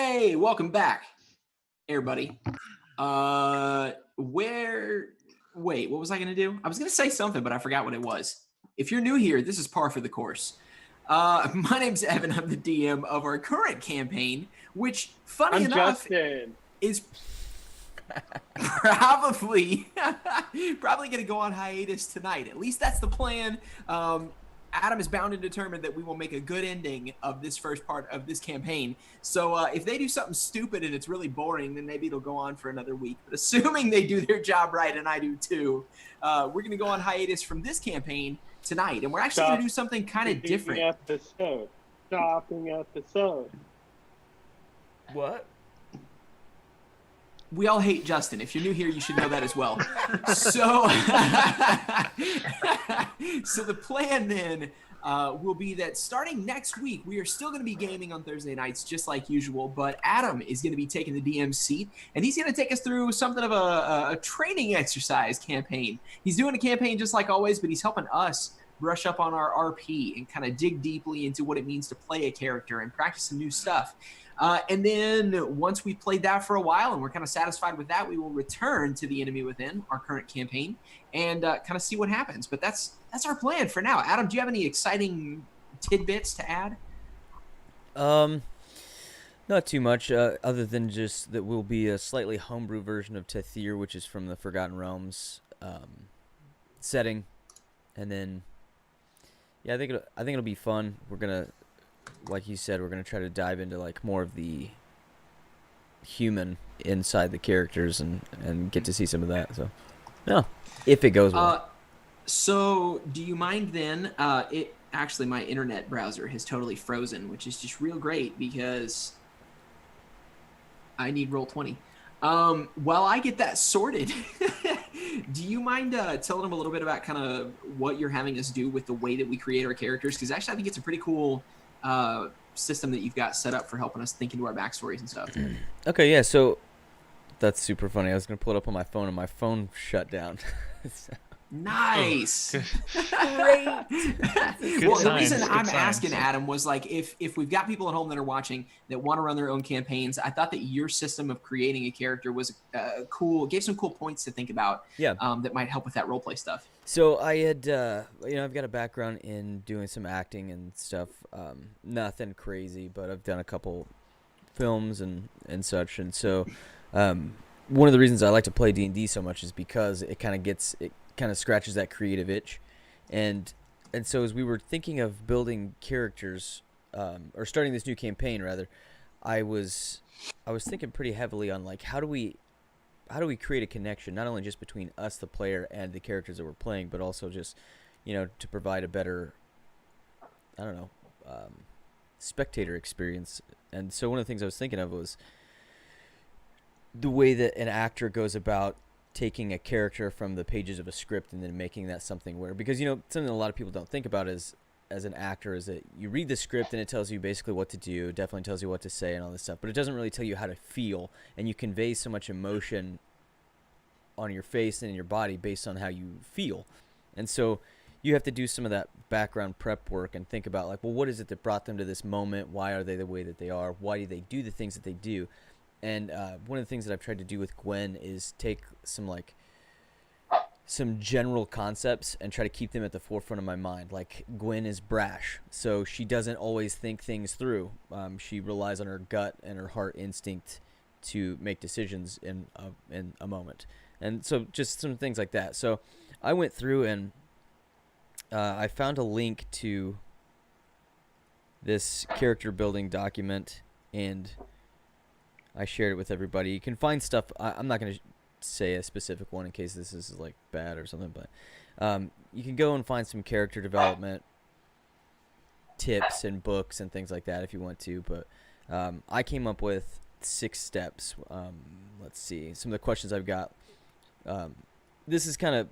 Hey, welcome back, everybody. Where? Wait, what was I gonna do? I was gonna say something, but I forgot what it was. If you're new here, this is par for the course. My name's Evan. I'm the DM of our current campaign, which, funny I'm enough, Justin. is probably probably going to go on hiatus tonight. At least that's the plan. Adam is bound and determined that we will make a good ending of this first part of this campaign. So if they do something stupid and it's really boring, then maybe it'll go on for another week. But assuming they do their job right, and I do too, we're going to go on hiatus from this campaign tonight, and we're actually going to do something kind of different. Stopping episode. What? We all hate Justin. If you're new here, you should know that as well. So, so the plan then will be that starting next week, we are still going to be gaming on Thursday nights, just like usual. But Adam is going to be taking the DM seat, and he's going to take us through something of a training exercise campaign. He's doing a campaign just like always, but he's helping us brush up on our RP and kind of dig deeply into what it means to play a character and practice some new stuff. And then once we've played that for a while and we're kind of satisfied with that, we will return to the Enemy Within, our current campaign, and kind of see what happens. But that's our plan for now. Adam, do you have any exciting tidbits to add? Not too much, other than just that we'll be a slightly homebrew version of Tethir, which is from the Forgotten Realms setting, and then yeah, I think it'll be fun. We're gonna, like you said, we're gonna try to dive into like more of the human inside the characters and get to see some of that. So yeah, if it goes well. So do you mind then? It actually, my internet browser has totally frozen, which is just real great because I need Roll20. While I get that sorted, do you mind telling them a little bit about kind of what you're having us do with the way that we create our characters? Because actually, I think it's a pretty cool system that you've got set up for helping us think into our backstories and stuff. Okay, yeah, so that's super funny. I was going to pull it up on my phone, and my phone shut down. Nice. Great. Well, the reason I'm asking, Adam, was like if we've got people at home that are watching that want to run their own campaigns, I thought that your system of creating a character was cool, gave some cool points to think about. Yeah. That might help with that roleplay stuff. So I had, I've got a background in doing some acting and stuff. Nothing crazy, but I've done a couple films and such. And so one of the reasons I like to play D&D so much is because it kind of scratches that creative itch. And so as we were thinking of building characters, or starting this new campaign rather, I was thinking pretty heavily on like how do we create a connection, not only just between us, the player, and the characters that we're playing, but also just, to provide a better, spectator experience. And so one of the things I was thinking of was the way that an actor goes about taking a character from the pages of a script and then making that something where, because, something a lot of people don't think about as an actor is that you read the script and it tells you basically what to do, definitely tells you what to say and all this stuff, but it doesn't really tell you how to feel, and you convey so much emotion on your face and in your body based on how you feel. And so you have to do some of that background prep work and think about like, well, what is it that brought them to this moment? Why are they the way that they are? Why do they do the things that they do? And one of the things that I've tried to do with Gwen is take some general concepts and try to keep them at the forefront of my mind. Like Gwen is brash, so she doesn't always think things through. She relies on her gut and her heart instinct to make decisions in a moment. And so just some things like that. So I went through and I found a link to this character building document, and I shared it with everybody. You can find stuff. I'm not going to say a specific one in case this is like bad or something, but you can go and find some character development tips and books and things like that if you want to. But I came up with 6 steps. Let's see. Some of the questions I've got. This is kind of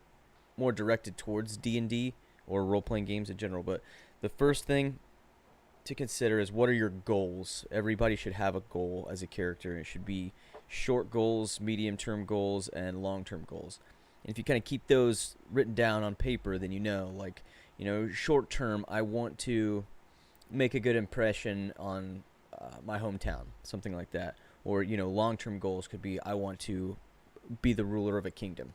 more directed towards D&D or role-playing games in general, but the first thing to consider is, what are your goals? Everybody should have a goal as a character. It should be short goals, medium-term goals, and long-term goals. And if you kind of keep those written down on paper, then short-term, I want to make a good impression on my hometown, something like that. Or, long-term goals could be I want to be the ruler of a kingdom.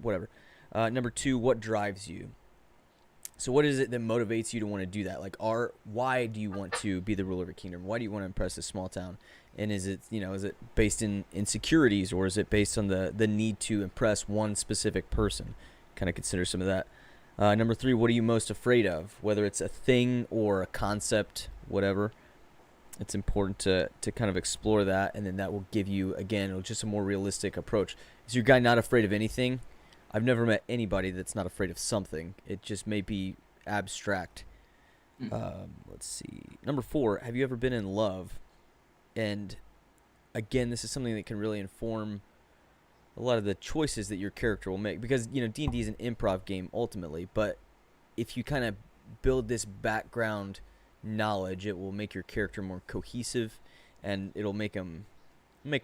Whatever. Number 2, what drives you? So what is it that motivates you to want to do that? Like, why do you want to be the ruler of a kingdom? Why do you want to impress this small town? And is it based in insecurities, or is it based on the need to impress one specific person? Kind of consider some of that. Number 3, what are you most afraid of? Whether it's a thing or a concept, whatever. It's important to kind of explore that, and then that will give you, again, just a more realistic approach. Is your guy not afraid of anything? I've never met anybody that's not afraid of something. It just may be abstract. Let's see. Number 4, have you ever been in love? And again, this is something that can really inform a lot of the choices that your character will make, because D&D is an improv game ultimately, but if you kind of build this background knowledge, it will make your character more cohesive, and it'll make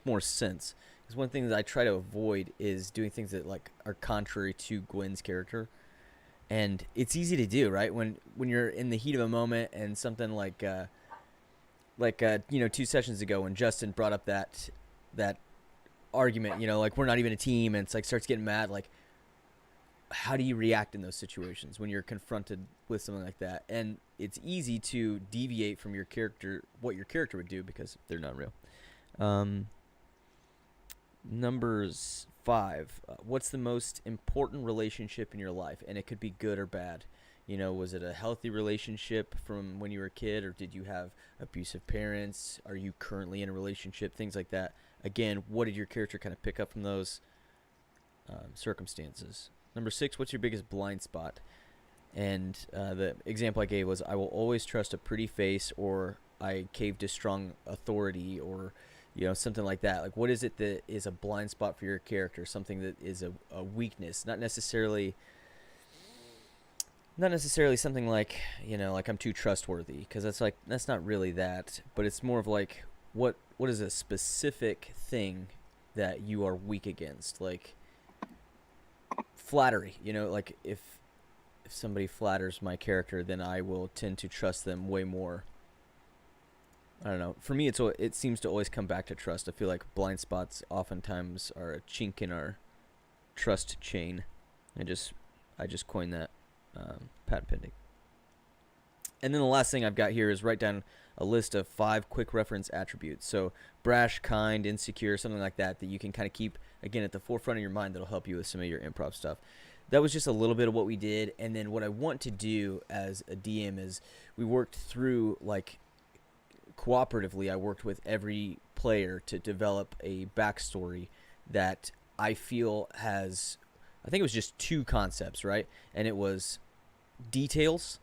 more sense. Because one thing that I try to avoid is doing things that are contrary to Gwen's character, and it's easy to do, right? When you're in the heat of a moment, and something like 2 sessions ago when Justin brought up that argument, we're not even a team, and it's starts getting mad. How do you react in those situations when you're confronted with something like that? And it's easy to deviate from your character, what your character would do, because they're not real. Numbers 5. What's the most important relationship in your life? And it could be good or bad. Was it a healthy relationship from when you were a kid, or did you have abusive parents? Are you currently in a relationship? Things like that. Again, what did your character kind of pick up from those circumstances? Number 6, what's your biggest blind spot? And the example I gave was, I will always trust a pretty face, or I cave to strong authority, or something like that. What is it that is a blind spot for your character? Something that is a weakness, not necessarily something like I'm too trustworthy, because that's not really that, but it's more of what is a specific thing that you are weak against, flattery. If somebody flatters my character, then I will tend to trust them way more. I don't know. For me, it seems to always come back to trust. I feel like blind spots oftentimes are a chink in our trust chain. I just coined that, patent pending. And then the last thing I've got here is write down a list of 5 quick reference attributes. So brash, kind, insecure, something like that you can kind of keep, again, at the forefront of your mind, that'll help you with some of your improv stuff. That was just a little bit of what we did. And then what I want to do as a DM is we worked through, cooperatively, I worked with every player to develop a backstory that I feel has, I think it was just 2 concepts, right? And it was details.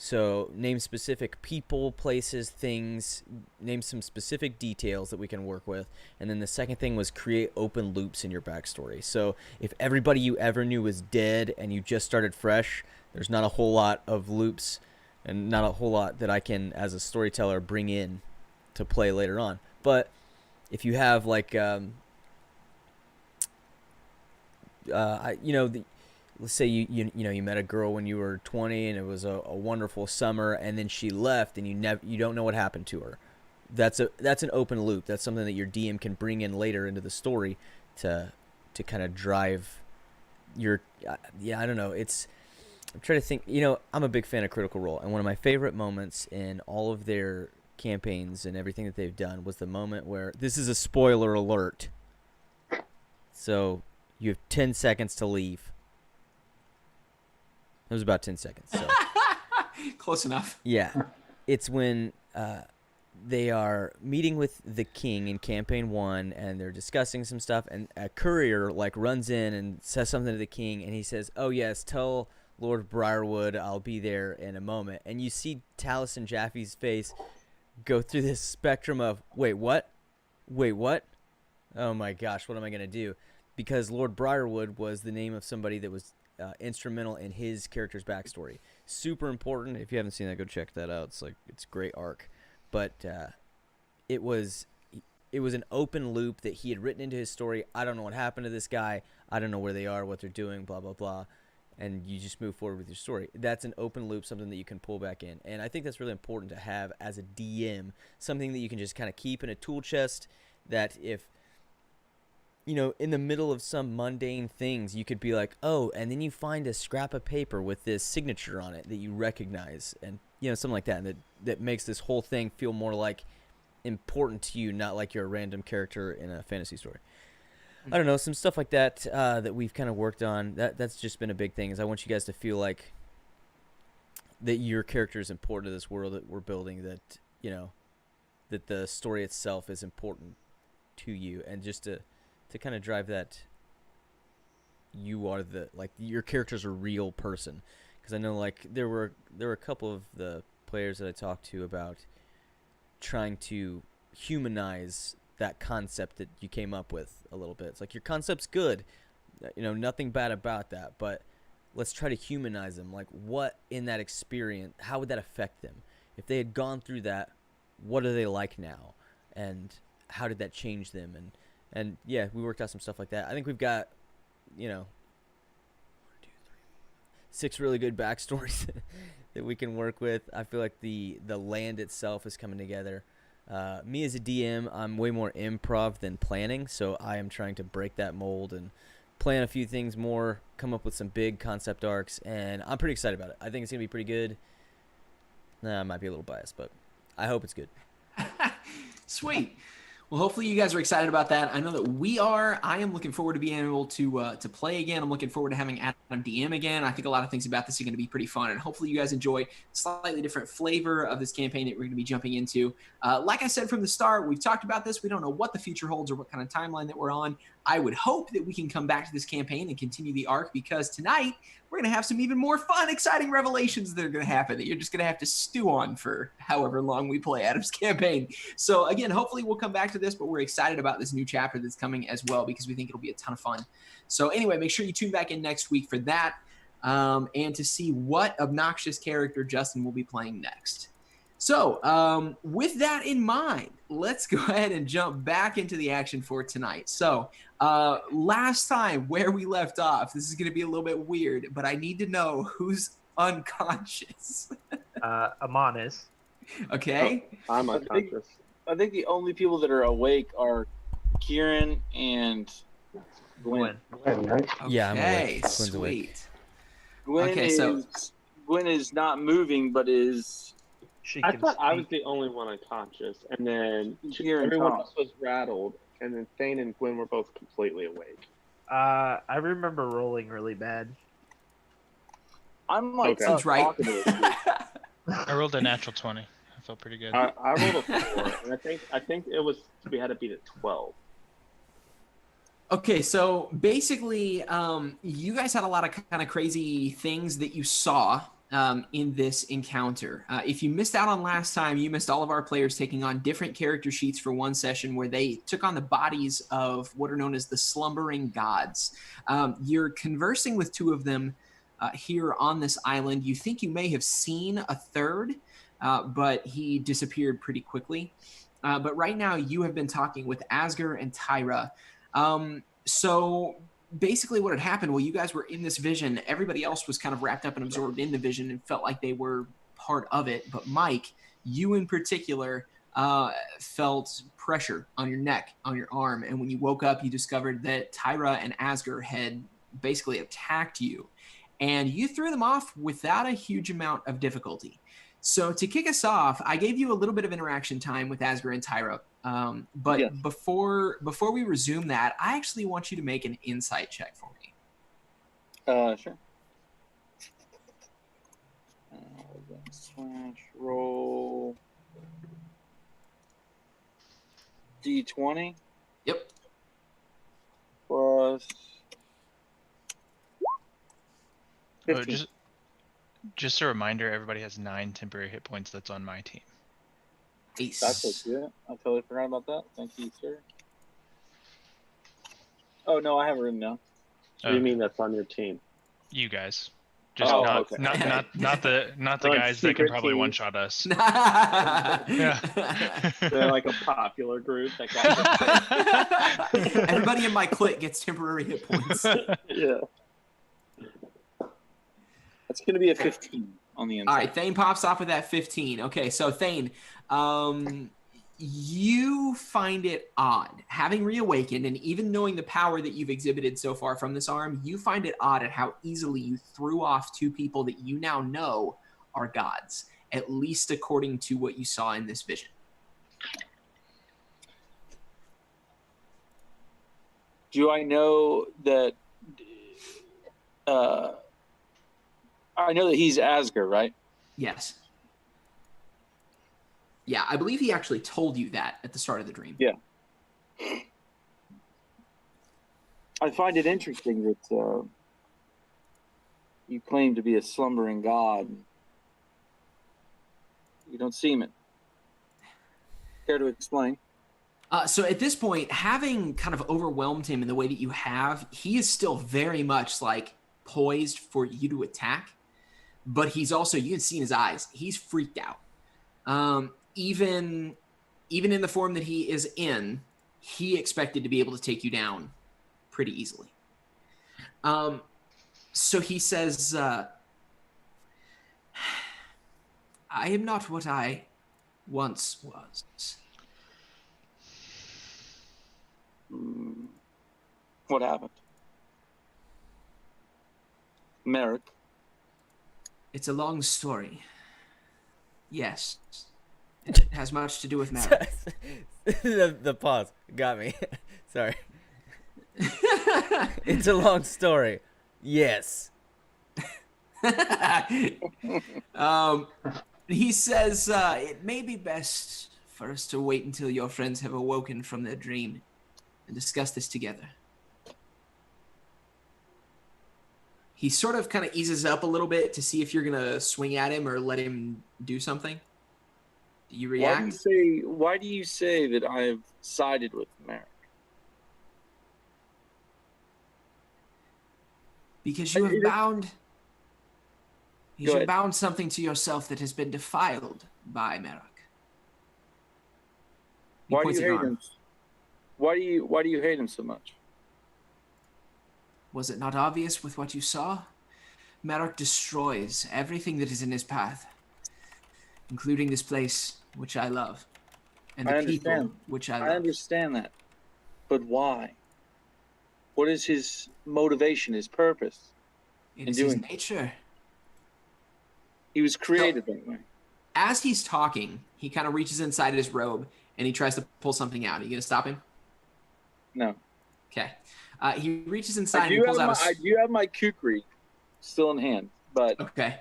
So name specific people, places, things, name some specific details that we can work with. And then the second thing was create open loops in your backstory. So if everybody you ever knew was dead and you just started fresh, there's not a whole lot of loops and not a whole lot that I can, as a storyteller, bring in to play later on. But if you have let's say you met a girl when you were 20 and it was a wonderful summer, and then she left and you don't know what happened to her. That's an open loop. That's something that your DM can bring in later into the story to kind of drive your I don't know. I'm trying to think. I'm a big fan of Critical Role, and one of my favorite moments in all of their campaigns and everything that they've done was the moment where, this is a spoiler alert, so you have 10 seconds to leave. It was about 10 seconds. So. Close enough. Yeah. It's when they are meeting with the king in campaign 1, and they're discussing some stuff, and a courier runs in and says something to the king, and he says, "Oh yes, tell Lord Briarwood I'll be there in a moment." And you see Taliesin Jaffe's face go through this spectrum of, wait, what? Oh my gosh, what am I going to do? Because Lord Briarwood was the name of somebody that was instrumental in his character's backstory. Super important. If you haven't seen that, go check that out. It's a great arc. But it was an open loop that he had written into his story. I don't know what happened to this guy. I don't know where they are, what they're doing, blah, blah, blah. and you just move forward with your story. That's an open loop, something that you can pull back in. And I think that's really important to have as a DM, something that you can just kind of keep in a tool chest that if, you know, in the middle of some mundane things, you could be like, oh, and then you find a scrap of paper with this signature on it that you recognize, and, you know, something like that. And that makes this whole thing feel more like important to you, not like you're a random character in a fantasy story. I don't know, some stuff like that that we've kind of worked on. That's just been a big thing, is I want you guys to feel like that your character is important to this world that we're building, that, you know, that the story itself is important to you, and just to kind of drive that you are the, like, your character's a real person. Because I know, like, there were a couple of the players that I talked to about trying to humanize that concept that you came up with a little bit. It's like, your concept's good, you know, nothing bad about that, but let's try to humanize them. Like, what in that experience, how would that affect them? If they had gone through that, what are they like now? And how did that change them? And yeah, we worked out some stuff like that. I think we've got, you know, 6 really good backstories that we can work with. I feel like the land itself is coming together. Me as a DM, I'm way more improv than planning, so I am trying to break that mold and plan a few things more, come up with some big concept arcs, and I'm pretty excited about it. I think it's going to be pretty good. I might be a little biased, but I hope it's good. Sweet. Well, hopefully you guys are excited about that. I know that we are. I am looking forward to being able to play again. I'm looking forward to having Adam DM again. I think a lot of things about this are going to be pretty fun, and hopefully you guys enjoy a slightly different flavor of this campaign that we're going to be jumping into. Like I said from the start, we've talked about this. We don't know what the future holds or what kind of timeline that we're on. I would hope that we can come back to this campaign and continue the arc, because tonight we're going to have some even more fun, exciting revelations that are going to happen that you're just going to have to stew on for however long we play Adam's campaign. So again, hopefully we'll come back to this, but we're excited about this new chapter that's coming as well, because we think it'll be a ton of fun. So anyway, make sure you tune back in next week for that, and to see what obnoxious character Justin will be playing next. So with that in mind, let's go ahead and jump back into the action for tonight. So last time, where we left off, this is going to be a little bit weird, but I need to know who's unconscious. Amon is. Okay. I'm unconscious. I think the only people that are awake are Kieran and Gwen. Yeah, I'm Okay, awake. Gwen's awake. sweet. Gwen is not moving, but is. I thought I was the only one unconscious, and then everyone else was rattled, and then Thane and Gwen were both completely awake. I remember rolling really bad. I'm like, Sounds right. I rolled a natural 20. I felt pretty good. I rolled a 4, and I think it was, we had to beat a 12. Okay, so basically, you guys had a lot of kind of crazy things that you saw in this encounter. If you missed out on last time, you missed all of our players taking on different character sheets for one session where they took on the bodies of what are known as the slumbering gods. You're conversing with 2 of them here on this island. You think you may have seen a third, but he disappeared pretty quickly. But right now you have been talking with Asger and Tyra. So basically what had happened, while you guys were in this vision, everybody else was kind of wrapped up and absorbed in the vision and felt like they were part of it. But Mike, you in particular, felt pressure on your neck, on your arm. And when you woke up, you discovered that Tyra and Asger had basically attacked you. And you threw them off without a huge amount of difficulty. So to kick us off, I gave you a little bit of interaction time with Asger and Tyra. But Yes. before we resume that, I actually want you to make an insight check for me. Sure. Slash roll D20 Yep. plus Oh, 15. just a reminder, everybody has 9 temporary hit points. That's on my team. Ace. That's what's good. I totally forgot about that. Thank you, sir. Oh no, I have it written down. What do you mean that's on your team? You guys, just Oh, not, okay. not the Like guys that can secret probably team. one shot us. Yeah. They're like a popular group that got Everybody in my clique gets temporary hit points. yeah. That's going to be a 15 on the inside. All right, Thane pops off with that 15. Okay, so Thane, you find it odd. Having reawakened and even knowing the power that you've exhibited so far from this arm, you find it odd at how easily you threw off two people that you now know are gods, at least according to what you saw in this vision. Do I know that I know that he's Asger, right? Yes. Yeah, I believe he actually told you that at the start of the dream. Yeah. I find it interesting that you claim to be a slumbering god. You don't seem it. Care to explain? So at this point, having kind of overwhelmed him in the way that you have, he is still very much like poised for you to attack. But he's also, you can see in his eyes, he's freaked out. Even in the form that he is in, he expected to be able to take you down pretty easily. So he says, I am not what I once was. What happened? Merrick. It's a long story. Yes. It has much to do with Merrick. the pause got me. Sorry. It's a long story. Yes. He says, it may be best for us to wait until your friends have awoken from their dream and discuss this together. He sort of kind of eases up a little bit to see if you're going to swing at him or let him do something. Do you react? Why do you say that I've sided with Merrick? Because you have bound something to yourself that has been defiled by Merrick. Why do you hate him? Why do you hate him so much? Was it not obvious with what you saw? Merrick destroys everything that is in his path, including this place, which I love, and the people, which I love. I understand that. But why? What is his motivation, his purpose? It is his nature. He was created that way. As he's talking, he kind of reaches inside his robe, and he tries to pull something out. Are you going to stop him? No. Okay. He reaches inside and he pulls out I do have my kukri still in hand, but... Okay.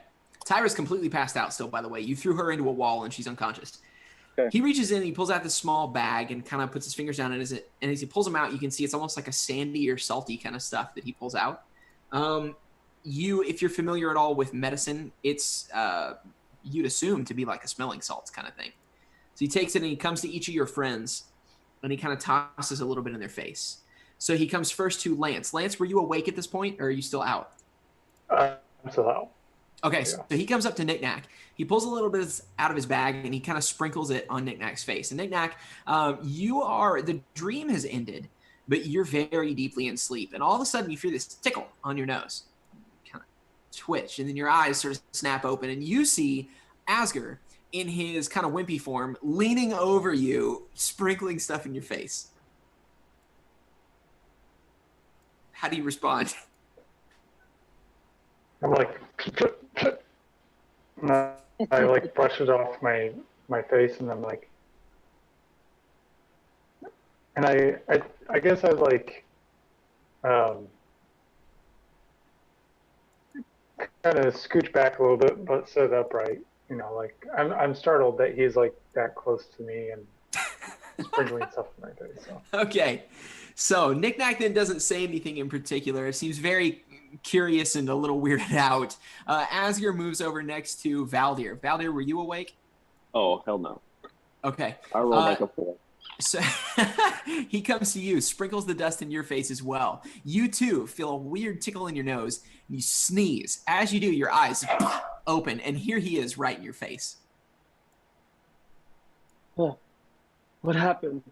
Tyra's completely passed out still, by the way. You threw her into a wall and she's unconscious. Okay. He reaches in and he pulls out this small bag and kind of puts his fingers down in it. And as he pulls them out, you can see it's almost like a sandy or salty kind of stuff that he pulls out. If you're familiar at all with medicine, it's you'd assume to be like a smelling salts kind of thing. So he takes it and he comes to each of your friends and he kind of tosses a little bit in their face. So he comes first to Lance. Lance, were you awake at this point, or are you still out? I'm still out. Okay, yeah. So he comes up to Knick-Knack. He pulls a little bit out of his bag, and he kind of sprinkles it on Knick-Knack's face. And Knick-Knack, the dream has ended, but you're very deeply in sleep. And all of a sudden, you feel this tickle on your nose. Kind of twitch, and then your eyes sort of snap open, and you see Asger in his kind of wimpy form leaning over you, sprinkling stuff in your face. How do you respond? I'm like, I like brush it off my face, and I'm like, and I guess I like, kind of scooch back a little bit, but sit upright. You know, like I'm startled that he's like that close to me and sprinkling stuff in my face. So. Okay. So Knick-Knack then doesn't say anything in particular. It seems very curious and a little weirded out. Asger moves over next to Valdir. Valdir, were you awake? Oh, hell no. Okay. I rolled like a 4. So he comes to you, sprinkles the dust in your face as well. You too feel a weird tickle in your nose, and you sneeze. As you do, your eyes open, and here he is right in your face. Oh, what happened?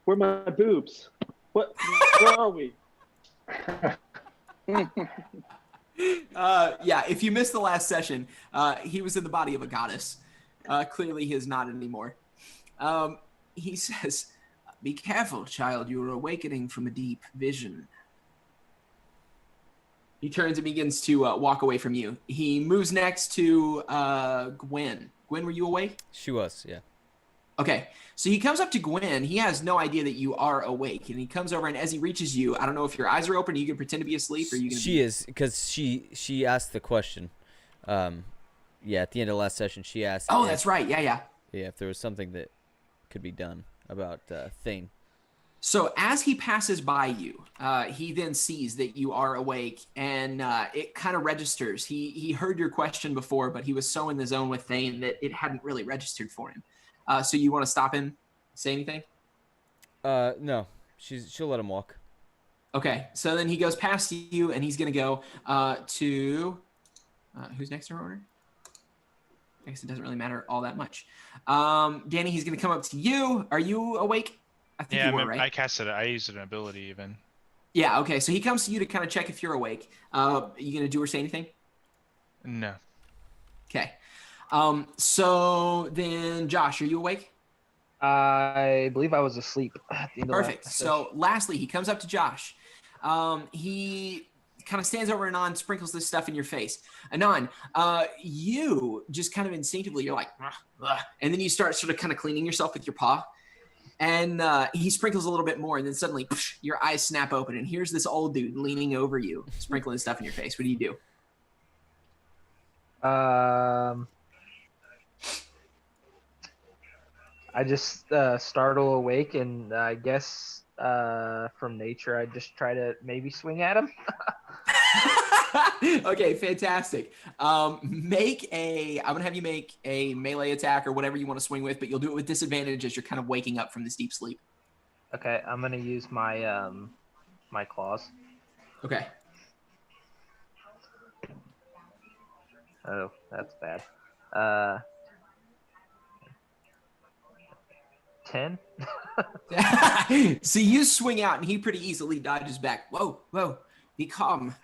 Where are my boobs? Where are we? Yeah, if you missed the last session, he was in the body of a goddess. Clearly, he is not anymore. He says, "Be careful, child. You are awakening from a deep vision." He turns and begins to walk away from you. He moves next to Gwen. Gwen, were you awake? She was, yeah. Okay, so he comes up to Gwen. He has no idea that you are awake, and he comes over, and as he reaches you, I don't know if your eyes are open, or you can pretend to be asleep, or you can. She is, because she asked the question. Yeah, at the end of last session, she asked. Oh, that's right. Yeah. Yeah, if there was something that could be done about Thane. So as he passes by you, he then sees that you are awake, and it kind of registers. He heard your question before, but he was so in the zone with Thane that it hadn't really registered for him. So you want to stop him? Say anything? No. She'll let him walk. Okay. So then he goes past you, and he's gonna go to who's next in order? I guess it doesn't really matter all that much. Danny, he's gonna come up to you. Are you awake? I think you were, right? I casted it. I used an ability even. Yeah. Okay. So he comes to you to kind of check if you're awake. Are you gonna do or say anything? No. Okay. So then, Josh, are you awake? I believe I was asleep at the end of Perfect. last So lastly, he comes up to Josh. He kind of stands over Anon, sprinkles this stuff in your face. Anon, you just kind of instinctively, you're like, "Ugh, ugh," and then you start sort of kind of cleaning yourself with your paw. And he sprinkles a little bit more, and then suddenly psh, your eyes snap open, and here's this old dude leaning over you, sprinkling stuff in your face. What do you do? I just startle awake, and I guess from nature, I just try to maybe swing at him. Okay, fantastic. I'm gonna have you make a melee attack or whatever you want to swing with, but you'll do it with disadvantage as you're kind of waking up from this deep sleep. Okay, I'm gonna use my my claws. Okay. Oh, that's bad. 10. So you swing out, and he pretty easily dodges back. Whoa, be calm.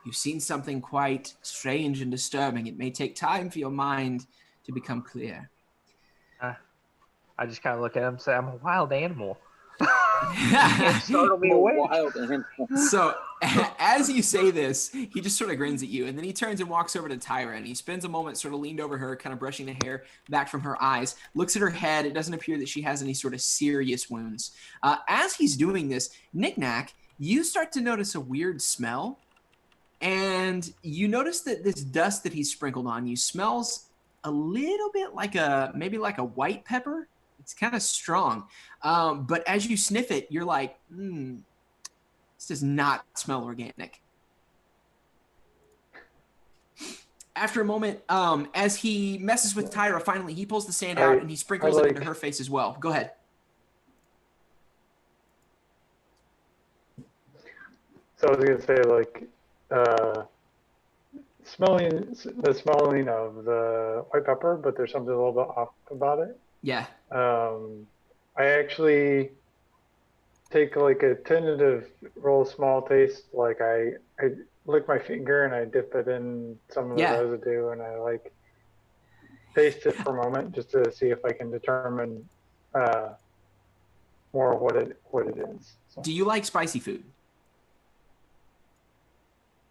You've seen something quite strange and disturbing. It may take time for your mind to become clear. I just kind of look at him and say, "I'm a wild animal." Can't startle me away. Wild animal. So as you say this, he just sort of grins at you, and then he turns and walks over to Tyra, and he spends a moment sort of leaned over her, kind of brushing the hair back from her eyes, looks at her head. It doesn't appear that she has any sort of serious wounds. As he's doing this, Knick-Knack, you start to notice a weird smell, and you notice that this dust that he's sprinkled on you smells a little bit like maybe like a white pepper. It's kind of strong. But as you sniff it, you're like, this does not smell organic. After a moment, as he messes with Tyra, finally, he pulls the sand out and he sprinkles it into her face as well. Go ahead. So I was going to say, like, the smelling of the white pepper, but there's something a little bit off about it. Yeah. I actually take like a tentative real small taste. Like I lick my finger and I dip it in some of the residue, and I like taste it for a moment just to see if I can determine more what it is. So. Do you like spicy food?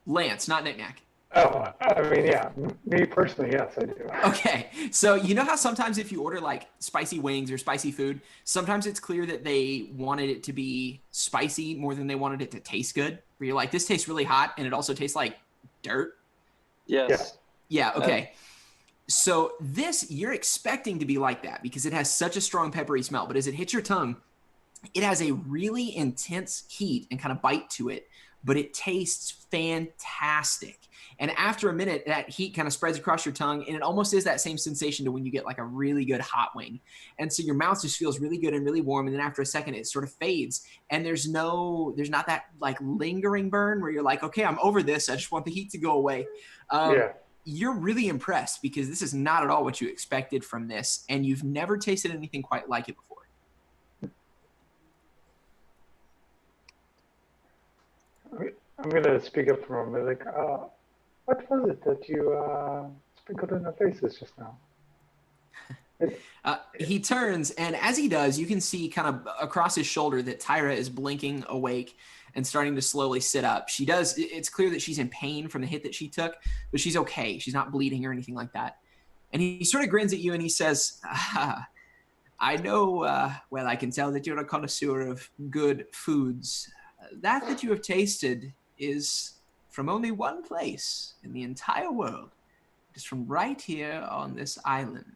Lance, not Knick-Knack. Oh, I mean, yeah. Me personally, yes, I do. Okay. So you know how sometimes if you order like spicy wings or spicy food, sometimes it's clear that they wanted it to be spicy more than they wanted it to taste good? Where you're like, this tastes really hot and it also tastes like dirt? Yes. Yeah, okay. So this, you're expecting to be like that because it has such a strong peppery smell. But as it hits your tongue, it has a really intense heat and kind of bite to it, but it tastes fantastic. And after a minute, that heat kind of spreads across your tongue, and it almost is that same sensation to when you get like a really good hot wing. And so your mouth just feels really good and really warm, and then after a second, it sort of fades, and there's not that like lingering burn where you're like, okay, I'm over this. I just want the heat to go away. You're really impressed because this is not at all what you expected from this, and you've never tasted anything quite like it before. I'm going to speak up for a moment. Like, What was it that you sprinkled in their faces just now? He turns, and as he does, you can see kind of across his shoulder that Tyra is blinking awake and starting to slowly sit up. It's clear that she's in pain from the hit that she took, but she's okay. She's not bleeding or anything like that. And he sort of grins at you and he says, I know, I can tell that you're a connoisseur of good foods. That you have tasted is from only one place in the entire world. It is from right here on this island.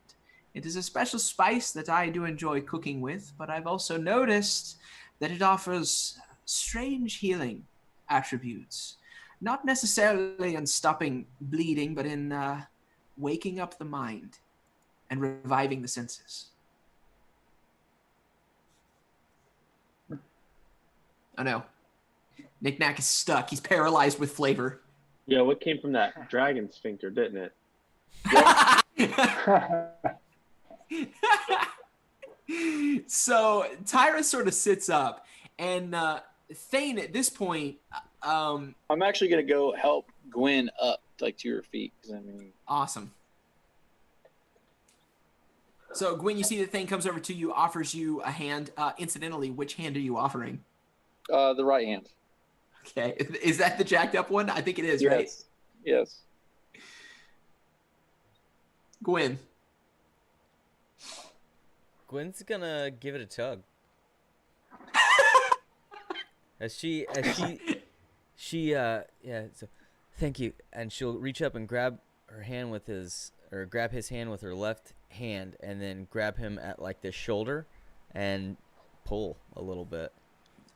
It is a special spice that I do enjoy cooking with, but I've also noticed that it offers strange healing attributes. Not necessarily in stopping bleeding, but in waking up the mind and reviving the senses. Oh no. Nick Nack is stuck. He's paralyzed with flavor. Yeah, what came from that dragon sphincter, didn't it? So Tyra sort of sits up, and Thane at this point, I'm actually gonna go help Gwen up to her feet. Awesome. So Gwen, you see that Thane comes over to you, offers you a hand. Incidentally, which hand are you offering? The right hand. Okay, is that the jacked up one? I think it is, yes. Right? Yes. Gwen. Gwen's gonna give it a tug. So thank you. And she'll reach up and grab his hand with her left hand and then grab him at the shoulder and pull a little bit.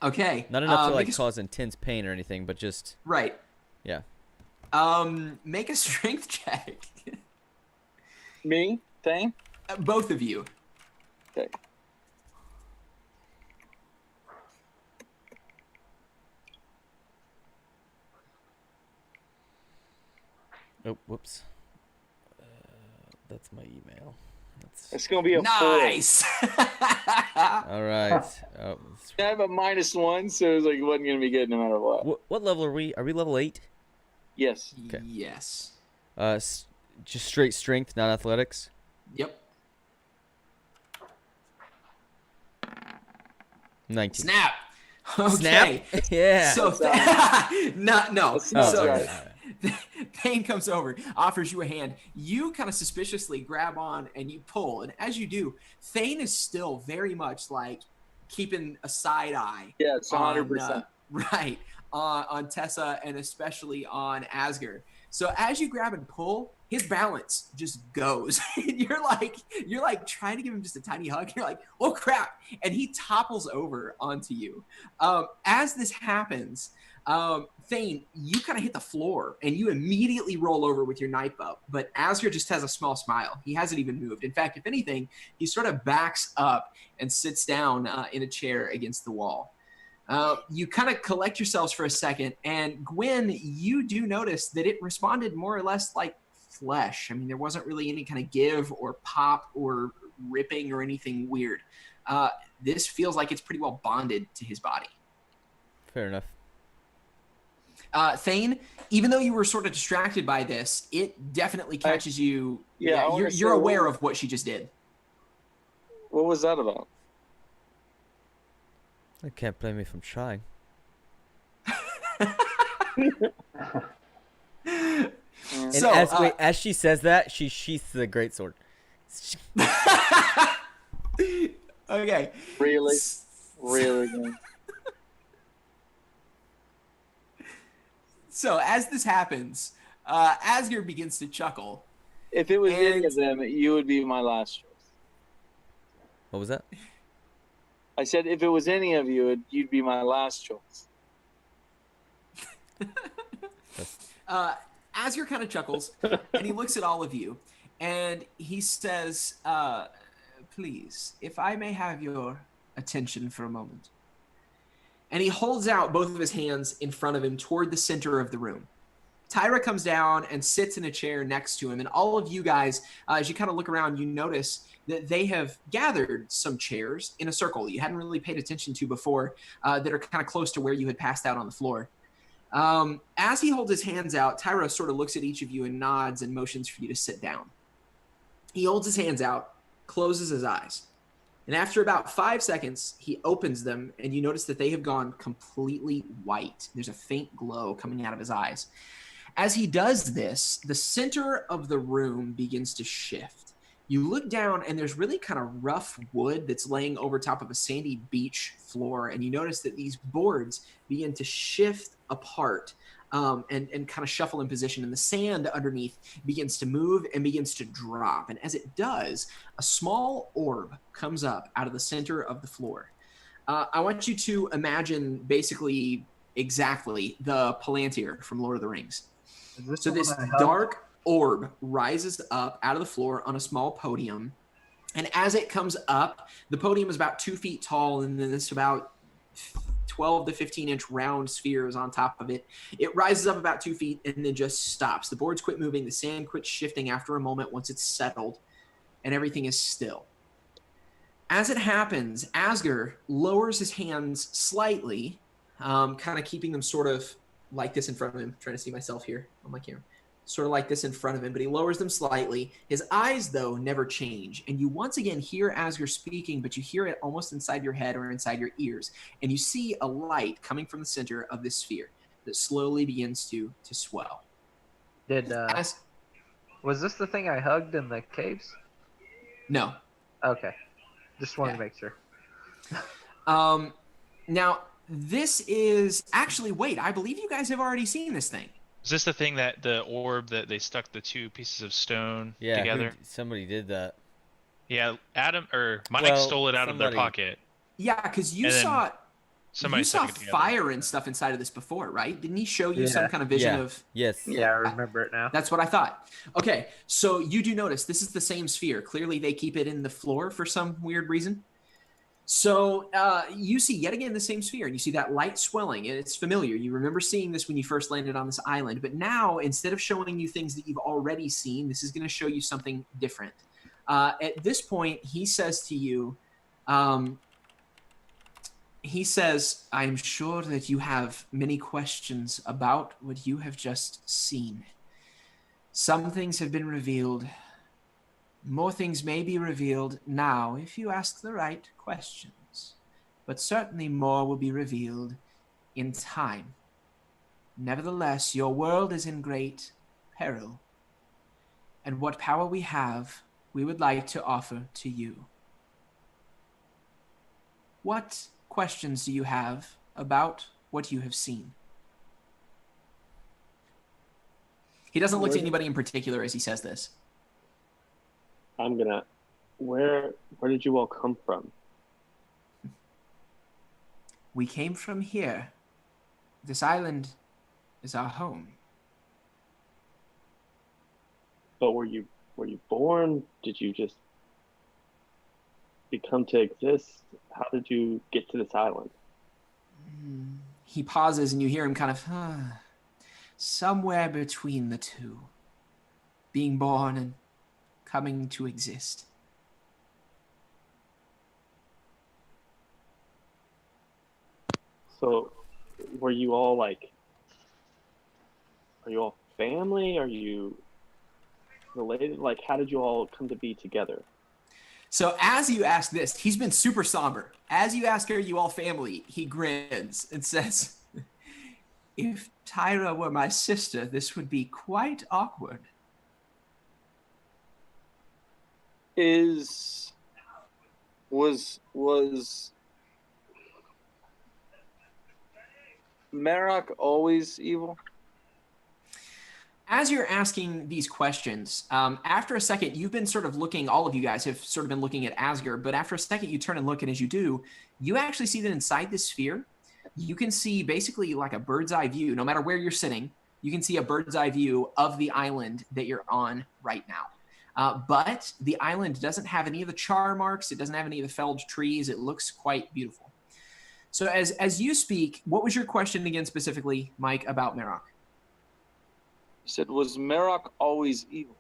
Okay. Not enough to cause intense pain or anything, but just right. Yeah. Make a strength check. Me? Thane? Both of you. Okay. Oh, whoops. That's my email. It's gonna be a nice. All right. Oh, I have a -1, so it was it wasn't gonna be good no matter what. What level are we? Are we level 8? Yes. Okay. Yes. Just straight strength, not athletics. Yep. 19. Snap. Okay. Snap? Yeah. So no. So right. Thane comes over, offers you a hand. You kind of suspiciously grab on and you pull. And as you do, Thane is still very much keeping a side eye. Yeah, it's 100%. Right. On Tessa and especially on Asger. So as you grab and pull, his balance just goes. you're trying to give him just a tiny hug. You're like, oh crap. And he topples over onto you. As this happens, Thane, you kind of hit the floor and you immediately roll over with your knife up. But Asger just has a small smile. He hasn't even moved. In fact, if anything, he sort of backs up and sits down in a chair against the wall. You kind of collect yourselves for a second, and Gwen, you do notice that it responded more or less like flesh. I mean, there wasn't really any kind of give or pop or ripping or anything weird. This feels like it's pretty well bonded to his body. Fair enough. Thane, even though you were sort of distracted by this, it definitely catches you. Yeah, you're aware of what she just did. What was that about? I can't blame me if I'm trying. And So, as she says that, she sheaths the greatsword. Okay. Really? Really? So as this happens, Asger begins to chuckle. If it was any of them, you would be my last choice. What was that? I said if it was any of you, you'd be my last choice. Asger kind of chuckles, and he looks at all of you, and he says, please, if I may have your attention for a moment. And he holds out both of his hands in front of him toward the center of the room. Tyra comes down and sits in a chair next to him, and all of you guys, as you kind of look around, you notice that they have gathered some chairs in a circle you hadn't really paid attention to before that are kind of close to where you had passed out on the floor. As he holds his hands out, Tyro sort of looks at each of you and nods and motions for you to sit down. He holds his hands out, closes his eyes. And after about 5 seconds, he opens them, and you notice that they have gone completely white. There's a faint glow coming out of his eyes. As he does this, the center of the room begins to shift. You look down, and there's really kind of rough wood that's laying over top of a sandy beach floor, and you notice that these boards begin to shift apart and kind of shuffle in position, and the sand underneath begins to move and begins to drop. And as it does, a small orb comes up out of the center of the floor. I want you to imagine basically exactly the Palantir from Lord of the Rings. So this dark orb rises up out of the floor on a small podium, and as it comes up, the podium is about 2 feet tall, and then it's about 12 to 15 inch round spheres on top of it. It rises up about 2 feet and then just stops. The boards quit moving, the sand quits shifting after a moment once it's settled, and everything is still. As it happens, Asger lowers his hands slightly, kind of keeping them sort of like this in front of him. I'm trying to see myself here on my camera. Sort of like this in front of him, but he lowers them slightly. His eyes, though, never change. And you once again hear Asger speaking, but you hear it almost inside your head or inside your ears. And you see a light coming from the center of this sphere that slowly begins to swell. Was this the thing I hugged in the caves? No. Okay. Just wanted to make sure. Now, this is actually, wait, I believe you guys have already seen this thing. Is this the thing that the orb that they stuck the 2 pieces of stone together? Somebody did that. Yeah, Adam or Mike stole it out of their pocket. Yeah, because you saw fire and stuff inside of this before, right? Didn't he show you some kind of vision of? Yes. Yeah, I remember it now. That's what I thought. Okay, so you do notice this is the same sphere. Clearly, they keep it in the floor for some weird reason. So you see yet again the same sphere, and you see that light swelling, and it's familiar. You remember seeing this when you first landed on this island, but now instead of showing you things that you've already seen, this is going to show you something different. At this point, he says to you, he says, "I'm sure that you have many questions about what you have just seen. Some things have been revealed. More things may be revealed now if you ask the right questions, but certainly more will be revealed in time. Nevertheless, your world is in great peril, and what power we have, we would like to offer to you. What questions do you have about what you have seen?" He doesn't look to anybody in particular as he says this. Where did you all come from? We came from here. This island is our home. But were you born? Did you just become to exist? How did you get to this island? He pauses and you hear him kind of, somewhere between the two. Being born and coming to exist. So, were you all are you all family? Are you related? Like, how did you all come to be together? So as you ask this, he's been super somber. As you ask, are you all family? He grins and says, "If Tyra were my sister, this would be quite awkward." Was Marok always evil? As you're asking these questions, after a second, you've been sort of looking, all of you guys have sort of been looking at Asger, but after a second, you turn and look, and as you do, you actually see that inside this sphere, you can see basically like a bird's eye view. No matter where you're sitting, you can see a bird's eye view of the island that you're on right now. But the island doesn't have any of the char marks. It doesn't have any of the felled trees. It looks quite beautiful. So as you speak, what was your question again specifically, Mike, about Marok? You said, was Marok always evil?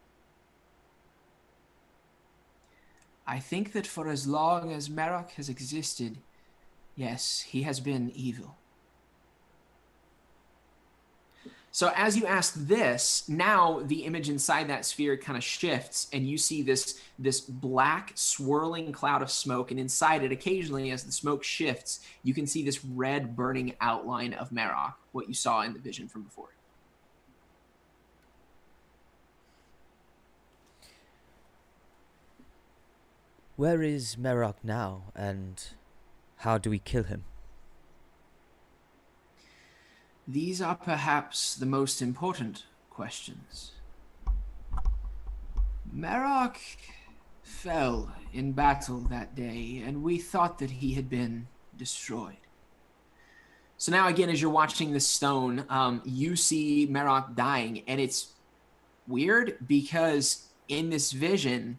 I think that for as long as Marok has existed, yes, he has been evil. So as you ask this, now the image inside that sphere kind of shifts, and you see this black swirling cloud of smoke, and inside it, occasionally, as the smoke shifts, you can see this red burning outline of Marok, what you saw in the vision from before. Where is Marok now, and how do we kill him? These are perhaps the most important questions. Marok fell in battle that day, and we thought that he had been destroyed. So now again, as you're watching this stone, you see Marok dying, and it's weird because in this vision,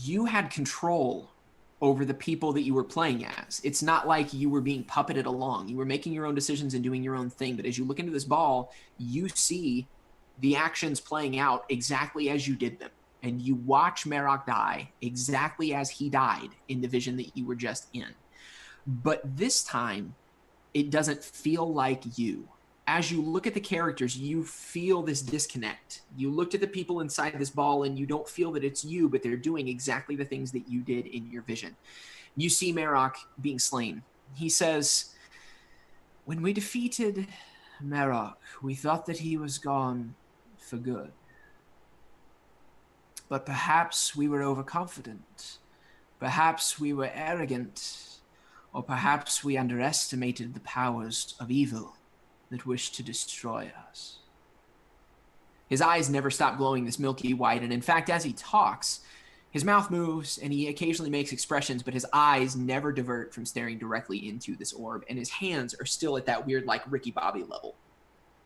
you had control over the people that you were playing as. It's not like you were being puppeted along. You were making your own decisions and doing your own thing. But as you look into this ball, you see the actions playing out exactly as you did them. And you watch Marok die exactly as he died in the vision that you were just in. But this time, it doesn't feel like you. As you look at the characters, you feel this disconnect. You looked at the people inside this ball and you don't feel that it's you, but they're doing exactly the things that you did in your vision. You see Marok being slain. He says, when we defeated Marok, we thought that he was gone for good. But perhaps we were overconfident. Perhaps we were arrogant. Or perhaps we underestimated the powers of evil that wish to destroy us. His eyes never stop glowing this milky white, and in fact, as he talks, his mouth moves and he occasionally makes expressions, but his eyes never divert from staring directly into this orb, and his hands are still at that weird, like, Ricky Bobby level.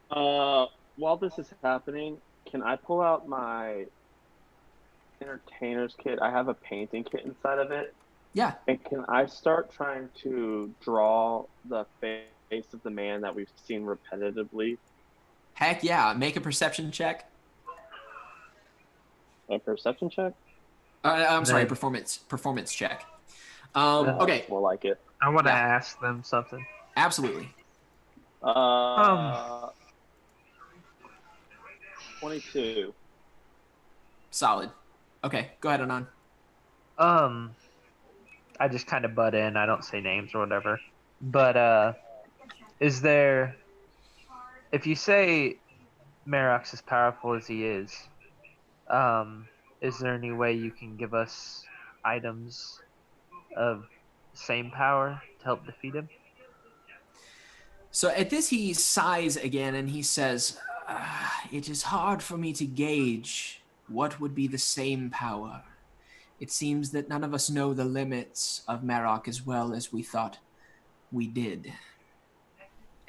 While this is happening, can I pull out my entertainer's kit? I have a painting kit inside of it. Yeah. And can I start trying to draw the face of the man that we've seen repetitively? Heck yeah. Make a perception check. A perception check? I'm sorry, performance check. Okay. More like it. I want to ask them something. Absolutely. 22. Solid. Okay, go ahead, Anon. I just kind of butt in. I don't say names or whatever. But is there, if you say Marok's as powerful as he is there any way you can give us items of same power to help defeat him? So at this, he sighs again and he says, it is hard for me to gauge what would be the same power. It seems that none of us know the limits of Marok as well as we thought we did.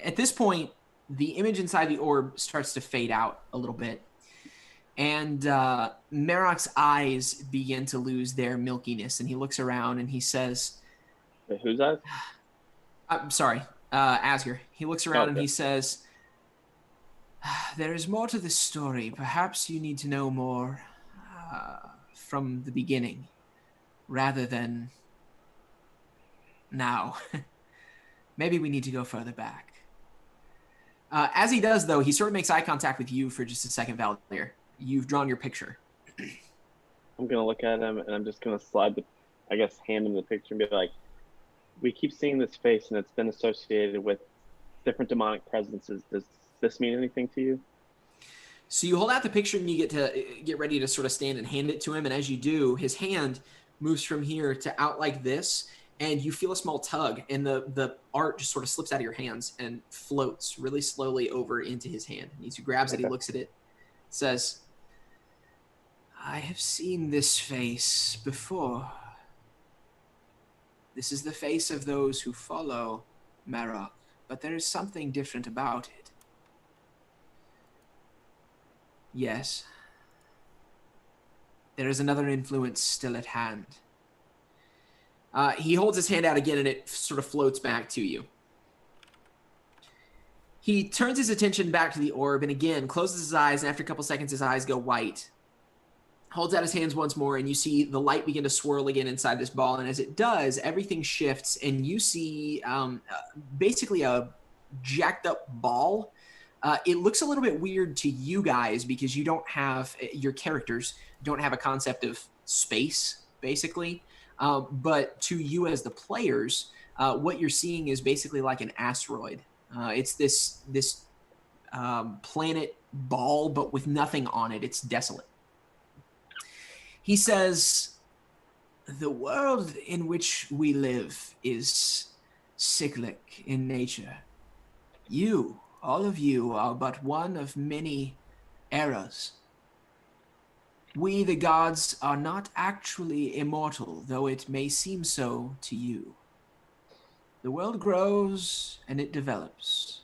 At this point, the image inside the orb starts to fade out a little bit. And Marok's eyes begin to lose their milkiness. And he looks around and he says... Wait, whose eyes? I'm sorry, Asger. He looks around and he says, there is more to this story. Perhaps you need to know more from the beginning rather than now. Maybe we need to go further back. As he does, though, he sort of makes eye contact with you for just a second, Valdir. You've drawn your picture. I'm going to look at him, and I'm just going to slide hand him the picture and be like, we keep seeing this face, and it's been associated with different demonic presences. Does this mean anything to you? So you hold out the picture, and you get ready to sort of stand and hand it to him, and as you do, his hand moves from here to out like this, and you feel a small tug, and the art just sort of slips out of your hands and floats really slowly over into his hand. And as he grabs it, he looks at it, says, I have seen this face before. This is the face of those who follow Marok, but there is something different about it. Yes. There is another influence still at hand. He holds his hand out again and it sort of floats back to you. He turns his attention back to the orb and again closes his eyes, and after a couple seconds his eyes go white. Holds out his hands once more and you see the light begin to swirl again inside this ball, and as it does, everything shifts and you see basically a jacked up ball It looks a little bit weird to you guys because you don't have your characters don't have a concept of space, basically. But to you as the players, what you're seeing is basically like an asteroid. It's this planet ball, but with nothing on it. It's desolate. He says, the world in which we live is cyclic in nature. You, all of you, are but one of many eras. We, the gods, are not actually immortal, though it may seem so to you. The world grows and it develops.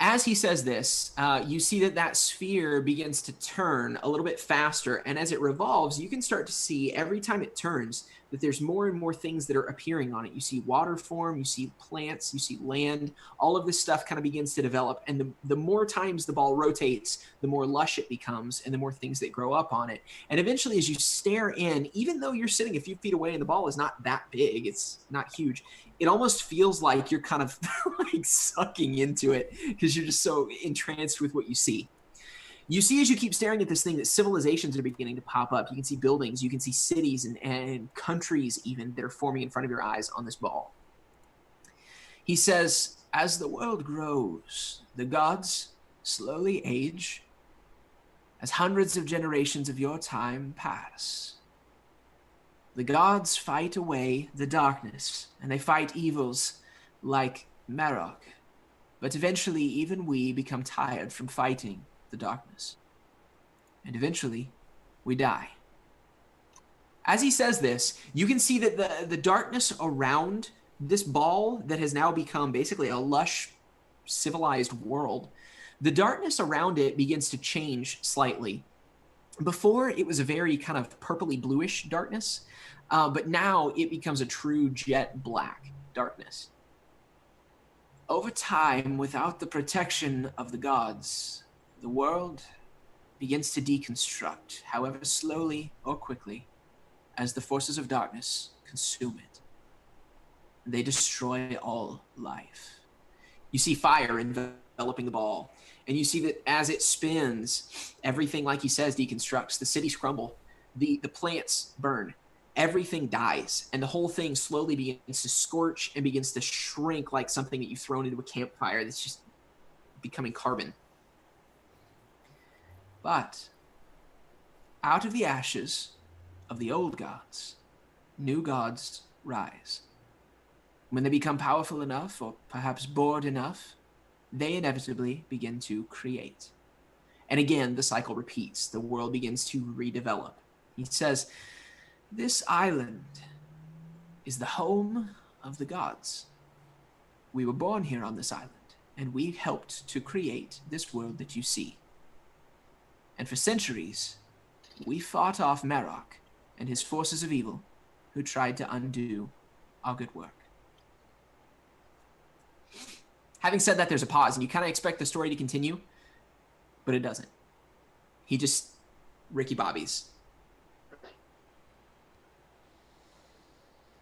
As he says this, you see that sphere begins to turn a little bit faster, and as it revolves, you can start to see every time it turns that there's more and more things that are appearing on it. You see water form, you see plants, you see land. All of this stuff kind of begins to develop, and the more times the ball rotates, the more lush it becomes, and the more things that grow up on it. And eventually, as you stare in, even though you're sitting a few feet away and the ball is not that big, it's not huge, it almost feels like you're kind of like sucking into it because you're just so entranced with what you see. You see, as you keep staring at this thing, that civilizations are beginning to pop up. You can see buildings, you can see cities and countries even that are forming in front of your eyes on this ball. He says, as the world grows, the gods slowly age as hundreds of generations of your time pass. The gods fight away the darkness, and they fight evils like Marok. But eventually, even we become tired from fighting the darkness. And eventually, we die. As he says this, you can see that the darkness around this ball that has now become basically a lush, civilized world, the darkness around it begins to change slightly. Before, it was a very kind of purpley bluish darkness, but now it becomes a true jet black darkness. Over time, without the protection of the gods, the world begins to deconstruct, however slowly or quickly, as the forces of darkness consume it. They destroy all life. You see fire enveloping the ball, and you see that as it spins, everything, like he says, deconstructs. The cities crumble, the plants burn, everything dies, and the whole thing slowly begins to scorch and begins to shrink like something that you've thrown into a campfire that's just becoming carbon. But out of the ashes of the old gods, new gods rise. When they become powerful enough, or perhaps bored enough, they inevitably begin to create. And again, the cycle repeats. The world begins to redevelop. He says, this island is the home of the gods. We were born here on this island, and we helped to create this world that you see. And for centuries, we fought off Marok and his forces of evil who tried to undo our good work. Having said that, there's a pause, and you kind of expect the story to continue, but it doesn't. He just Ricky Bobby's.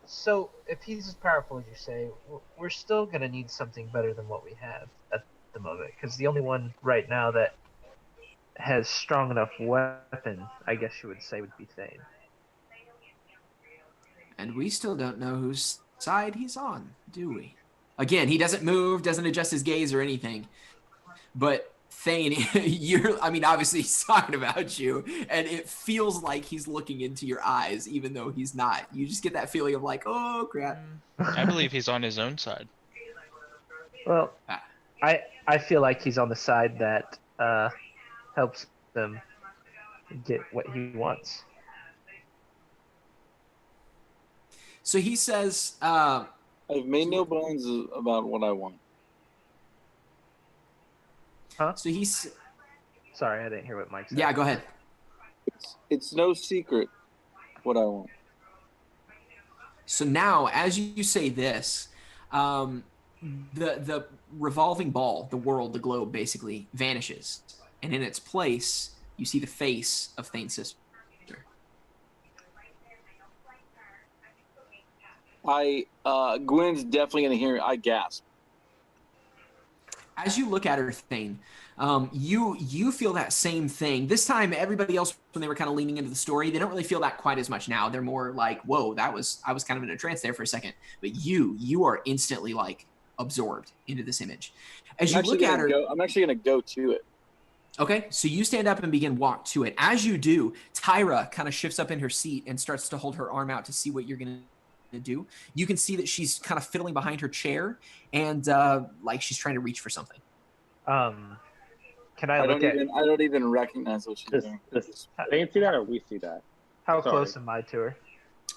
So, if he's as powerful as you say, we're still going to need something better than what we have at the moment, because the only one right now that has strong enough weapon, I guess you would say, would be Thane. And we still don't know whose side he's on, do we? Again, he doesn't move, doesn't adjust his gaze or anything. But Thane, obviously he's talking about you, and it feels like he's looking into your eyes, even though he's not. You just get that feeling of like, oh, crap. I believe he's on his own side. Well, I feel like he's on the side that helps them get what he wants. So he says... I've made no bones about what I want. Huh? So he's... Sorry, I didn't hear what Mike said. Yeah, go ahead. It's no secret what I want. So now, as you say this, the revolving ball, the world, the globe, basically vanishes, and in its place, you see the face of Thane's sister. Gwen's definitely gonna hear me. I gasp. As you look at her, Thane, you feel that same thing. This time, everybody else, when they were kind of leaning into the story, they don't really feel that quite as much now. They're more like, whoa, I was kind of in a trance there for a second. But you are instantly like absorbed into this image. As you look at her, I'm actually going to go to it. Okay, so you stand up and begin walk to it. As you do, Tyra kind of shifts up in her seat and starts to hold her arm out to see what you're going to do. You can see that she's kind of fiddling behind her chair and like she's trying to reach for something. Can I look at? I don't even recognize what she's doing. They can see that, or we see that. How close am I to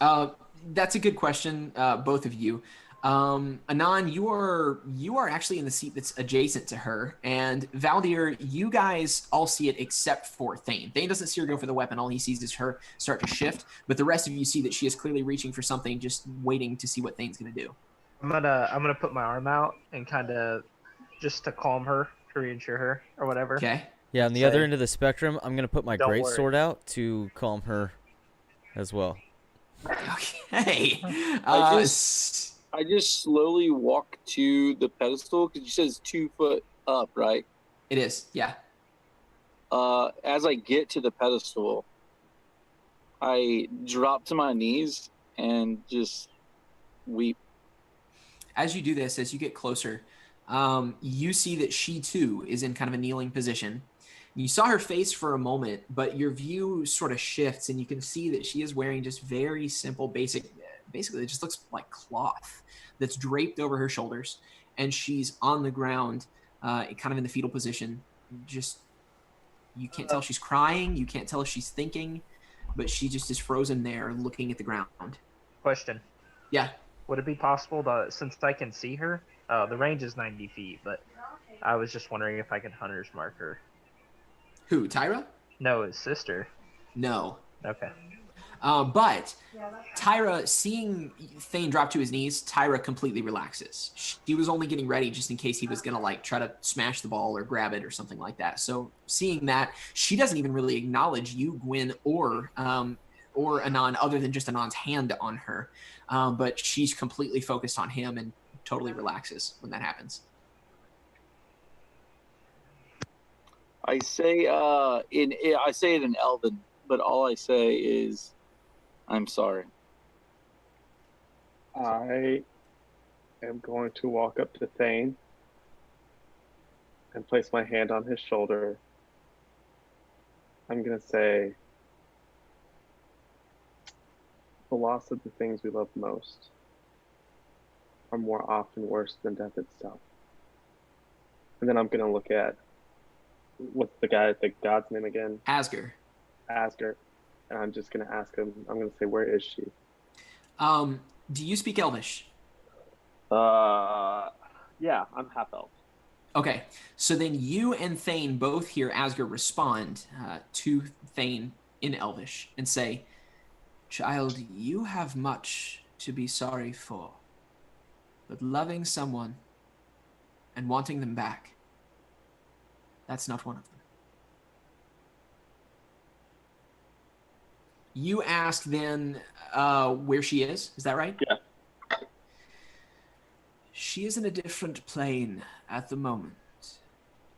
her? That's a good question, both of you. Anon, you are actually in the seat that's adjacent to her, and Valdir, you guys all see it except for Thane. Thane doesn't see her go for the weapon. All he sees is her start to shift, but the rest of you see that she is clearly reaching for something, just waiting to see what Thane's gonna do. I'm gonna put my arm out and kind of just to calm her, to reassure her, or whatever. Okay. Yeah, on the other end of the spectrum, I'm gonna put my great sword out to calm her, as well. Okay. I just slowly walk to the pedestal because it says 2 foot up, right? It is, yeah. As I get to the pedestal, I drop to my knees and just weep. As you do this, as you get closer, you see that she too is in kind of a kneeling position. You saw her face for a moment, but your view sort of shifts and you can see that she is wearing just very simple, basically it just looks like cloth that's draped over her shoulders, and she's on the ground, kind of in the fetal position. Just, you can't tell if she's crying, you can't tell if she's thinking, but she just is frozen there looking at the ground. Question. Yeah. Would it be possible to, since I can see her, the range is 90 feet, but I was just wondering if I could hunter's mark her. Who, Tyra? No, his sister. No. Okay. But Tyra, seeing Thane drop to his knees, Tyra completely relaxes. She was only getting ready just in case he was going to like try to smash the ball or grab it or something like that. So seeing that, she doesn't even really acknowledge you, Gwyn, or Anon, other than just Anon's hand on her. But she's completely focused on him and totally relaxes when that happens. I say it in Elven, but all I say is, I'm sorry. I am going to walk up to Thane and place my hand on his shoulder. I'm going to say, the loss of the things we love most are more often worse than death itself. And then I'm going to look at, what's the god's name again? Asger. And I'm just going to ask him, I'm going to say, where is she? Do you speak Elvish? Yeah, I'm half elf. Okay, so then you and Thane both hear Asger respond to Thane in Elvish and say, "Child, you have much to be sorry for, but loving someone and wanting them back, that's not one of them." You ask then where she is that right? Yeah. She is in a different plane at the moment.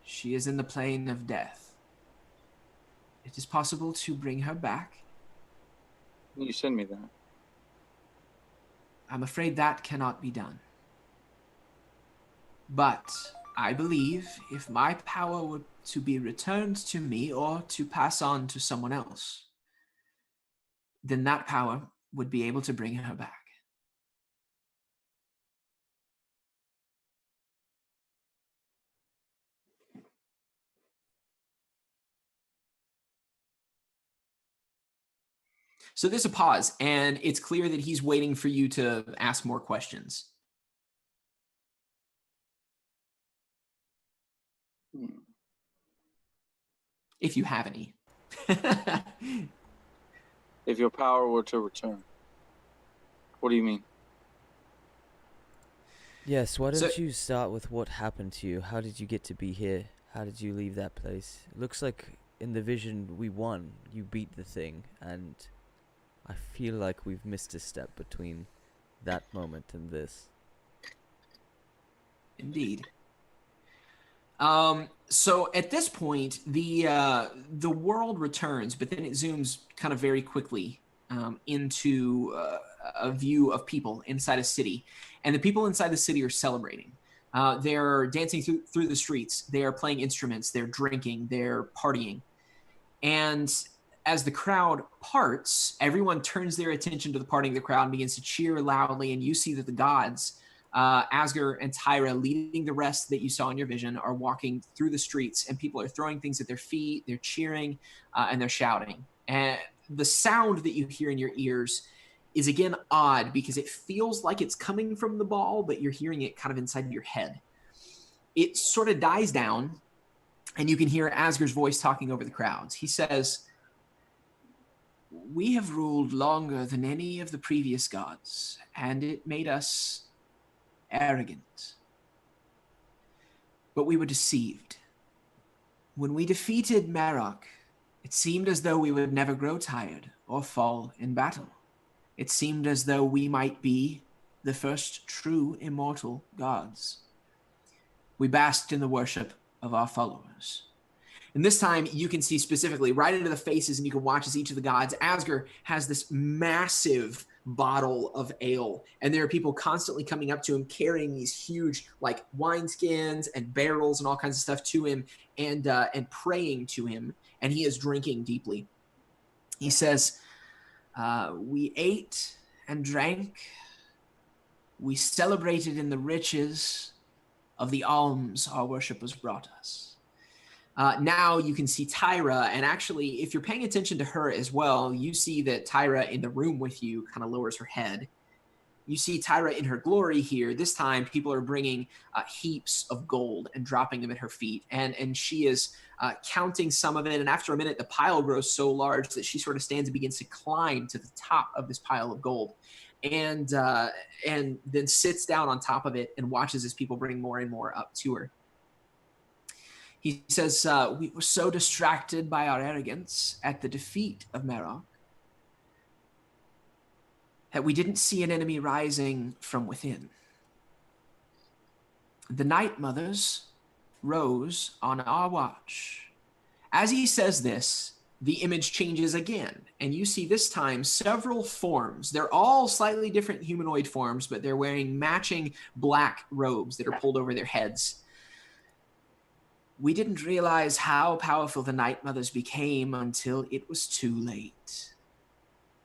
She is in the plane of death. It is possible to bring her back. You send me that. I'm afraid that cannot be done. But I believe if my power were to be returned to me or to pass on to someone else, then that power would be able to bring her back. So there's a pause, and it's clear that he's waiting for you to ask more questions. If you have any. If your power were to return. What do you mean? Yes, why don't you start with what happened to you? How did you get to be here? How did you leave that place? It looks like in the vision we won. You beat the thing, and I feel like we've missed a step between that moment and this. Indeed. So at this point, the world returns, but then it zooms kind of very quickly into a view of people inside a city, and the people inside the city are celebrating. They're dancing through the streets. They are playing instruments. They're drinking. They're partying. And as the crowd parts, everyone turns their attention to the parting of the crowd and begins to cheer loudly. And you see that the gods, Asger and Tyra, leading the rest that you saw in your vision, are walking through the streets, and people are throwing things at their feet. They're cheering and they're shouting. And the sound that you hear in your ears is again odd because it feels like it's coming from the ball, but you're hearing it kind of inside your head. It sort of dies down, and you can hear Asger's voice talking over the crowds. He says, "We have ruled longer than any of the previous gods, and it made us arrogant. But we were deceived. When we defeated Marok, it seemed as though we would never grow tired or fall in battle. It seemed as though we might be the first true immortal gods. We basked in the worship of our followers." And this time you can see specifically right into the faces, and you can watch as each of the gods, Asger has this massive bottle of ale, and there are people constantly coming up to him carrying these huge like wineskins and barrels and all kinds of stuff to him, and praying to him, and he is drinking deeply. He says, "We ate and drank. We celebrated in the riches of the alms our worshippers brought us." Now you can see Tyra, and actually, if you're paying attention to her as well, you see that Tyra in the room with you kind of lowers her head. You see Tyra in her glory here. This time, people are bringing heaps of gold and dropping them at her feet, and she is counting some of it. And after a minute, the pile grows so large that she sort of stands and begins to climb to the top of this pile of gold, and then sits down on top of it and watches as people bring more and more up to her. He says, "We were so distracted by our arrogance at the defeat of Marok that we didn't see an enemy rising from within. The Night Mothers rose on our watch." As he says this, the image changes again, and you see this time several forms. They're all slightly different humanoid forms, but they're wearing matching black robes that are pulled over their heads. "We didn't realize how powerful the Night Mothers became until it was too late."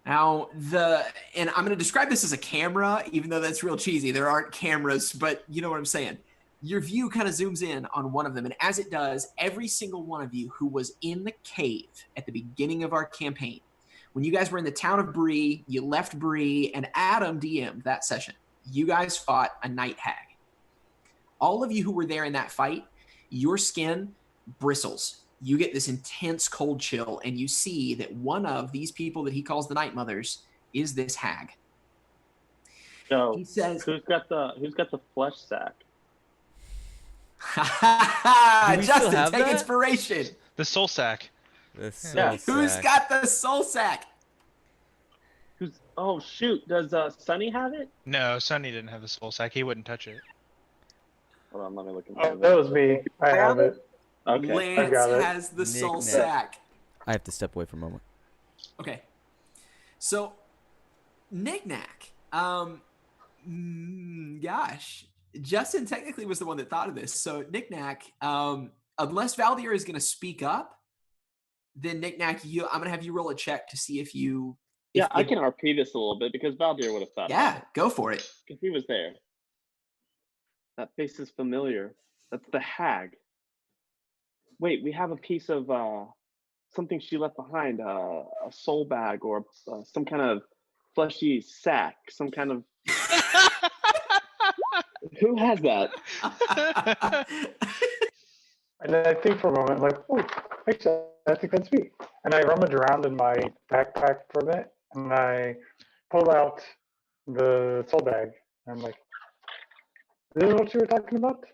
Now, and I'm going to describe this as a camera, even though that's real cheesy. There aren't cameras, but you know what I'm saying. Your view kind of zooms in on one of them, and as it does, every single one of you who was in the cave at the beginning of our campaign, when you guys were in the town of Bree, you left Bree, and Adam DM'd that session. You guys fought a night hag. All of you who were there in that fight, your skin bristles. You get this intense cold chill, and you see that one of these people that he calls the Night Mothers is this hag. So he says, who's got the flesh sack? Justin, take inspiration. The soul sack. The soul sack. Who's got the soul sack? Oh shoot, does Sunny have it? No, Sonny didn't have the soul sack. He wouldn't touch it. Hold on, let me look at Oh, that was me. I have it. Okay. Lance I got it. has the soul Knick-knack. sack. I have to step away for a moment. Okay. So, Knick-knack. Gosh. Justin technically was the one that thought of this. So, Knick-knack, unless Valdir is going to speak up, then Knick-knack, I'm going to have you roll a check to see if you... Yeah, I can RP this a little bit because Valdir would have thought Yeah, about it. go for it. Because he was there. That face is familiar. That's the hag. Wait, we have a piece of something she left behind, a soul bag or some kind of fleshy sack, some kind of... Who has that? And then I think for a moment, like, oh, actually, I think that's me. And I rummage around in my backpack for a bit, and I pull out the soul bag. And I'm like, this is what you were talking about?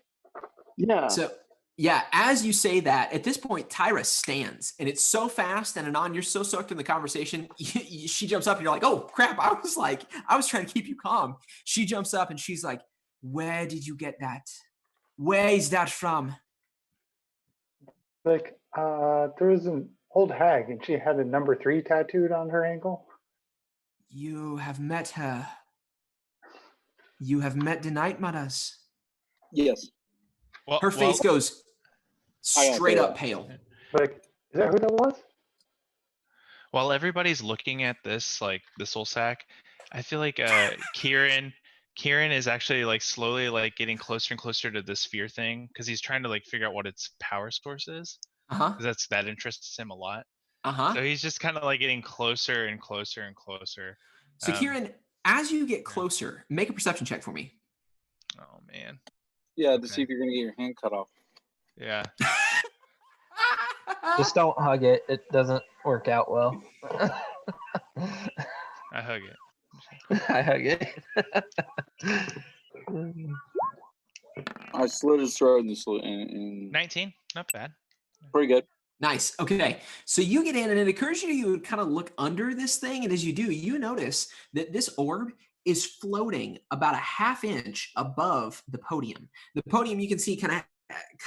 Yeah. So, yeah, as you say that, at this point, Tyra stands, and it's so fast, and Anon, you're so soaked in the conversation, she jumps up, and you're like, oh, crap, I was trying to keep you calm. She jumps up, and she's like, where did you get that? Where is that from? Like, there was an old hag, and she had a number 3 tattooed on her ankle. You have met her. You have met the Night Mothers. Yes. Well, Her face goes straight up pale. Like, is that who that was? while everybody's looking at this, like the soul sack, I feel like Kieran is actually like slowly like getting closer and closer to the sphere thing because he's trying to like figure out what its power source is. Uh-huh. Because that interests him a lot. Uh-huh. So he's just kind of like getting closer and closer and closer. So Kieran, as you get closer, make a perception check for me. Oh man. Yeah, to see if you're gonna get your hand cut off. Yeah. Just don't hug it. It doesn't work out well. I hug it. I hug it. I slit his throat and 19, not bad. pretty good. Nice. Okay. So you get in, and it occurs to you to kind of look under this thing. And as you do, you notice that this orb is floating about a half inch above the podium. The podium you can see kind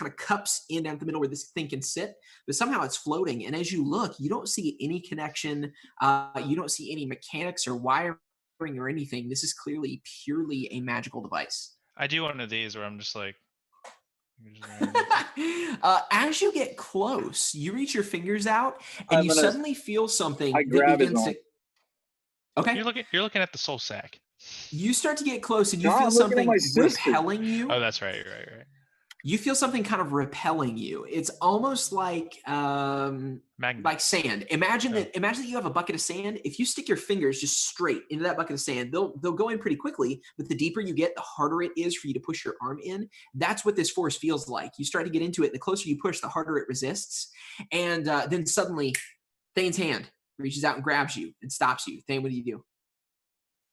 of cups in down the middle where this thing can sit, but somehow it's floating. And as you look, you don't see any connection. You don't see any mechanics or wiring or anything. This is clearly purely a magical device. I do one of these where I'm just like. As you get close, you reach your fingers out, and you suddenly feel something I that grab his begins to. Okay. You're looking at the soul sack. You start to get close, and you No, feel I'm looking at something my sister. repelling you. Oh, that's right. You're right. You feel something kind of repelling you. It's almost like Magnet. sand. Imagine that you have a bucket of sand. If you stick your fingers just straight into that bucket of sand, they'll go in pretty quickly, but the deeper you get, the harder it is for you to push your arm in. That's what this force feels like. You start to get into it, and the closer you push, the harder it resists. And then suddenly, Thane's hand reaches out and grabs you and stops you. Thane, what do you do?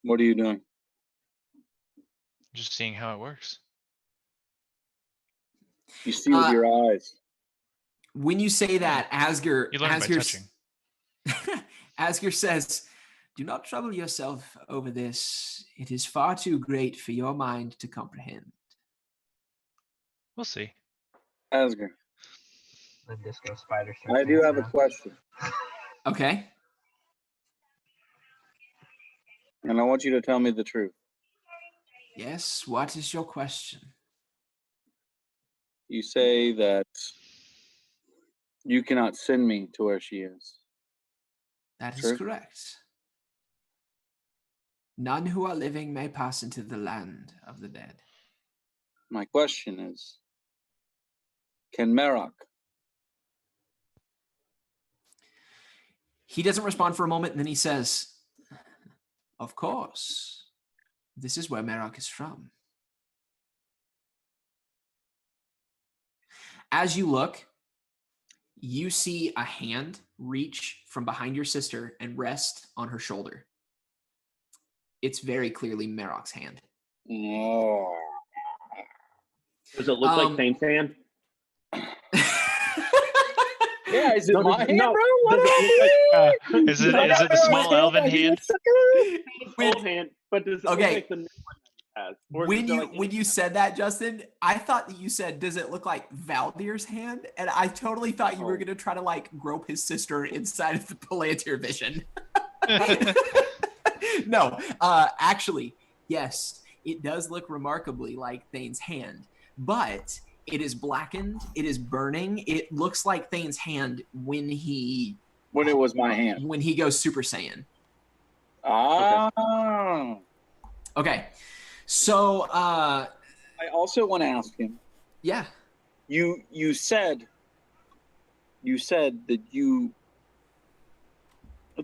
What are you doing? Just seeing how it works. You see with your eyes. When you say that, Asger, You learn by touching. Asger says, "Do not trouble yourself over this. It is far too great for your mind to comprehend." We'll see. Asger, The disco spider. I do have a question, Okay. and I want you to tell me the truth. Yes, what is your question? You say that you cannot send me to where she is. That is True. correct. None who are living may pass into the land of the dead. My question is, can Merok? He doesn't respond for a moment, and then he says, "Of course. This is where Merok is from." As you look, you see a hand reach from behind your sister and rest on her shoulder. It's very clearly Merok's hand. Oh. Does it look like Thane's hand? Yeah, is it No, my hand, no. bro? Does it look like, Is it the small elven hand? full hand, but does it look Okay. like the new one that he has? Or is When there you like when you said that, Justin, I thought that you said, "Does it look like Valdir's hand?" And I totally thought you were Oh. gonna try to like grope his sister inside of the Palantir vision. No, actually, yes, it does look remarkably like Thane's hand, but it is blackened. It is burning. It looks like Thane's hand when When it was my hand. he goes Super Saiyan. Ah. Okay, so I also want to ask him. yeah, You said that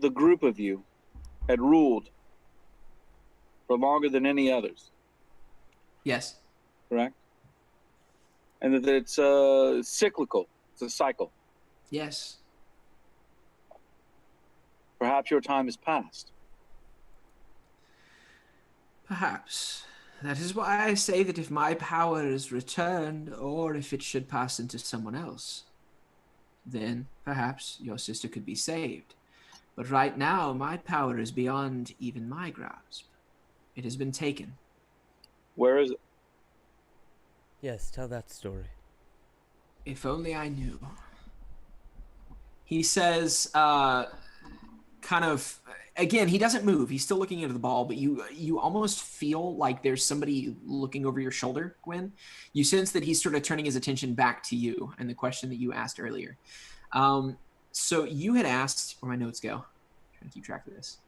the group of you had ruled for longer than any others, yes, correct? And that it's cyclical. It's a cycle. yes. Perhaps your time has passed. Perhaps. That is why I say that if my power is returned, or if it should pass into someone else, then perhaps your sister could be saved. But right now, my power is beyond even my grasp. It has been taken. Where is it? Yes, tell that story. If only I knew. He says, kind of, again, he doesn't move. He's still looking into the ball, but you almost feel like there's somebody looking over your shoulder, Gwen. You sense that he's sort of turning his attention back to you and the question that you asked earlier. So you had asked, where my notes go? I'm trying to keep track of this.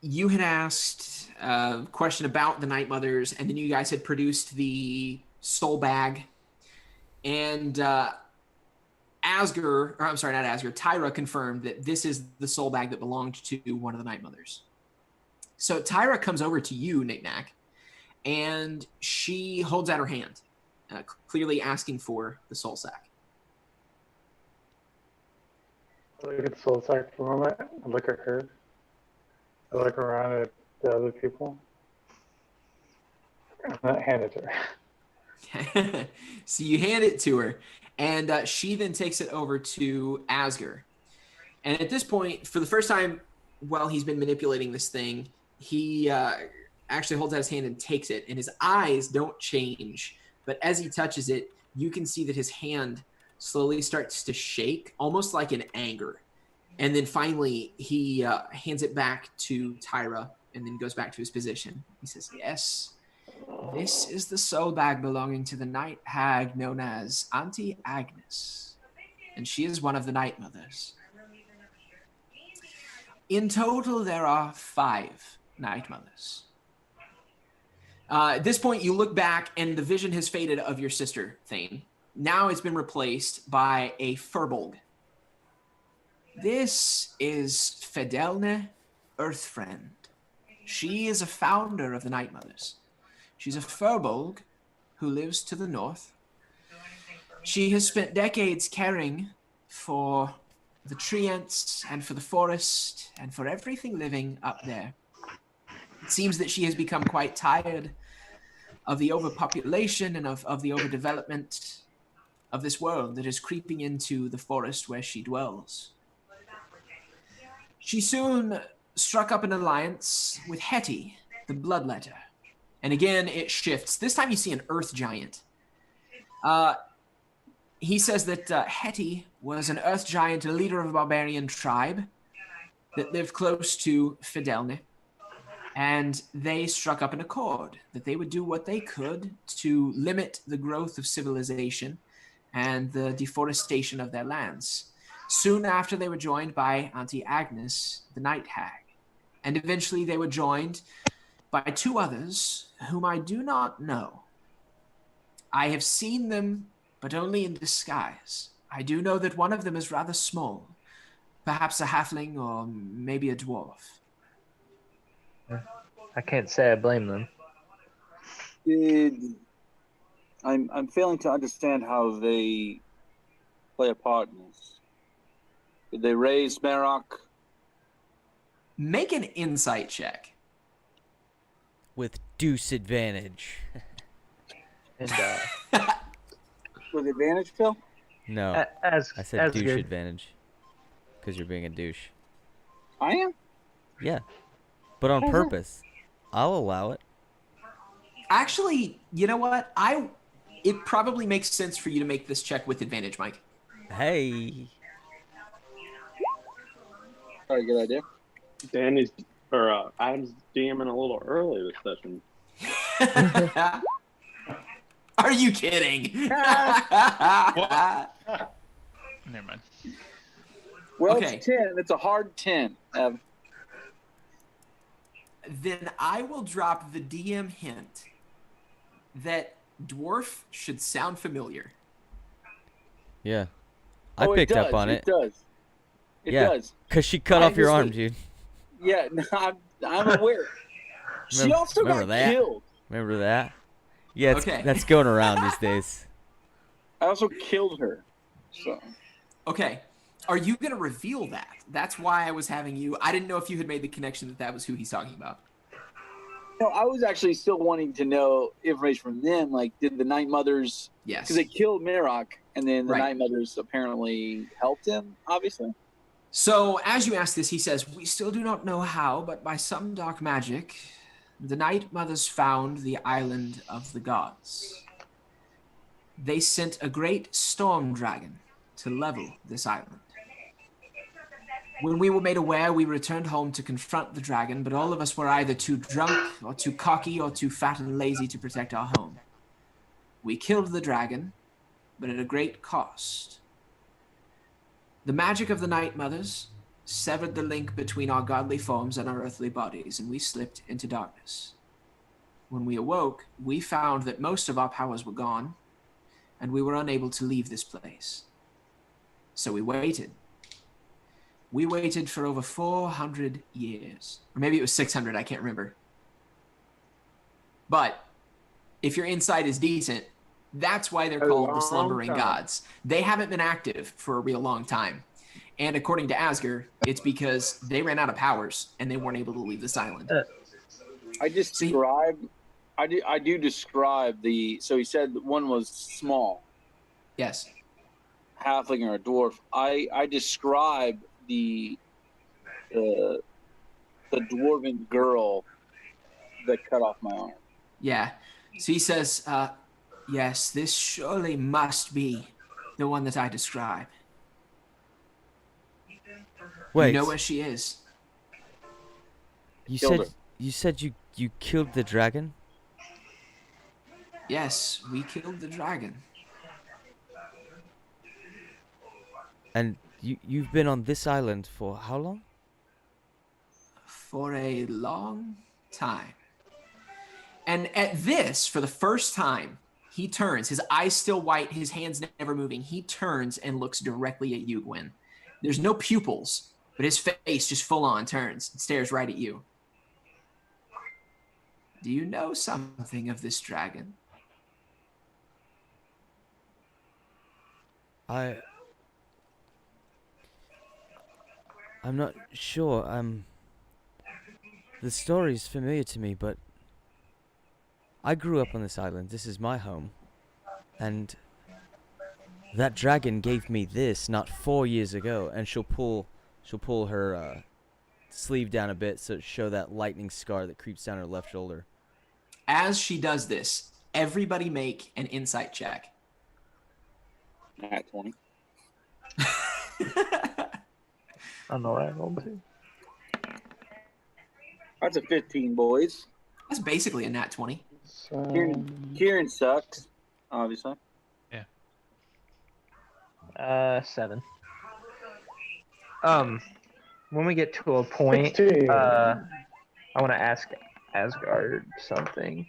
You had asked a question about the Night Mothers, and then you guys had produced the soul bag. And Tyra confirmed that this is the soul bag that belonged to one of the Night Mothers. So Tyra comes over to you, Knick-Knack, and she holds out her hand, clearly asking for the soul sack. I look at the soul sack for a moment. I look at her. I look around at the other people. And I hand it to her. So you hand it to her, and she then takes it over to Asger. And at this point, for the first time while he's been manipulating this thing, he actually holds out his hand and takes it, and his eyes don't change. But as he touches it, you can see that his hand slowly starts to shake, almost like in anger. And then finally, he hands it back to Tyra and then goes back to his position. He says, "Yes, this is the soul bag belonging to the night hag known as Auntie Agnes. And she is one of the Night Mothers. In total, there are 5 Night Mothers." At this point, you look back and the vision has faded of your sister, Thane. Now it's been replaced by a Furbolg. This is Fidelne Earthfriend. She is a founder of the Night Mothers. She's a Furbolg who lives to the north. She has spent decades caring for the treants and for the forest and for everything living up there. It seems that she has become quite tired of the overpopulation and of the overdevelopment of this world that is creeping into the forest where she dwells. She soon struck up an alliance with Hetty, the Bloodletter. And again, it shifts. This time you see an earth giant. He says that Hetty was an earth giant, a leader of a barbarian tribe that lived close to Fidelne. And they struck up an accord that they would do what they could to limit the growth of civilization and the deforestation of their lands. Soon after, they were joined by Auntie Agnes, the Night Hag. And eventually they were joined by 2 others whom I do not know. I have seen them, but only in disguise. I do know that one of them is rather small, perhaps a halfling or maybe a dwarf. I can't say I blame them. I'm failing to understand how they play a part in this. Did they raise Merok? Make an insight check. With deuce advantage. And With advantage, Phil? No, as I said douche good. advantage. Because you're being a douche. I am? Yeah. But on purpose. I'll allow it. Actually, you know what? It probably makes sense for you to make this check with advantage, Mike. Hey. Probably a good idea. Danny's or Adam's DMing a little early this session. Are you kidding? Never mind. Well, Okay. it's 10. It's a hard 10. Then I will drop the DM hint that dwarf should sound familiar. Yeah. I picked up on it. It does. It Yeah. does. Because she cut I off your just- arm, dude. Yeah, no, I'm aware. She also remember got that? killed. Remember that? Yeah, Okay. that's going around these days. I also killed her. So Okay. Are you going to reveal that? That's why I was having you. I didn't know if you had made the connection that that was who he's talking about. no, I was actually still wanting to know information from them. Like, did the Night Mothers? Yes. Because they killed Merok, and then the Right. Night Mothers apparently helped him. Obviously. So, as you ask this, he says, "We still do not know how, but by some dark magic, the Night Mothers found the island of the gods. they sent a great storm dragon to level this island. When we were made aware, we returned home to confront the dragon, but all of us were either too drunk or too cocky or too fat and lazy to protect our home. We killed the dragon, but at a great cost. The magic of the Night Mothers severed the link between our godly forms and our earthly bodies, and we slipped into darkness. When we awoke, we found that most of our powers were gone, and we were unable to leave this place. So we waited. We waited for over 400 years. Or maybe it was 600, I can't remember. But if your insight is decent, that's why they're called the Slumbering Gods. They haven't been active for a real long time. And according to Asger, it's because they ran out of powers and they weren't able to leave this island. I do describe the, so he said one was small. Yes. Halfling or a dwarf. I describe the dwarven girl that cut off my arm. Yeah. So he says, yes, this surely must be the one that I describe. Wait. You know where she is. You Killed said you killed the dragon? Yes, we killed the dragon. And you've been on this island for how long? For a long time. And at this, for the first time, he turns, his eyes still white, his hands never moving. He turns and looks directly at you, Gwen. There's no pupils, but his face just full on turns and stares right at you. Do you know something of this dragon? I'm not sure. The story's familiar to me, but I grew up on this island. This is my home. And that dragon gave me this not 4 years ago, and she'll pull her sleeve down a bit so to show that lightning scar that creeps down her left shoulder. As she does this, everybody make an insight check. At 20. I know I rolled too. That's a 15, boys. That's basically a nat 20. Kieran sucks, obviously. 7. When we get to a point, 16. I want to ask Asgard something.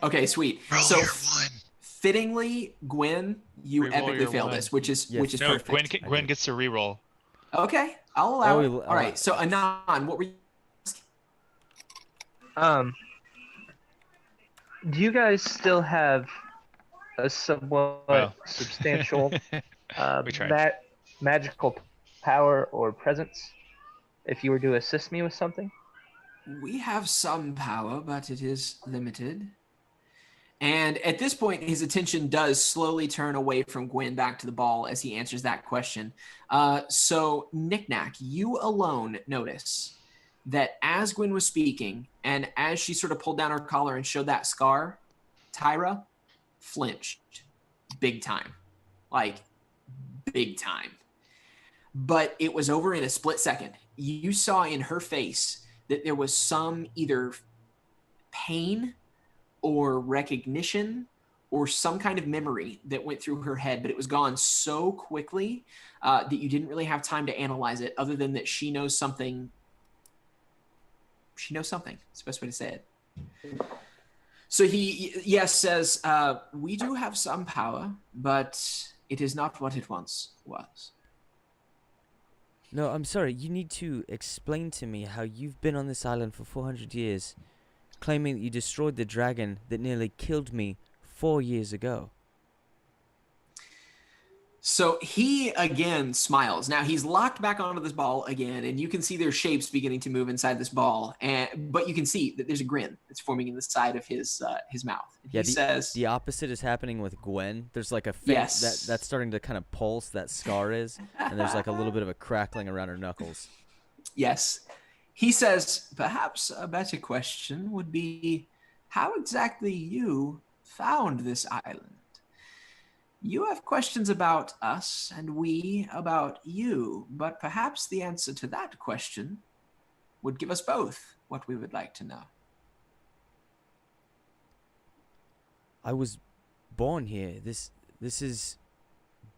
Okay, sweet. Roll So your one. fittingly, Gwen, you Re-roll epically your fail one. this, which is Yes. which is No, perfect. Gwen gets to reroll. Okay, I'll allow it. Oh, All right, so Anon, what were you? Do you guys still have a somewhat Well. substantial We tried. magical power or presence if you were to assist me with something? We have some power, but it is limited. And at this point, his attention does slowly turn away from Gwen back to the ball as he answers that question. So, Knick-Knack, you alone notice that as Gwen was speaking, and as she sort of pulled down her collar and showed that scar, Tyra flinched big time. Like, big time. But it was over in a split second. You saw in her face that there was some either pain or recognition or some kind of memory that went through her head, but it was gone so quickly that you didn't really have time to analyze it, other than that she knows something. She knows something. It's the best way to say it. So he, yes, says, we do have some power, but it is not what it once was. No, I'm sorry. You need to explain to me how you've been on this island for 400 years, claiming that you destroyed the dragon that nearly killed me 4 years ago. So he again smiles. Now he's locked back onto this ball again, and you can see their shapes beginning to move inside this ball. But you can see that there's a grin that's forming in the side of his mouth. And he says, the opposite is happening with Gwen. There's like a faint Yes. that's starting to kind of pulse. That scar is, and there's like a little bit of a crackling around her knuckles. yes. He says, perhaps a better question would be how exactly you found this island. You have questions about us, and we about you, but perhaps the answer to that question would give us both what we would like to know. I was born here. This is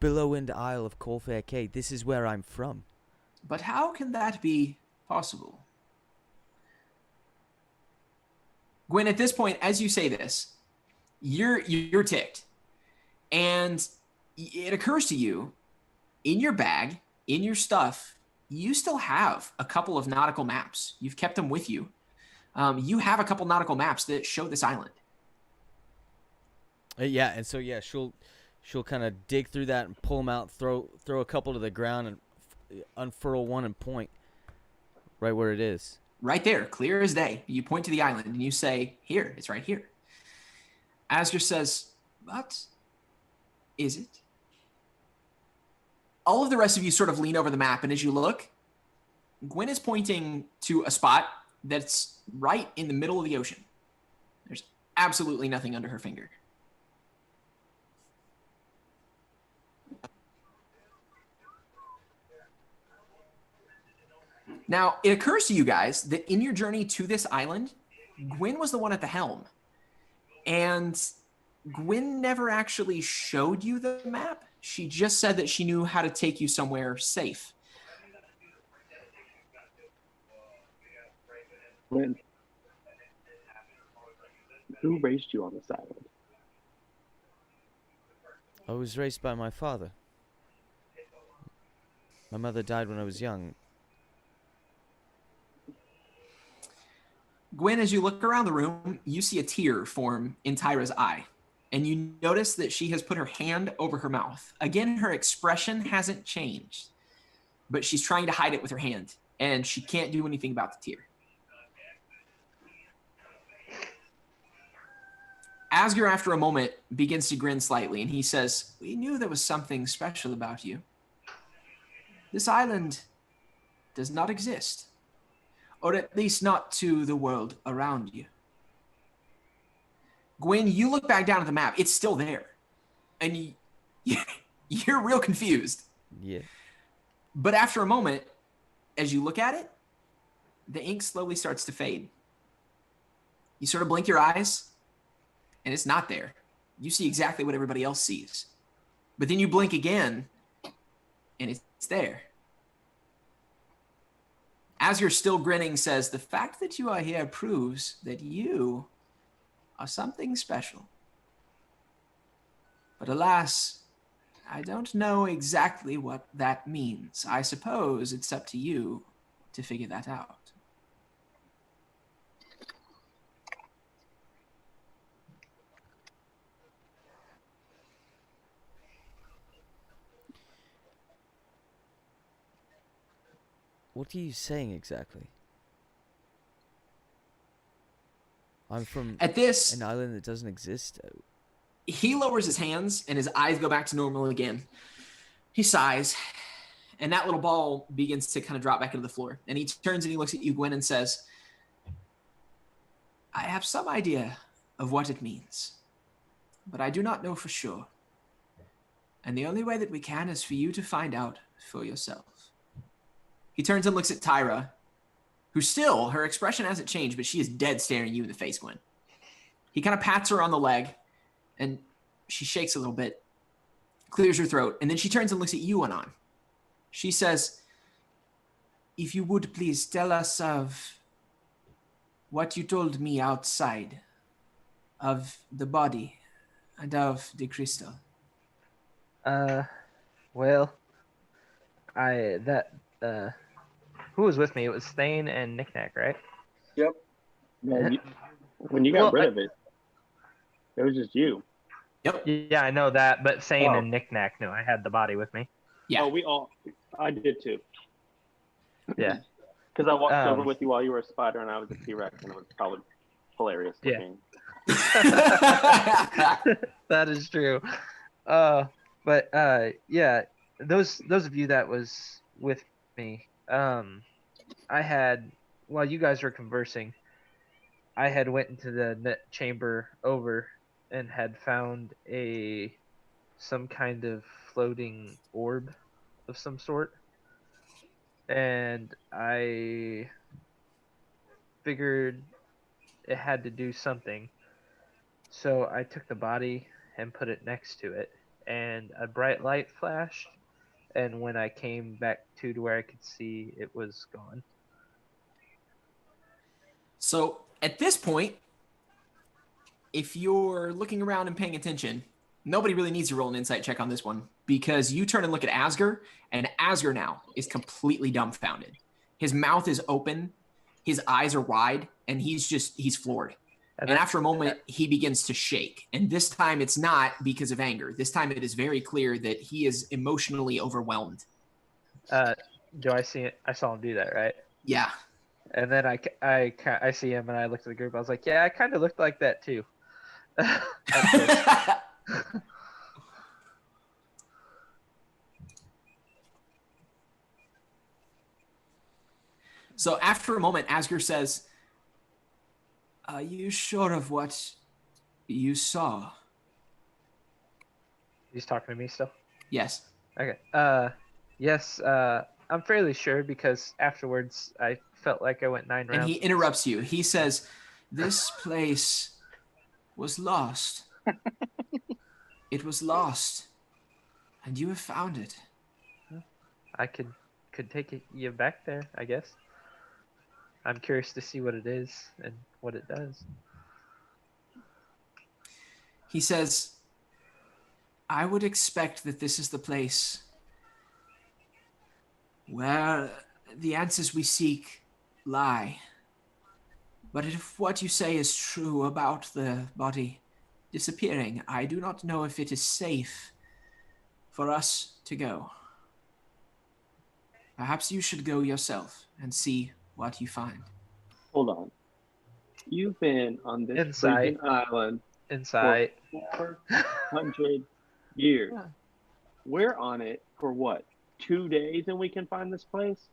Billowwind Isle of Corfair Cay. This is where I'm from. But how can that be possible? Gwen, at this point, as you say this, you're ticked. And it occurs to you, in your bag, in your stuff, you still have a couple of nautical maps. You've kept them with you. You have a couple nautical maps that show this island. Yeah, and so she'll kind of dig through that and pull them out, throw a couple to the ground, and unfurl one and point right where it is. Right there, clear as day. You point to the island and you say, "Here, it's right here." Asger says, "What is it?" All of the rest of you sort of lean over the map, and as you look, Gwen is pointing to a spot that's right in the middle of the ocean. There's absolutely nothing under her finger. Now, it occurs to you guys that in your journey to this island, Gwen was the one at the helm. And Gwen never actually showed you the map. She just said that she knew how to take you somewhere safe. Gwen, who raised you on this island? I was raised by my father. My mother died when I was young. Gwen, as you look around the room, you see a tear form in Tyra's eye. And you notice that she has put her hand over her mouth. Again, her expression hasn't changed. But she's trying to hide it with her hand. And she can't do anything about the tear. Asger, after a moment, begins to grin slightly. And he says, "We knew there was something special about you. This island does not exist. Or at least not to the world around you." Gwen, you look back down at the map. It's still there. And you're real confused. Yeah. But after a moment, as you look at it, the ink slowly starts to fade. You sort of blink your eyes, and it's not there. You see exactly what everybody else sees. But then you blink again, and it's there. As you're still grinning, says, "The fact that you are here proves that you are something special. But alas, I don't know exactly what that means. I suppose it's up to you to figure that out." What are you saying exactly? I'm from At this, an island that doesn't exist. he lowers his hands and his eyes go back to normal again. He sighs, and that little ball begins to kind of drop back into the floor. And he turns and he looks at you, Gwen, and says, "I have some idea of what it means, but I do not know for sure. And the only way that we can is for you to find out for yourself." He turns and looks at Tyra, who still, her expression hasn't changed, but she is dead staring you in the face, Gwen. He kind of pats her on the leg, and she shakes a little bit, clears her throat, and then she turns and looks at you, Anon. She says, "If you would please tell us of what you told me outside, of the body and of the crystal." Well, who was with me? It was Thane and Knickknack, right? Yep. No, when you got rid of it, it was just you. Yep. Yeah, I know that, but Thane and Knickknack knew I had the body with me. Yeah. Oh, I did too. Yeah. Because I walked over with you while you were a spider and I was a T-Rex, and it was probably hilarious looking. That is true. But yeah, those of you that was with me, I had, while you guys were conversing, I had went into the net chamber over and had found a some kind of floating orb of some sort. And I figured it had to do something. So I took the body and put it next to it, and a bright light flashed, and when I came back to where I could see, it was gone. So at this point, if you're looking around and paying attention, nobody really needs to roll an insight check on this one, because you turn and look at Asger, and Asger now is completely dumbfounded. His mouth is open, his eyes are wide, and he's floored. And after a moment, he begins to shake. And this time it's not because of anger. This time it is very clear that he is emotionally overwhelmed. Do I see it? I saw him do that, right? Yeah. And then I see him, and I looked at the group. I was like, yeah, I kind of looked like that too. So after a moment, Asger says, "Are you sure of what you saw?" He's talking to me still? Yes. Okay. Yes, I'm fairly sure because afterwards I felt like I went 9 rounds. And he interrupts you. He says, "This place was lost. It was lost. And you have found it." I could take you back there, I guess. I'm curious to see what it is and what it does. He says, "I would expect that this is the place where the answers we seek lie. But if what you say is true about the body disappearing, I do not know if it is safe for us to go. Perhaps you should go yourself and see what you find." Hold on. You've been on this Insight. freaking island Inside. for 400 years. Yeah. We're on it for what? 2 days and we can find this place?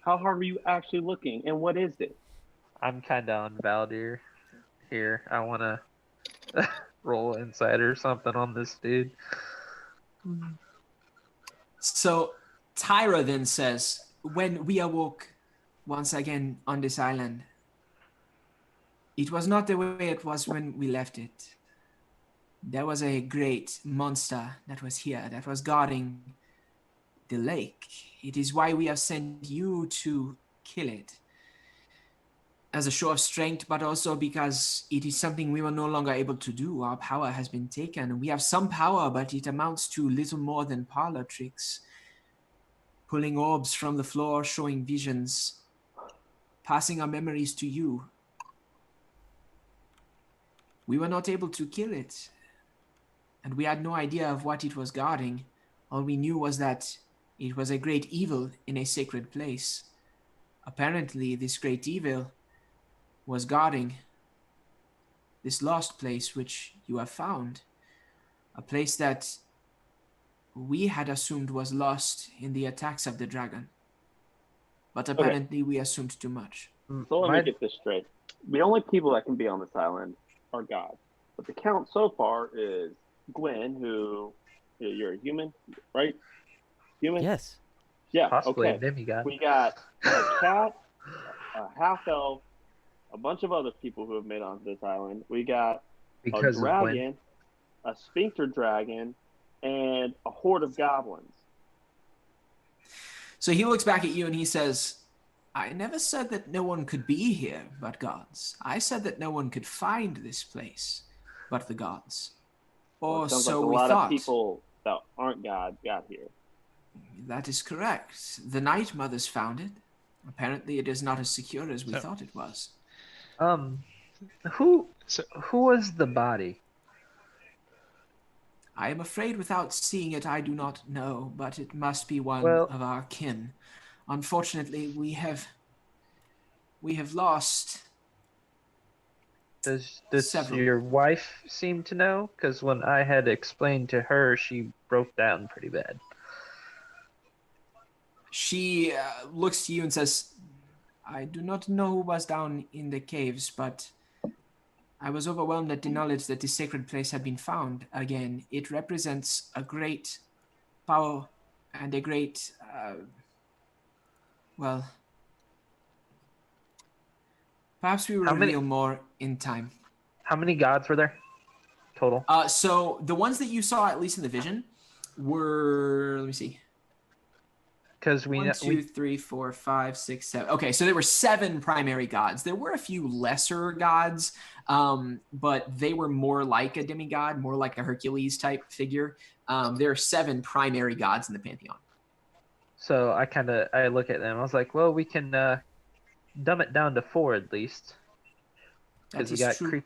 How hard are you actually looking? And what is it? I'm kind of on Valdir here. I want to roll insight or something on this dude. So Tyra then says, "When we awoke once again on this island, it was not the way it was when we left it. There was a great monster that was here, that was guarding the lake. It is why we have sent you to kill it. As a show of strength, but also because it is something we were no longer able to do. Our power has been taken. We have some power, but it amounts to little more than parlor tricks. Pulling orbs from the floor, showing visions, passing our memories to you. We were not able to kill it, and we had no idea of what it was guarding. All we knew was that it was a great evil in a sacred place. Apparently, this great evil was guarding this lost place which you have found, a place that we had assumed was lost in the attacks of the dragon. But apparently we assumed too much." So let me get this straight. The only people that can be on this island are gods. But the count so far is Gwen, who you're a human, right? Human? Yes. Yeah, Possibly okay. a demigod. We got a cat, a half-elf, a bunch of other people who have made it onto this island. We got Because a of dragon, a sphincter dragon, and a horde of goblins. So he looks back at you and he says, "I never said that no one could be here but gods. I said that no one could find this place but the gods. Well, Or it sounds so like a we lot thought." of people that aren't gods got here. "That is correct. The Night Mothers found it. Apparently it is not as secure as we So- thought it was." Who So- was the body? "I am afraid without seeing it I do not know, but it must be one Well- of our kin. Unfortunately, we have lost Does several. your wife seem to know? Because when I had explained to her, she broke down pretty bad. She looks to you and says, "I do not know who was down in the caves, but I was overwhelmed at the knowledge that this sacred place had been found again. It represents a great power and a great, well, perhaps we will How many- reveal more in time. How many gods were there total? So the ones that you saw, at least in the vision, were, let me see. Because 1, 2, 3, 4, 5, 6, 7. Okay, so there were 7 primary gods. There were a few lesser gods, but they were more like a demigod, more like a Hercules type figure. There are 7 primary gods in the pantheon. So I look at them. I was like, well, we can dumb it down to 4 at least. That Because we is got true.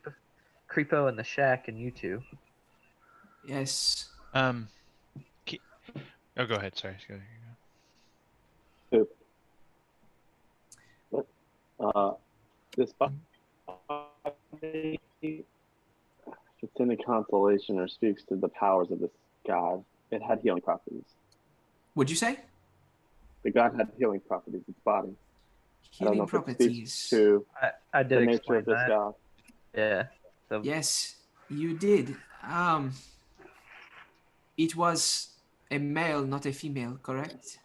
Creepo and the Shack and you two. Yes. Oh, go ahead. Sorry. Go. This body, if it's any consolation or speaks to the powers of this god, it had healing properties. What'd you say? The god had healing properties, its body. I don't know Healing if it properties. speaks to I the did nature explain of this that. god. Yeah. So Yes, you did. It was a male, not a female, correct?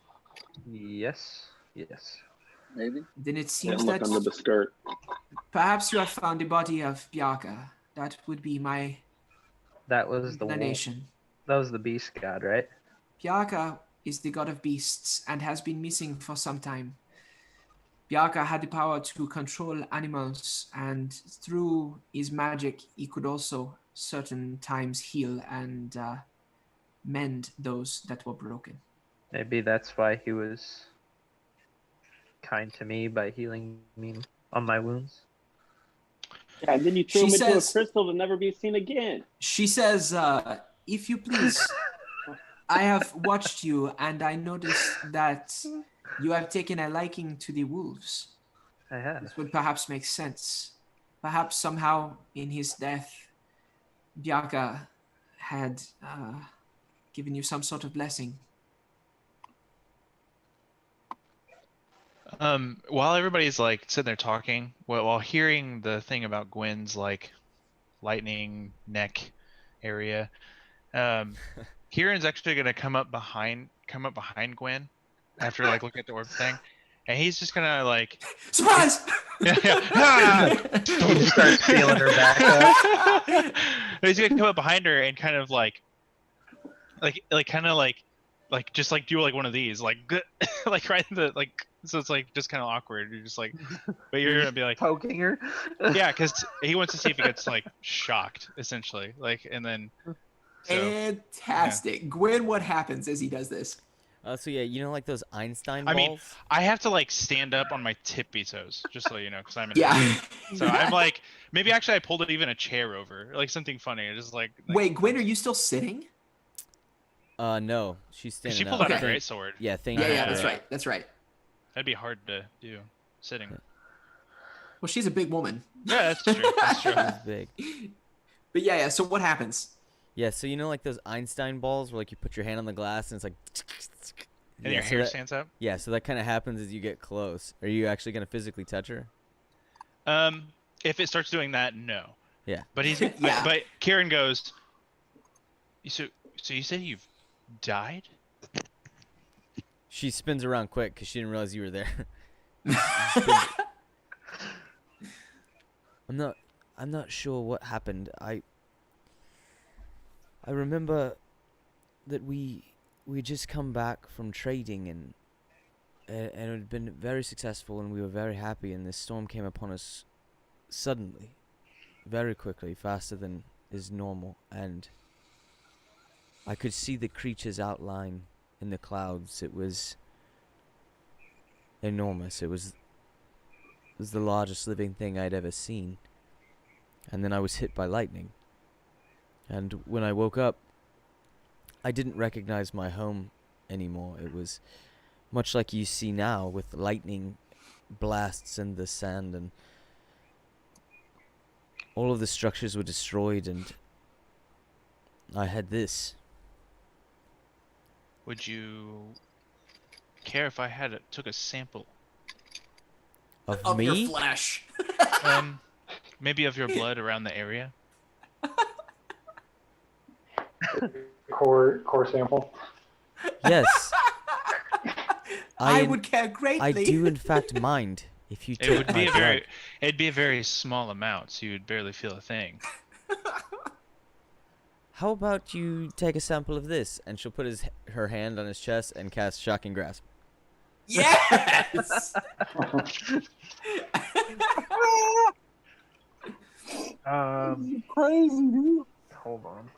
yes. Maybe. Then it And seems look that under the skirt. perhaps you have found the body of Bjarka. That would be my That was the inclination. That was the beast god, right? Bjarka is the god of beasts and has been missing for some time. Bjarka had the power to control animals, and through his magic, he could also certain times heal and mend those that were broken. Maybe that's why he was kind to me by healing me on my wounds. Yeah, and then you threw She him into a says- crystal to never be seen again. She says, if you please, I have watched you and I noticed that you have taken a liking to the wolves. I have. This would perhaps make sense. Perhaps somehow in his death, Bjarka had given you some sort of blessing. While everybody's like sitting there talking, while hearing the thing about Gwen's like lightning neck area, Kieran's actually gonna come up behind Gwen after like looking at the orb thing, and he's just gonna like Surprise! yeah. He starts feeling her back up. He's gonna come up behind her and kind of just like do like one of these like like right in the like, so it's like just kind of awkward. You're just like, but you're gonna be like Poking her. yeah, because he wants to see if he gets like shocked essentially, like, and then so Fantastic. Gwen, what happens as he does this? So yeah, you know, like those Einstein I balls. mean, I have to like stand up on my tippy toes just so you know, because I'm an Yeah. idiot. So I'm like, maybe actually I pulled even a chair over, like something funny, just like Wait, Gwen, are you still sitting? No, she's standing she up. pulled out a Okay. great sword. Yeah, thank Yeah, you. yeah, for that's that. right. That's right. That'd be hard to do sitting. Well, she's a big woman. Yeah, that's true. That's true. It's big. But yeah, so what happens? Yeah, so you know, like those Einstein balls, where like you put your hand on the glass and it's like. And Yeah, your so hair that- stands up. Yeah, so that kind of happens as you get close. Are you actually gonna physically touch her? If it starts doing that, no. Yeah. But he's Yeah. but Kieran goes. So you said you've died? She spins around quick because she didn't realize you were there. I'm not sure what happened. I remember that we just come back from trading and it had been very successful and we were very happy, and this storm came upon us suddenly, very quickly, faster than is normal, and I could see the creature's outline in the clouds. It was enormous. It was the largest living thing I'd ever seen. And then I was hit by lightning. And when I woke up, I didn't recognize my home anymore. It was much like you see now, with lightning blasts in the sand, and all of the structures were destroyed, and I had this. Would you care if I took a sample? Of Of me? your flesh. Maybe of your blood around the area. Core sample. Yes. I would care greatly. I do in fact mind if you It take would my be blood. it'd be a very small amount, so you would barely feel a thing. How about you take a sample of this? And she'll put her hand on his chest and cast Shocking Grasp. Yes. Crazy, dude. Hold on.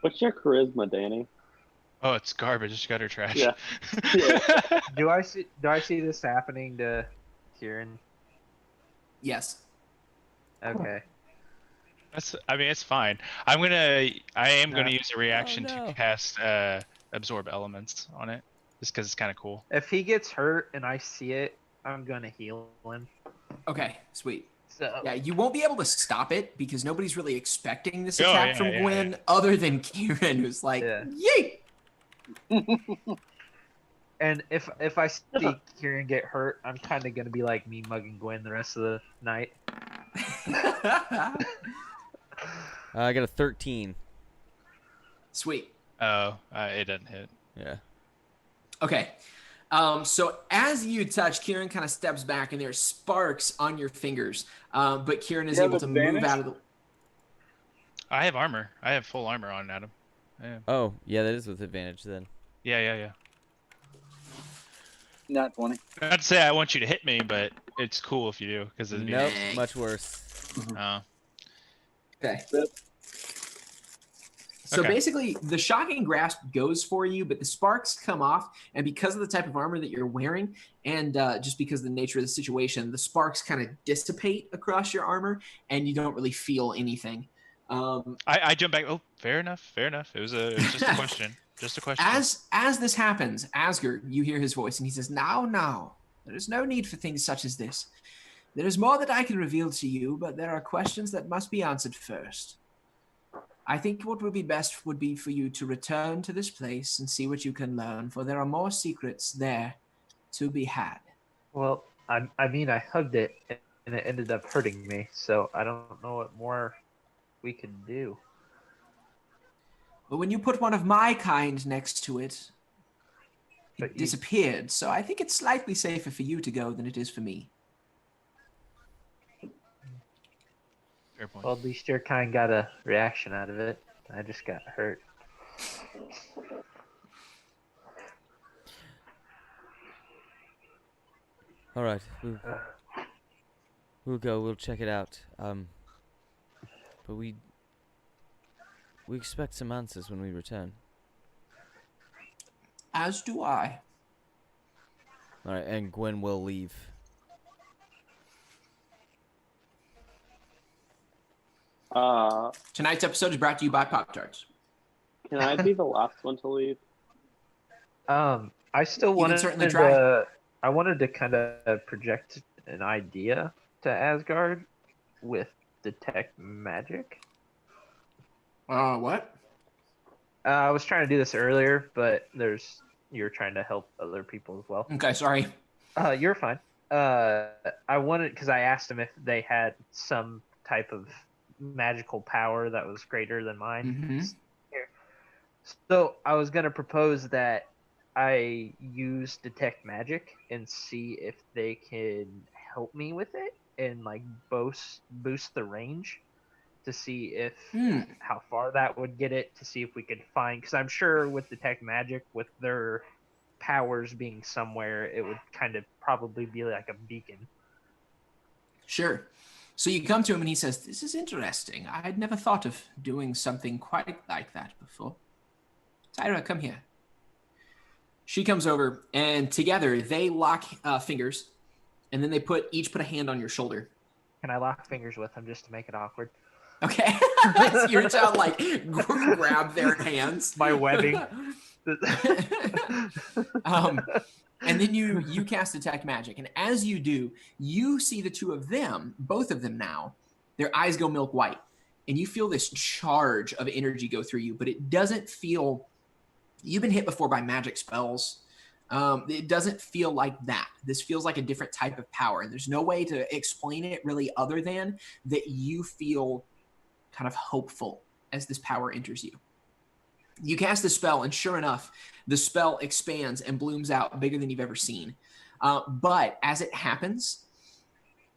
What's your charisma, Danny? Oh, it's garbage, gutter trash. Yeah. Do I see this happening to Kieran? Yes. Okay. I mean, it's fine. I am gonna use a reaction no. to cast absorb elements on it, just because it's kind of cool. If he gets hurt and I see it, I'm gonna heal him. Okay, sweet. So Yeah, you won't be able to stop it because nobody's really expecting this Oh, attack yeah, from yeah, Gwen other than Kieran, who's like, Yeah. yeet! and if I see Kieran get hurt, I'm kind of gonna be like me mugging Gwen the rest of the night. I got a 13. Sweet. Oh, it doesn't hit. Yeah. Okay. So as you touch, Kieran kind of steps back and there's sparks on your fingers. But Kieran is You have able to move advantage? out of the... I have armor. I have full armor on, Adam. Yeah, Oh, yeah, that is with advantage then. yeah. Not 20. Not to say I want you to hit me, but it's cool if you do, because it'd be. Nope, Dang. much worse. Oh. Okay. Yep. So Okay. basically, the Shocking Grasp goes for you, but the sparks come off, and because of the type of armor that you're wearing, and just because of the nature of the situation, the sparks kind of dissipate across your armor, and you don't really feel anything. I jump back. Oh, fair enough. It was just a question. Just a question. As this happens, Asgard, you hear his voice, and he says, Now, there is no need for things such as this. There is more that I can reveal to you, but there are questions that must be answered first. I think what would be best would be for you to return to this place and see what you can learn, for there are more secrets there to be had. Well, I mean, I hugged it and it ended up hurting me, so I don't know what more we can do. But when you put one of my kind next to it, But it you- disappeared, so I think it's slightly safer for you to go than it is for me. Fair point. Well, at least your kind got a reaction out of it. I just got hurt. All right, we'll go. We'll check it out. But we expect some answers when we return. As do I. All right, and Gwen will leave. Tonight's episode is brought to you by Pop-Tarts. Can I be the last one to leave? I still can wanted certainly to. try. I wanted to kind of project an idea to Asgard with detect magic. What? I was trying to do this earlier, but you're trying to help other people as well. Okay, sorry. You're fine. I wanted because I asked them if they had some type of magical power that was greater than mine. Mhm. So I was gonna propose that I use detect magic and see if they can help me with it and like boost the range to see if how far that would get it, to see if we could find, because I'm sure with detect magic, with their powers being somewhere, it would kind of probably be like a beacon. Sure. So you come to him and he says, "This is interesting. I had never thought of doing something quite like that before. Tyra, come here." She comes over and together they lock fingers, and then they each put a hand on your shoulder. Can I lock fingers with them just to make it awkward? Okay. So you reach out, like grab their hands. My webbing. And then you cast detect magic, and as you do, you see the two of them, both of them now, their eyes go milk white, and you feel this charge of energy go through you, but it doesn't feel. You've been hit before by magic spells, It doesn't feel like that. This feels like a different type of power. And there's no way to explain it really other than that you feel kind of hopeful as this power enters you. You cast the spell, and sure enough, the spell expands and blooms out bigger than you've ever seen. But as it happens,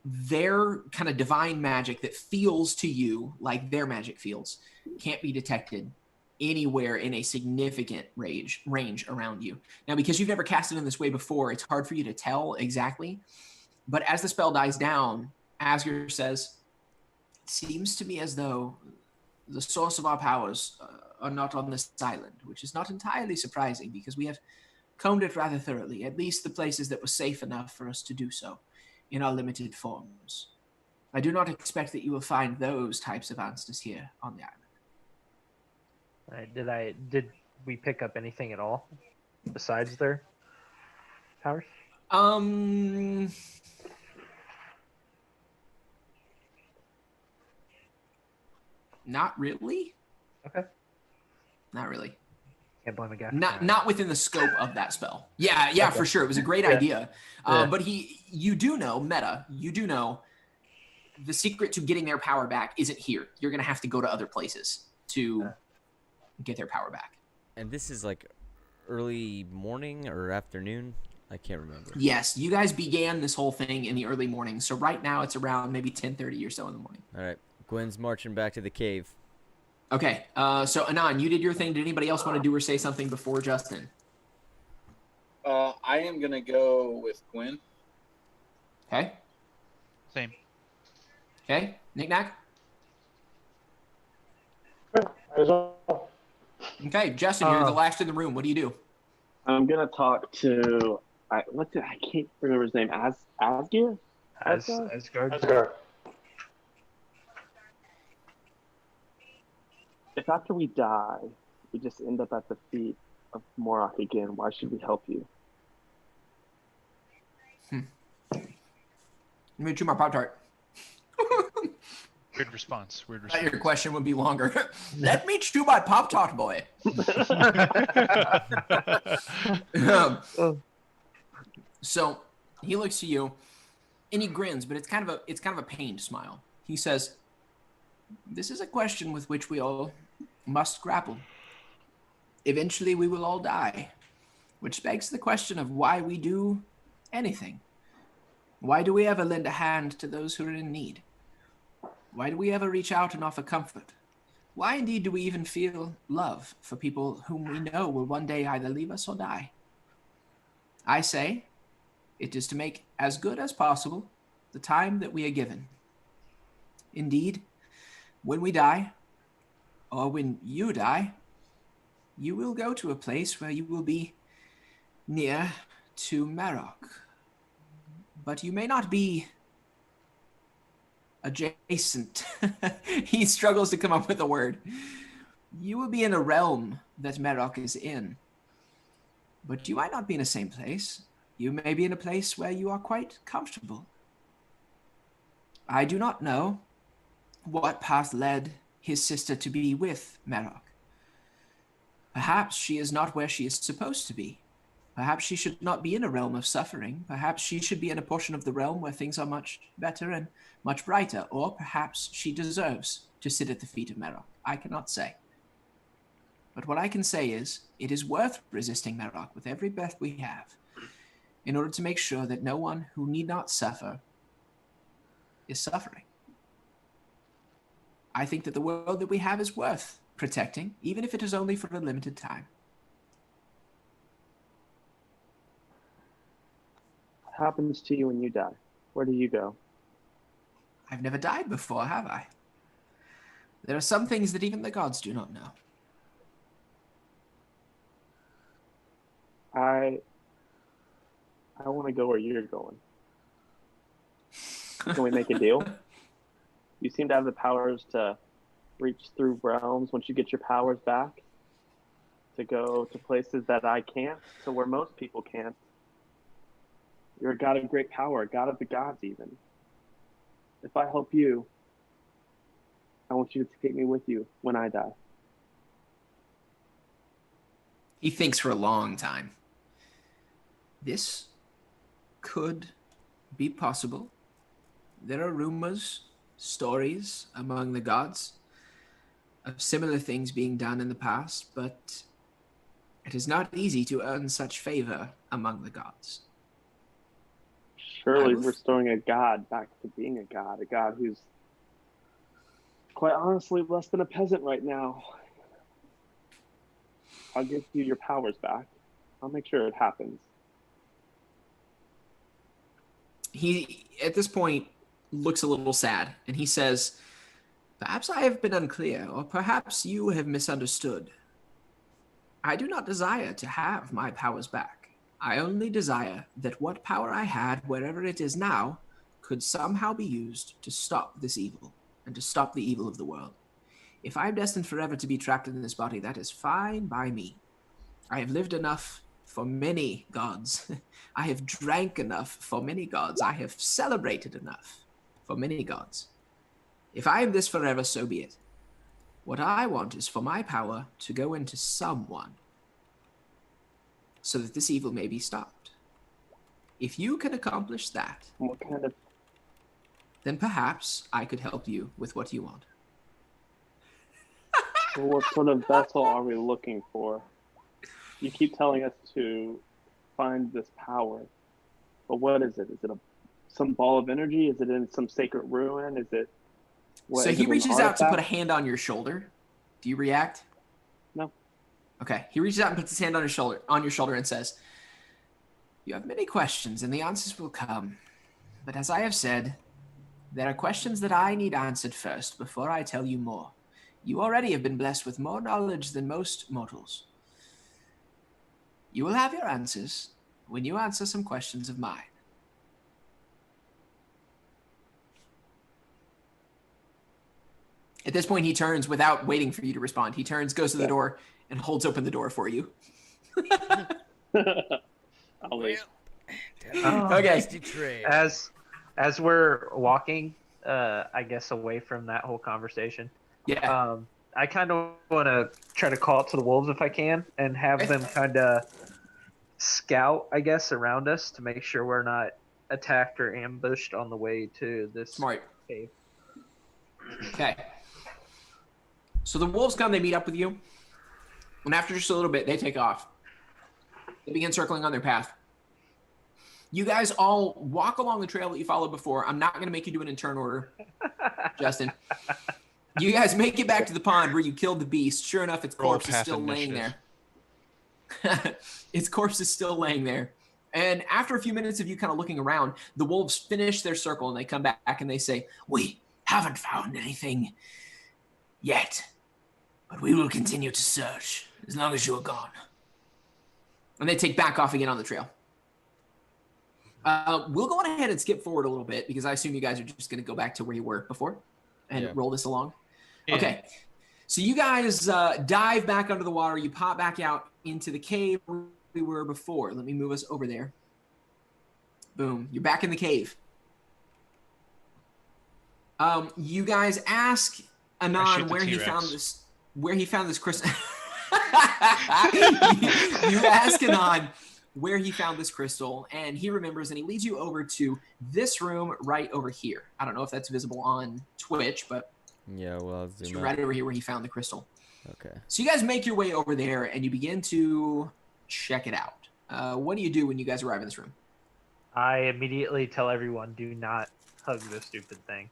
their kind of divine magic that feels to you like their magic feels can't be detected anywhere in a significant range around you. Now, because you've never cast it in this way before, it's hard for you to tell exactly. But as the spell dies down, Asger says, "It seems to me as though the source of our powers are not on this island, which is not entirely surprising because we have combed it rather thoroughly, at least the places that were safe enough for us to do so in our limited forms. I do not expect that you will find those types of answers here on the island." Did we pick up anything at all besides their powers? Not really. Okay. Not really. Can't blame a guy. Not within the scope of that spell. Yeah, okay. For sure. It was a great idea. But you do know, Meta, you do know the secret to getting their power back isn't here. You're going to have to go to other places to get their power back. And this is like early morning or afternoon? I can't remember. Yes, you guys began this whole thing in the early morning. So right now it's around maybe 10:30 or so in the morning. All right. Gwen's marching back to the cave. Okay. So Anon, you did your thing. Did anybody else want to do or say something before Justin? I am going to go with Gwen. Okay. Same. Okay. Knick-knack? Okay, Justin, you're the last in the room. What do you do? I'm gonna talk to I can't remember his name. Asger? Asgard. If after we die, we just end up at the feet of Morok again, why should we help you? Let me chew my Pop-Tart. Weird response. Your question would be longer. Let me chew my Pop-Tart, boy. So he looks to you, and he grins, but it's kind of a pained smile. He says, "This is a question with which we all must grapple. Eventually, we will all die, which begs the question of why we do anything. Why do we ever lend a hand to those who are in need? Why do we ever reach out and offer comfort? Why indeed do we even feel love for people whom we know will one day either leave us or die? I say, it is to make as good as possible the time that we are given. Indeed, when we die, or when you die, you will go to a place where you will be near to Marok. But you may not be adjacent." He struggles to come up with a word. "You will be in a realm that Marok is in. But you might not be in the same place. You may be in a place where you are quite comfortable. I do not know what path led his sister to be with Marok. Perhaps she is not where she is supposed to be. Perhaps she should not be in a realm of suffering. Perhaps she should be in a portion of the realm where things are much better and much brighter. Or perhaps she deserves to sit at the feet of Marok. I cannot say. But what I can say is, it is worth resisting Marok with every breath we have, in order to make sure that no one who need not suffer is suffering. I think that the world that we have is worth protecting, even if it is only for a limited time." What happens to you when you die? Where do you go? I've never died before, have I? There are some things that even the gods do not know. I want to go where you're going. Can we make a deal? You seem to have the powers to reach through realms once you get your powers back, to go to places that I can't, to where most people can't. You're a god of great power, a god of the gods even. If I help you, I want you to take me with you when I die. He thinks for a long time. This could be possible. There are rumors, stories among the gods of similar things being done in the past, but it is not easy to earn such favor among the gods. Surely restoring a god back to being a god who's quite honestly less than a peasant right now. I'll give you your powers back. I'll make sure it happens. He, at this point, looks a little sad, and he says, "Perhaps I have been unclear, or perhaps you have misunderstood. I do not desire to have my powers back. I only desire that what power I had, wherever it is now, could somehow be used to stop this evil, and to stop the evil of the world. If I am destined forever to be trapped in this body, that is fine by me. I have lived enough for many gods. I have drank enough for many gods. I have celebrated enough for many gods. If I am this forever, so be it. What I want is for my power to go into someone so that this evil may be stopped. If you can accomplish that, What kind of then perhaps I could help you with what you want." what sort of vessel are we looking for? You keep telling us to find this power, but what is it? Is it some ball of energy? Is it in some sacred ruin? Is it? So he reaches out to put a hand on your shoulder. Do you react? No. Okay. He reaches out and puts his hand on your shoulder and says, "You have many questions, and the answers will come. But as I have said, there are questions that I need answered first before I tell you more. You already have been blessed with more knowledge than most mortals. You will have your answers when you answer some questions of mine." At this point, he turns without waiting for you to respond. He turns, goes to the door, and holds open the door for you. I'll leave. Okay. As we're walking, I guess away from that whole conversation, Yeah. I kind of want to try to call it to the wolves if I can, and have them kind of scout, I guess, around us to make sure we're not attacked or ambushed on the way to this Smart. cave. Okay. So the wolves come, they meet up with you, and after just a little bit, they take off. They begin circling on their path. You guys all walk along the trail that you followed before. I'm not going to make you do it in turn order, Justin. You guys make it back to the pond where you killed the beast. Sure enough, its corpse is still laying there. Its corpse is still laying there. And after a few minutes of you kind of looking around, the wolves finish their circle and they come back and they say, "We haven't found anything yet, but we will continue to search as long as you are gone." And they take back off again on the trail. We'll go on ahead and skip forward a little bit because I assume you guys are just going to go back to where you were before and roll this along. Yeah. Okay. So you guys dive back under the water. You pop back out into the cave where we were before. Let me move us over there. Boom. You're back in the cave. You guys ask Anon where he found this crystal. you ask Anon where he found this crystal, and he remembers, and he leads you over to this room right over here. I don't know if that's visible on Twitch, but yeah, well, it's right over here where he found the crystal. Okay. So you guys make your way over there, and you begin to check it out. What do you do when you guys arrive in this room? I immediately tell everyone, do not hug this stupid thing.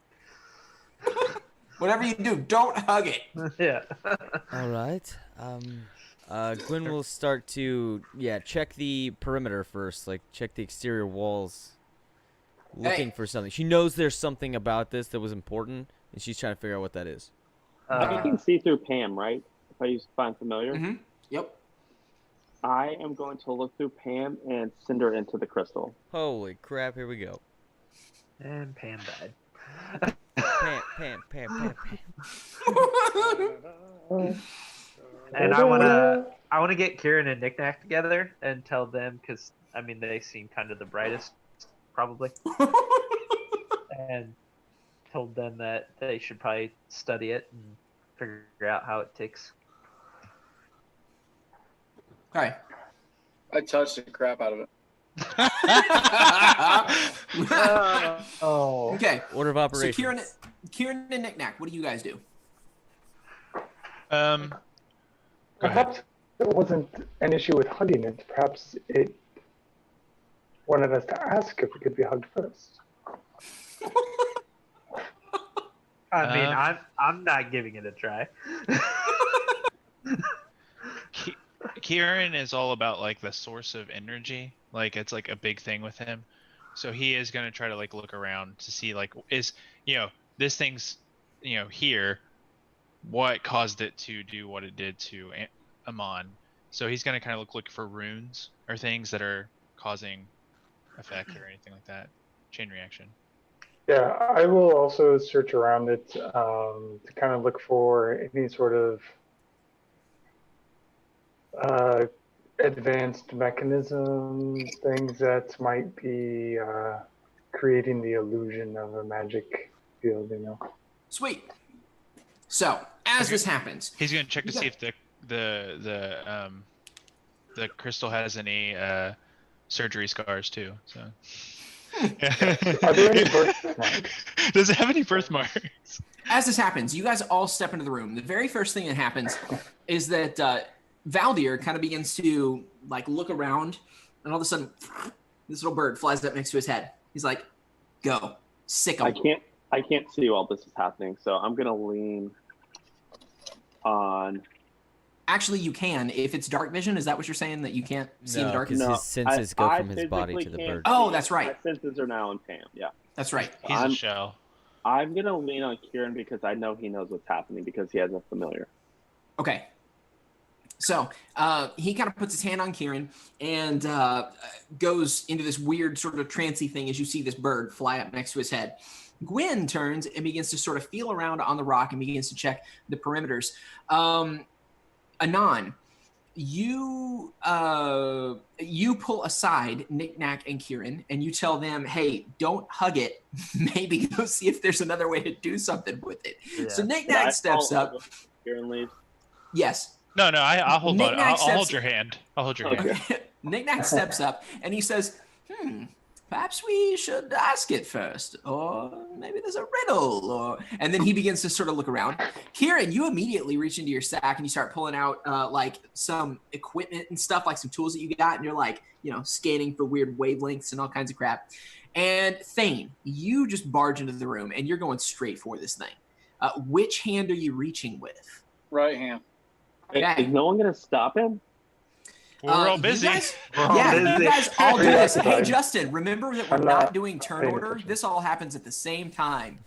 Whatever you do, don't hug it. Yeah. All right. Gwen will start to check the perimeter first, like check the exterior walls, looking for something. She knows there's something about this that was important, and she's trying to figure out what that is. I can see through Pam, right? If I use Find Familiar. Mm-hmm. Yep. I am going to look through Pam and send her into the crystal. Holy crap! Here we go. And Pam died. Pam. And I wanna get Kieran and Knick Knack together and tell them, because I mean they seem kind of the brightest, probably, and told them that they should probably study it and figure out how it ticks. Okay. I touched the crap out of it. Oh. Okay. Order of So operations. Kieran and Nick Nack, what do you guys do? Go ahead. Perhaps it wasn't an issue with hugging it. Perhaps it wanted us to ask if we could be hugged first. I mean, I'm not giving it a try. Kieran is all about like the source of energy. Like it's like a big thing with him. So he is gonna try to like look around to see like this thing's here. What caused it to do what it did to Amon? So he's gonna kind of look for runes or things that are causing effect or anything like that. Chain reaction. Yeah, I will also search around it to kind of look for any sort of advanced mechanism, things that might be creating the illusion of a magic field, Sweet. So as this happens, He's gonna check to see if the crystal has any surgery scars too. So. Are there any birthmarks? Does it have any birthmarks? as this happens, you guys all step into the room. The very first thing that happens is that Valdir kind of begins to like look around, and all of a sudden, this little bird flies up next to his head. He's like, "Go, sick 'em." I can't see while this is happening, so I'm gonna lean on. Actually, you can. If it's dark vision, is that what you're saying? That you can't see in the dark? because No, his senses go from his body physically to the can't bird. Oh, see. that's right. My senses are now in Pam. Yeah, That's right. He's a shell. I'm gonna lean on Kieran because I know he knows what's happening because he has a familiar. Okay. So he kind of puts his hand on Kieran and goes into this weird sort of trancey thing as you see this bird fly up next to his head. Gwyn turns and begins to sort of feel around on the rock and begins to check the perimeters. Anon, you pull aside Nick Nack and Kieran and you tell them, hey, don't hug it. Maybe go see if there's another way to do something with it. Yeah. So Nick Nack steps up. Kieran leaves. Yes. No, I'll hold on. Knick-knack I'll hold steps- your hand. I'll hold your hand. Okay. Nick Nack steps up and he says, perhaps we should ask it first, or maybe there's a riddle, and then he begins to sort of look around. Kieran, you immediately reach into your sack and you start pulling out like some equipment and stuff, like some tools that you got, and you're like, scanning for weird wavelengths and all kinds of crap. And Thane, you just barge into the room and you're going straight for this thing. Which hand are you reaching with? Right hand. Okay. Is no one gonna stop him? We're all you busy. guys- all yeah, busy. you guys all do this. Hey, Fine. Justin, remember that we're I'm not not doing turn paying order. attention. This all happens at the same time.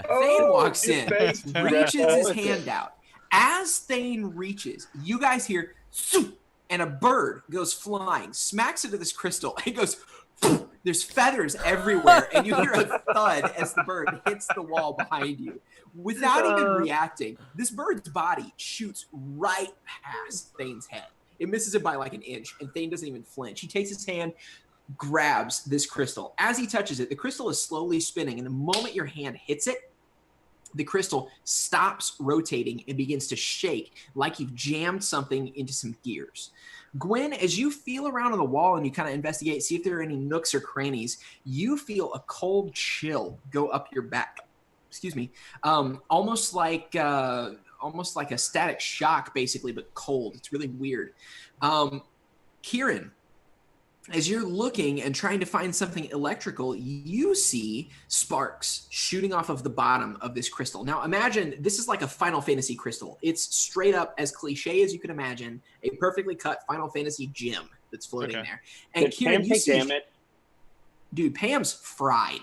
Oh, Thane walks in, face. reaches his Okay. hand out. As Thane reaches, you guys hear, "Zoop," and a bird goes flying, smacks into this crystal. It goes, "Poof." There's feathers everywhere, and you hear a thud as the bird hits the wall behind you. Without even reacting, this bird's body shoots right past Thane's head. It misses it by like an inch, and Thane doesn't even flinch. He takes his hand, grabs this crystal. As he touches it, the crystal is slowly spinning, and the moment your hand hits it, the crystal stops rotating and begins to shake like you've jammed something into some gears. Gwyn, as you feel around on the wall and you kind of investigate, see if there are any nooks or crannies, you feel a cold chill go up your back. Excuse me. Almost like a static shock, basically, but cold. It's really weird. Kieran, as you're looking and trying to find something electrical, you see sparks shooting off of the bottom of this crystal. Now, imagine this is like a Final Fantasy crystal. It's straight up as cliche as you can imagine, a perfectly cut Final Fantasy gem that's floating Okay. there. And Did Kieran, Pam you take see, damage? dude, Pam's fried.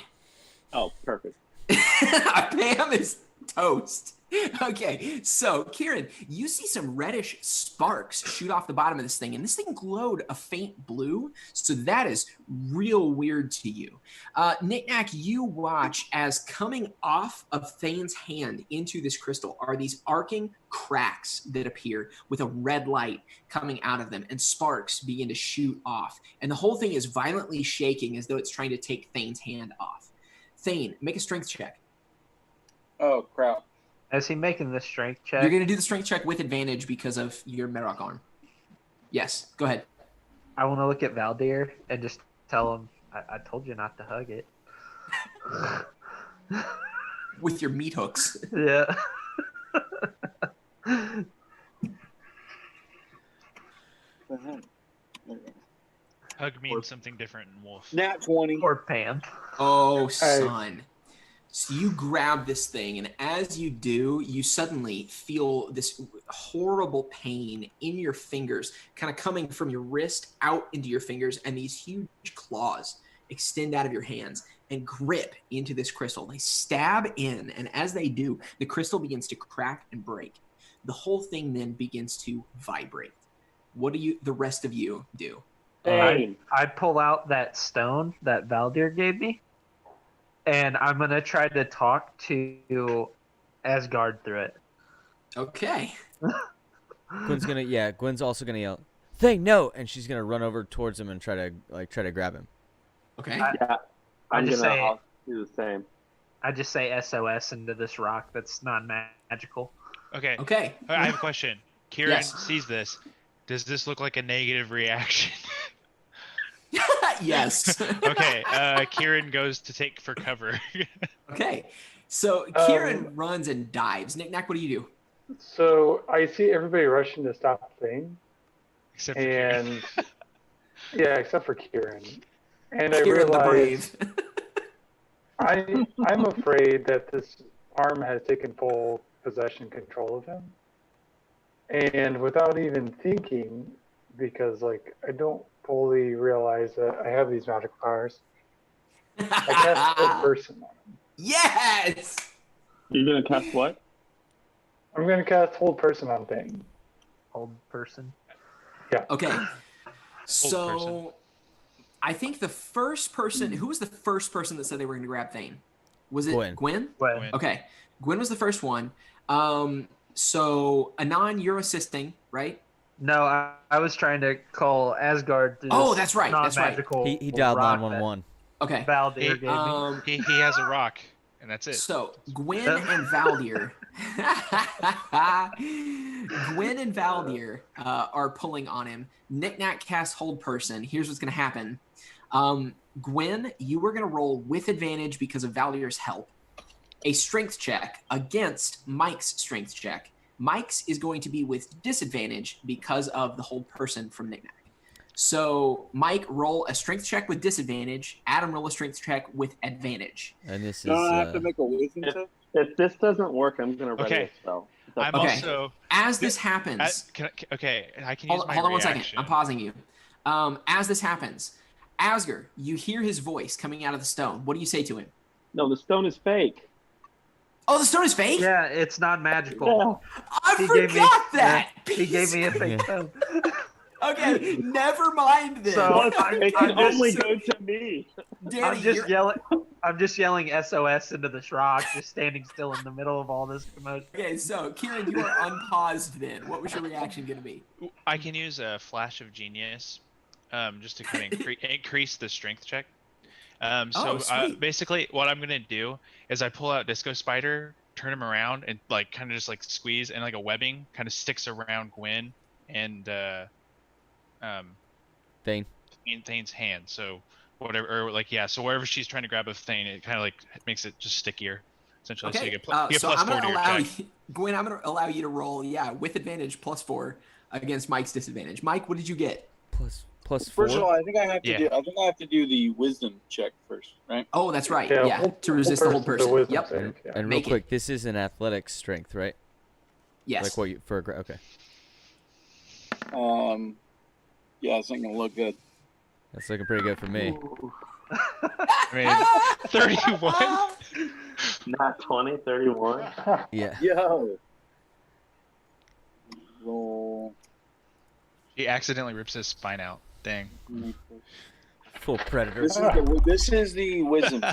Oh, perfect. Pam is toast. Okay, so Kieran, you see some reddish sparks shoot off the bottom of this thing, and this thing glowed a faint blue, so that is real weird to you. Nick Nack, you watch as coming off of Thane's hand into this crystal are these arcing cracks that appear with a red light coming out of them, and sparks begin to shoot off, and the whole thing is violently shaking as though it's trying to take Thane's hand off. Thane, make a strength check. Oh crap! Is he making the strength check? You're going to do the strength check with advantage because of your Merok arm. Yes, go ahead. I want to look at Valdir and just tell him, I told you not to hug it. With your meat hooks. Yeah. Hug means something different in wolf. Nat 20. Or Pam. Oh, son. So you grab this thing, and as you do, you suddenly feel this horrible pain in your fingers, kind of coming from your wrist out into your fingers, and these huge claws extend out of your hands and grip into this crystal. They stab in, and as they do, the crystal begins to crack and break. The whole thing then begins to vibrate. What do the rest of you do? Dang. I pull out that stone that Valdir gave me, and I'm going to try to talk to Asgard through it. Okay. Gwen's also gonna yell, "Thing, no!" And she's gonna run over towards him and try to grab him. Okay. Yeah, I'll do the same. I just say SOS into this rock that's non-magical. Okay. Okay. I have a question. Kieran Yes. sees this. Does this look like a negative reaction? Yes. Okay. Kieran goes to take for cover. Okay. So Kieran runs and dives. Knick-knack, what do you do? So I see everybody rushing to stop the thing, Except for Kieran. and yeah, except for Kieran. And Kieran the I Brave. realize I'm afraid that this arm has taken full possession control of him, and without even thinking, because like I don't fully realize that I have these magical powers, I cast Hold Person on him. Yes! You're gonna cast what? I'm gonna cast Hold Person on Thing. Old person. Okay. So person. I think the first person, who was the first person that said they were going to grab Thane? Was it Gwen? Gwen. Okay. Gwen was the first one. So Anon, you're assisting, right? No, I was trying to call Asgard. Oh, that's right. That's right. Non-magical He dialed rock 911. Okay. that Valdir gave me. He has a rock, and that's it. So Gwen and Valdir, are pulling on him. Knick-knack casts Hold Person. Here's what's going to happen. Gwen, you were going to roll with advantage because of Valdir's help. A strength check against Mike's strength check. Mike's is going to be with disadvantage because of the Hold Person from Knick-knack. So Mike, roll a strength check with disadvantage. Adam, roll a strength check with advantage. And this is Don't I have to make a wisdom check? If this doesn't work, I'm gonna ready Okay. a spell. I'm Okay. also. As this happens, I can use my hold on 1 reaction. second. I'm pausing you. As this happens, Asger, you hear his voice coming out of the stone. What do you say to him? No, the stone is fake. Oh, the stone is fake? Yeah, it's non-magical. Yeah. I He gave me- forgot that. He gave me a fake Yeah. stone. Okay, never mind then. So- It can I'm just- only go to me. Danny, I'm just you're- yelling. I'm just yelling SOS into this rock, just standing still in the middle of all this commotion. Okay, so Kieran, you are unpaused then. What was your reaction going to be? I can use a flash of genius, just to kind of increase the strength check. sweet. Basically, what I'm gonna do is I pull out Disco Spider, turn him around, and like kind of just like squeeze, and like a webbing kind of sticks around Gwen and Thane. in Thane's hand. So whatever, or like so wherever she's trying to grab a Thane, it kind of like makes it just stickier. Essentially, so you Okay, get, you get so plus I'm 4 going to to your allow check. you, Gwen, I'm going to allow you to roll, with advantage, +4 against Mike's disadvantage. Mike, what did you get? Plus 4. First of all, I think I have to Yeah. do. I think I have to do the wisdom check first, right? Oh, that's right. Yeah, Yeah, to resist the Hold Person's a Person. wisdom Yep. save, yeah. And real Make it. quick, this is an athletics strength, right? Yes. Like what you for okay. Yeah, it's not gonna look good. That's looking pretty good for me. I mean, 31. Not 20, 31. Yeah. Yo. Roll. He accidentally rips his spine out. Dang. Full predator. This is the wisdom.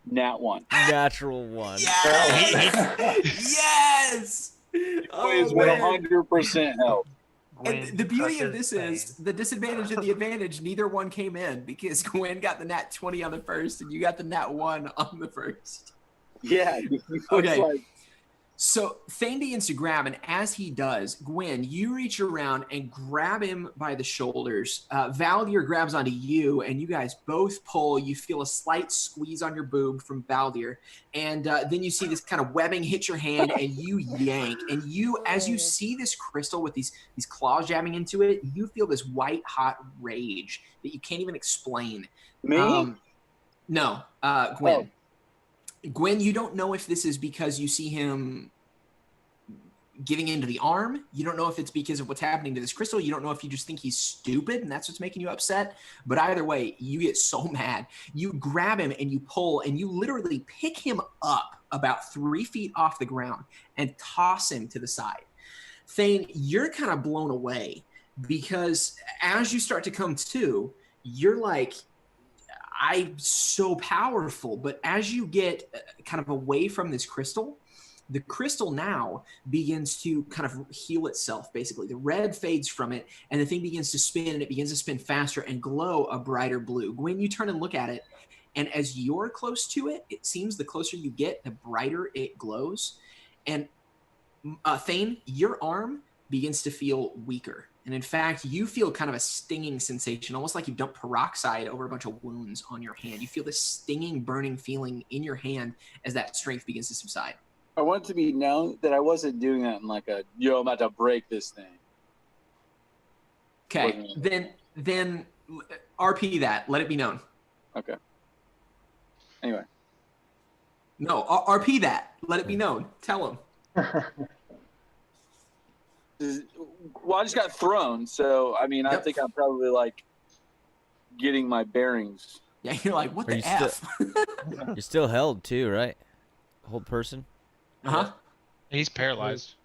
Nat 1. Natural 1. Yes! Yes! Plays Oh, with man. 100% help. And Gwen the beauty of crushes this is Thane. the disadvantage and the advantage, neither one came in because Gwen got the nat 20 on the first and you got the nat 1 on the first. Yeah. It's Okay. like, So Thane begins to grab, and as he does, Gwen, you reach around and grab him by the shoulders. Valdir grabs onto you, and you guys both pull. You feel a slight squeeze on your boob from Valdir, and then you see this kind of webbing hit your hand, and you yank. And you, as you see this crystal with these claws jabbing into it, you feel this white hot rage that you can't even explain. Me? No, Gwen. Gwen, you don't know if this is because you see him giving into the arm. You don't know if it's because of what's happening to this crystal. You don't know if you just think he's stupid and that's what's making you upset. But either way, you get so mad. You grab him and you pull and you literally pick him up about 3 feet off the ground and toss him to the side. Thane, you're kind of blown away because as you start to come to, you're like, I'm so powerful. But as you get kind of away from this crystal, the crystal now begins to kind of heal itself, basically. The red fades from it, and the thing begins to spin, and it begins to spin faster and glow a brighter blue. Gwen, you turn and look at it, and as you're close to it, it seems the closer you get, the brighter it glows. And Thane, your arm begins to feel weaker. And in fact, you feel kind of a stinging sensation, almost like you've dumped peroxide over a bunch of wounds on your hand. You feel this stinging, burning feeling in your hand as that strength begins to subside. I want it to be known that I wasn't doing that in like a, yo, I'm about to break this thing. Okay, then RP that. Let it be known. Okay. Anyway. No, RP that. Let it be known. Tell him. Well, I just got thrown, so I mean, I think I'm probably like getting my bearings. Yeah, you're like, what the F? You're still held too, right? Hold person. Uh-huh. He's paralyzed.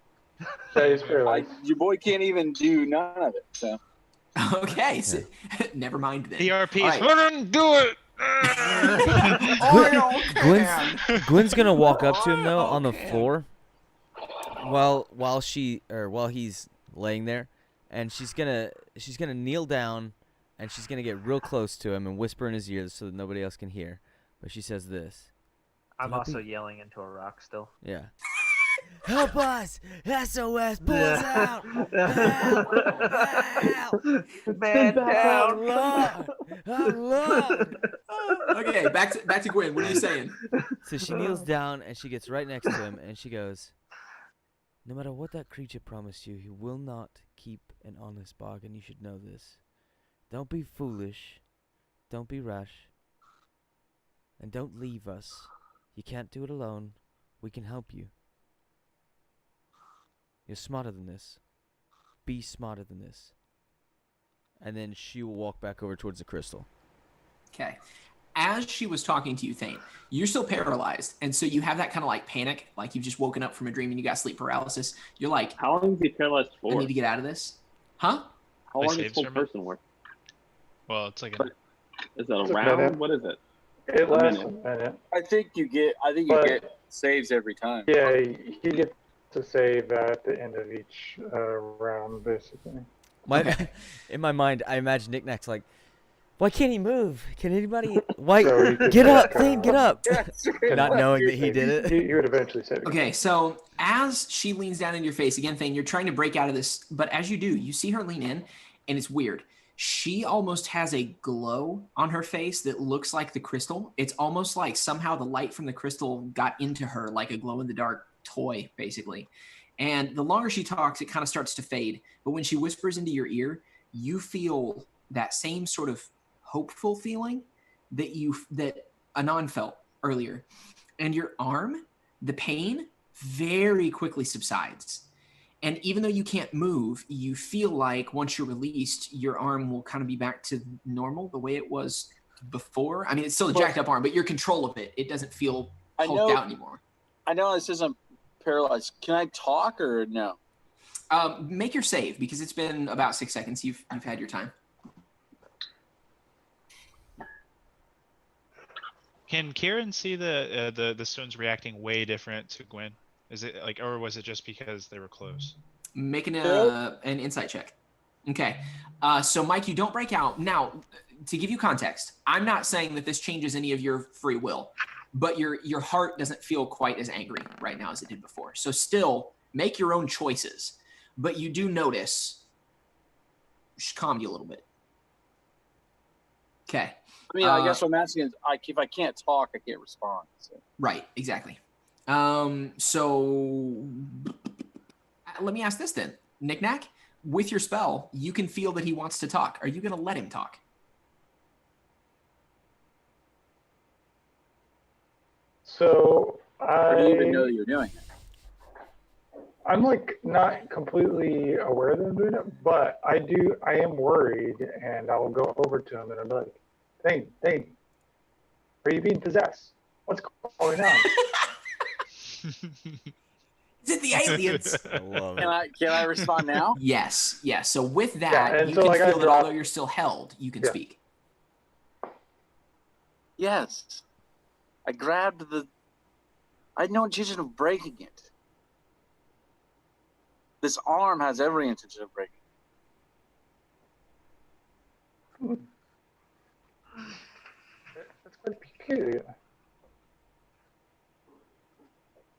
Yeah, he's paralyzed. Your boy can't even do none of it. So. Okay, so never mind then. ERP. Right. I didn't do it. Gwen's gonna walk up to him though on the floor. While he's laying there, and she's gonna kneel down, and she's gonna get real close to him and whisper in his ear so that nobody else can hear. But she says this. I'm also yelling into a rock still. Yeah. Help us! SOS! Pull us out! Help! Help! Man down! Alone! Okay, back to Gwen. What are you saying? So she kneels down and she gets right next to him and she goes, "No matter what that creature promised you, he will not keep an honest bargain. You should know this. Don't be foolish. Don't be rash. And don't leave us. You can't do it alone. We can help you. You're smarter than this. Be smarter than this." And then she will walk back over towards the crystal. Okay. As she was talking to you, Thane, you're still paralyzed. And so you have that kind of like panic, like you've just woken up from a dream and you got sleep paralysis. You're like, how long is he paralyzed for? I need to get out of this. Huh? How long is full person work? Well, it's like is it a round? What is it? It lasts a minute. I think you get saves every time. Yeah, he gets to save at the end of each round, basically. In my mind, I imagine Knickknack's like, why can't he move? Can anybody? Why? So Get up, Thane, get up! Not knowing that he did it. He would eventually save it. Okay, so as she leans down in your face, again, Thane, you're trying to break out of this, but as you do, you see her lean in, and it's weird. She almost has a glow on her face that looks like the crystal. It's almost like somehow the light from the crystal got into her like a glow-in-the-dark toy, basically. And the longer she talks, it kind of starts to fade. But when she whispers into your ear, you feel that same sort of hopeful feeling that Anon felt earlier. And your arm, the pain, very quickly subsides. And even though you can't move, you feel like once you're released, your arm will kind of be back to normal, the way it was before. I mean, it's still a jacked up arm, but your control of it, it doesn't feel hulked out anymore. I know this isn't paralyzed. Can I talk or no? Make your save, because it's been about 6 seconds. You've had your time. Can Kieran see the stones reacting way different to Gwen? Is it like, or was it just because they were close? Making an insight check. Okay. So Mike, you don't break out. Now, to give you context, I'm not saying that this changes any of your free will, but your heart doesn't feel quite as angry right now as it did before. So still make your own choices, but you do notice should calm you a little bit. Okay. I mean, I guess what I'm asking is, if I can't talk, I can't respond. So. Right, exactly. So let me ask this then. Knick-Knack, with your spell, you can feel that he wants to talk. Are you going to let him talk? So Or do you even know that you're doing it? I'm like not completely aware that I'm doing it, but I am worried, and I'll go over to him and I'm like, Thane, are you being possessed? What's going on? Is it the aliens? I love it. Can I respond now? Yes. So with that, and you so, can like, I feel that drop- although you're still held, you can Yeah. speak. Yes. I grabbed I had no intention of breaking it. This arm has every intention of breaking it. That's quite peculiar.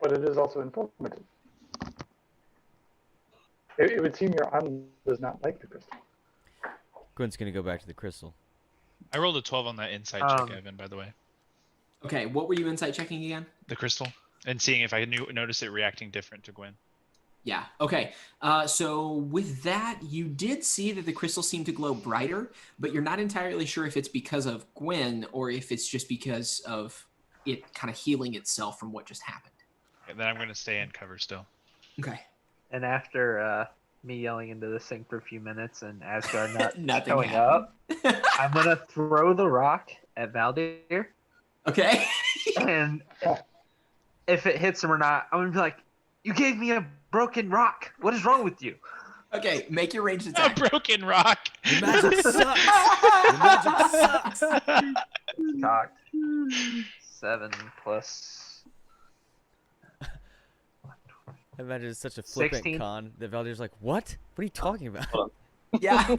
But it is also informative. It would seem your arm does not like the crystal. Gwen's gonna go back to the crystal. I rolled a 12 on that insight check, Evan, by the way. Okay, what were you insight checking again? The crystal. And seeing if I notice it reacting different to Gwen. Yeah. Okay. So with that, you did see that the crystal seemed to glow brighter, but you're not entirely sure if it's because of Gwen or if it's just because of it kind of healing itself from what just happened. And then I'm going to stay in cover still. Okay. And after me yelling into this thing for a few minutes and Asgard not Nothing showing happened. up, I'm gonna throw the rock at Valdir, Okay. and if it hits him or not, I'm gonna be like, "You gave me a broken rock. What is wrong with you?" Okay. Make your ranged A attack. broken rock. Your magic sucks. Your magic sucks. Cocked. 7 plus. I imagine it's such a flippant 16. con that Valdir's like, what? What are you talking about? Yeah.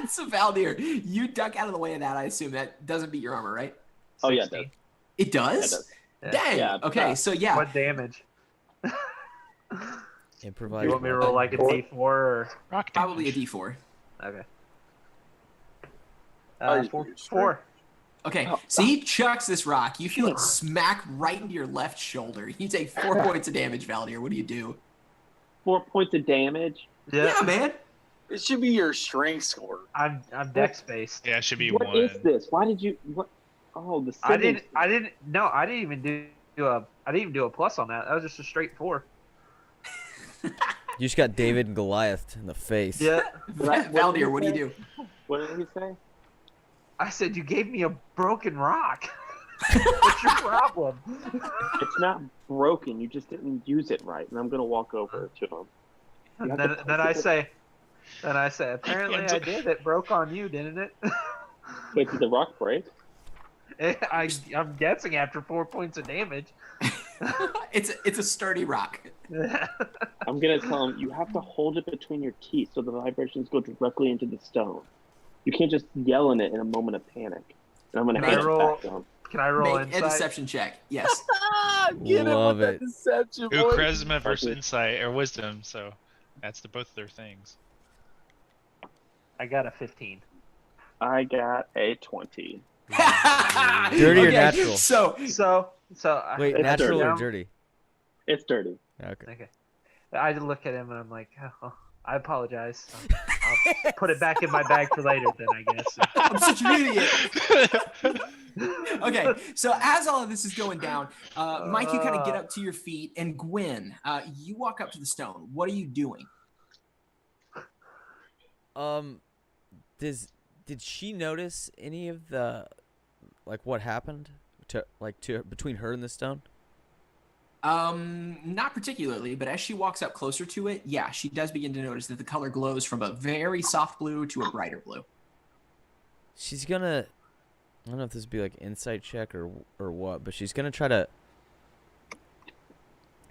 So Valdir, you duck out of the way of that. I assume that doesn't beat your armor, right? Oh yeah, it 16. does. It does? It does. Yeah. Dang. Yeah, Okay. So yeah. What damage? Improvise. You want me to weapon. roll like a D4 or? Rock Probably a damage. D4. Okay. Oh, Four. you're Four. Okay, Oh, so he chucks this rock. You feel it smack right into your left shoulder. You take 4 points of damage, Valdir. What do you do? 4 points of damage. Yeah. Yeah, man. It should be your strength score. I'm dex based. Yeah, it should be What 1. is this? Why did you? What? Oh, the. I savings- didn't even do a plus on that. That was just a straight 4. You just got David and Goliath in the face. Yeah. Valdir, what do you do? What did he say? I said you gave me a broken rock. What's your problem? It's not broken. You just didn't use it right, and I'm gonna walk over to him. You have to Then place I it- say, apparently I did. It broke on you, didn't it? Wait, did the rock break? I'm guessing after 4 points of damage. It's a sturdy rock. I'm gonna tell him you have to hold it between your teeth so the vibrations go directly into the stone. You can't just yell in it in a moment of panic. And I'm gonna hand it back to him. Can I roll Make a insight? deception check. Yes. Get him Love with that it. deception, Ooh, boy. charisma versus Okay. insight or wisdom, so that's both their things. I got a 15. I got a 20. Dirty or Okay, natural? So So I, Wait, It's natural dirty. or dirty? It's dirty. Okay. Okay. I look at him and I'm like, oh, I apologize. I'll put it back in my bag for later then, I guess. I'm such an idiot. Okay, so as all of this is going down, Mike, you kind of get up to your feet, and Gwen, you walk up to the stone. What are you doing? Did she notice any of the, like, what happened to between her and the stone? Not particularly, but as she walks up closer to it, yeah, she does begin to notice that the color glows from a very soft blue to a brighter blue. She's gonna, I don't know if this would be like insight check or what, but she's gonna try to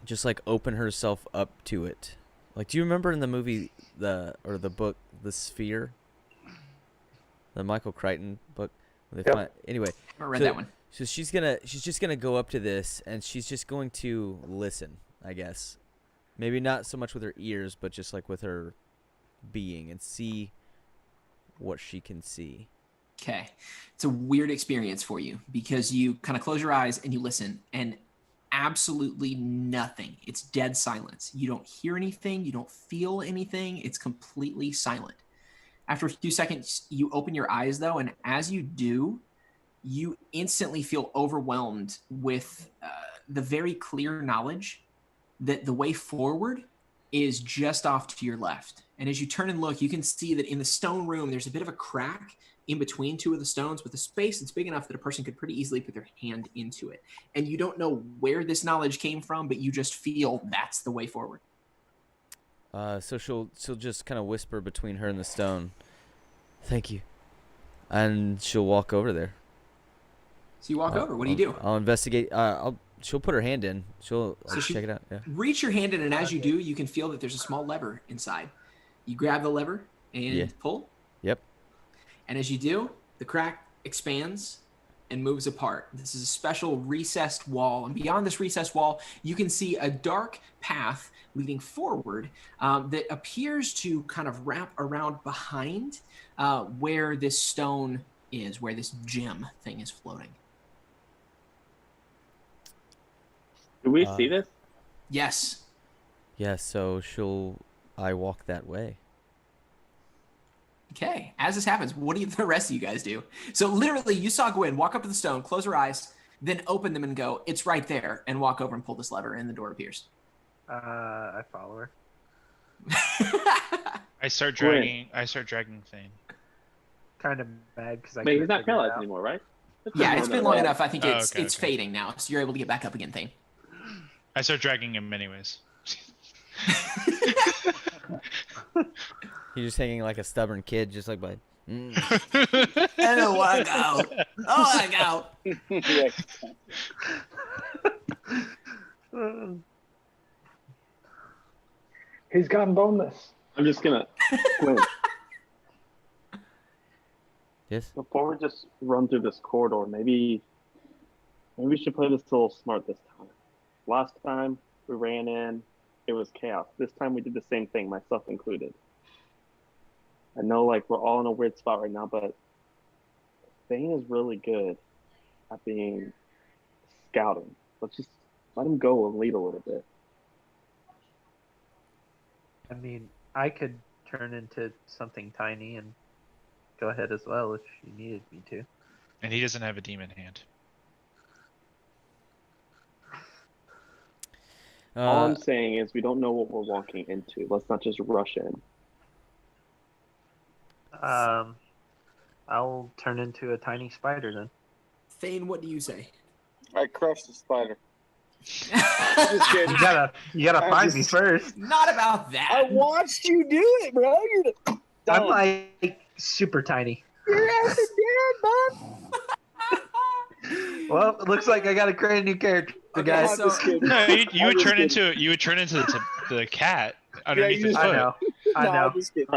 just like open herself up to it. Like, do you remember in the movie the book The Sphere, the Michael Crichton book? Where they Yep. find, anyway, I read so that one. So she's just gonna go up to this, and she's just going to listen, I guess. Maybe not so much with her ears, but just like with her being, and see what she can see. Okay. It's a weird experience for you because you kind of close your eyes and you listen, and absolutely nothing. It's dead silence. You don't hear anything. You don't feel anything. It's completely silent. After a few seconds, you open your eyes, though, and as you do, you instantly feel overwhelmed with the very clear knowledge that the way forward is just off to your left. And as you turn and look, you can see that in the stone room, there's a bit of a crack in between two of the stones with a space that's big enough that a person could pretty easily put their hand into it. And you don't know where this knowledge came from, but you just feel that's the way forward. So she'll just kind of whisper between her and the stone, "Thank you," and she'll walk over there. So you walk over. What do you do? I'll investigate. She'll put her hand in. She'll check it out. Yeah. Reach your hand in, and as you do, you can feel that there's a small lever inside. You grab the lever and pull. Yep. And as you do, the crack expands and moves apart. This is a special recessed wall. And beyond this recessed wall, you can see a dark path leading forward that appears to kind of wrap around behind where this stone is, where this gem thing is floating. Do we see this? Yes. Yeah, so I walk that way. Okay. As this happens, what do the rest of you guys do? So literally, you saw Gwen walk up to the stone, close her eyes, then open them and go, "It's right there," and walk over and pull this lever, and the door appears. I follow her. I start dragging Thane. Kind of mad because I. Wait, couldn't he's not figure it paralyzed out. anymore, right? Yeah, it's been long enough. I think Oh, it's okay. fading now, so you're able to get back up again, Thane. I start dragging him anyways. He's just hanging like a stubborn kid, just like by. I don't want to go. I want to go. He's gone boneless. I'm just gonna Gwen, Yes. before we just run through this corridor, maybe we should play this a little smart this time. Last time we ran in, it was chaos. This time we did the same thing, myself included. I know, like, we're all in a weird spot right now, but Thane is really good at being scouting. Let's just let him go and lead a little bit. I mean, I could turn into something tiny and go ahead as well if you needed me to. And he doesn't have a demon hand. All I'm saying is we don't know what we're walking into. Let's not just rush in. I'll turn into a tiny spider then. Thane, what do you say? I crushed the spider. You gotta find me first. Not about that. I watched you do it, bro. You're the. I'm like super tiny. You're at the bud. Well, it looks like I gotta create a new character, Okay, guys. so- No, you would turn into the cat underneath his I foot. know. I No, know. I'm just kidding.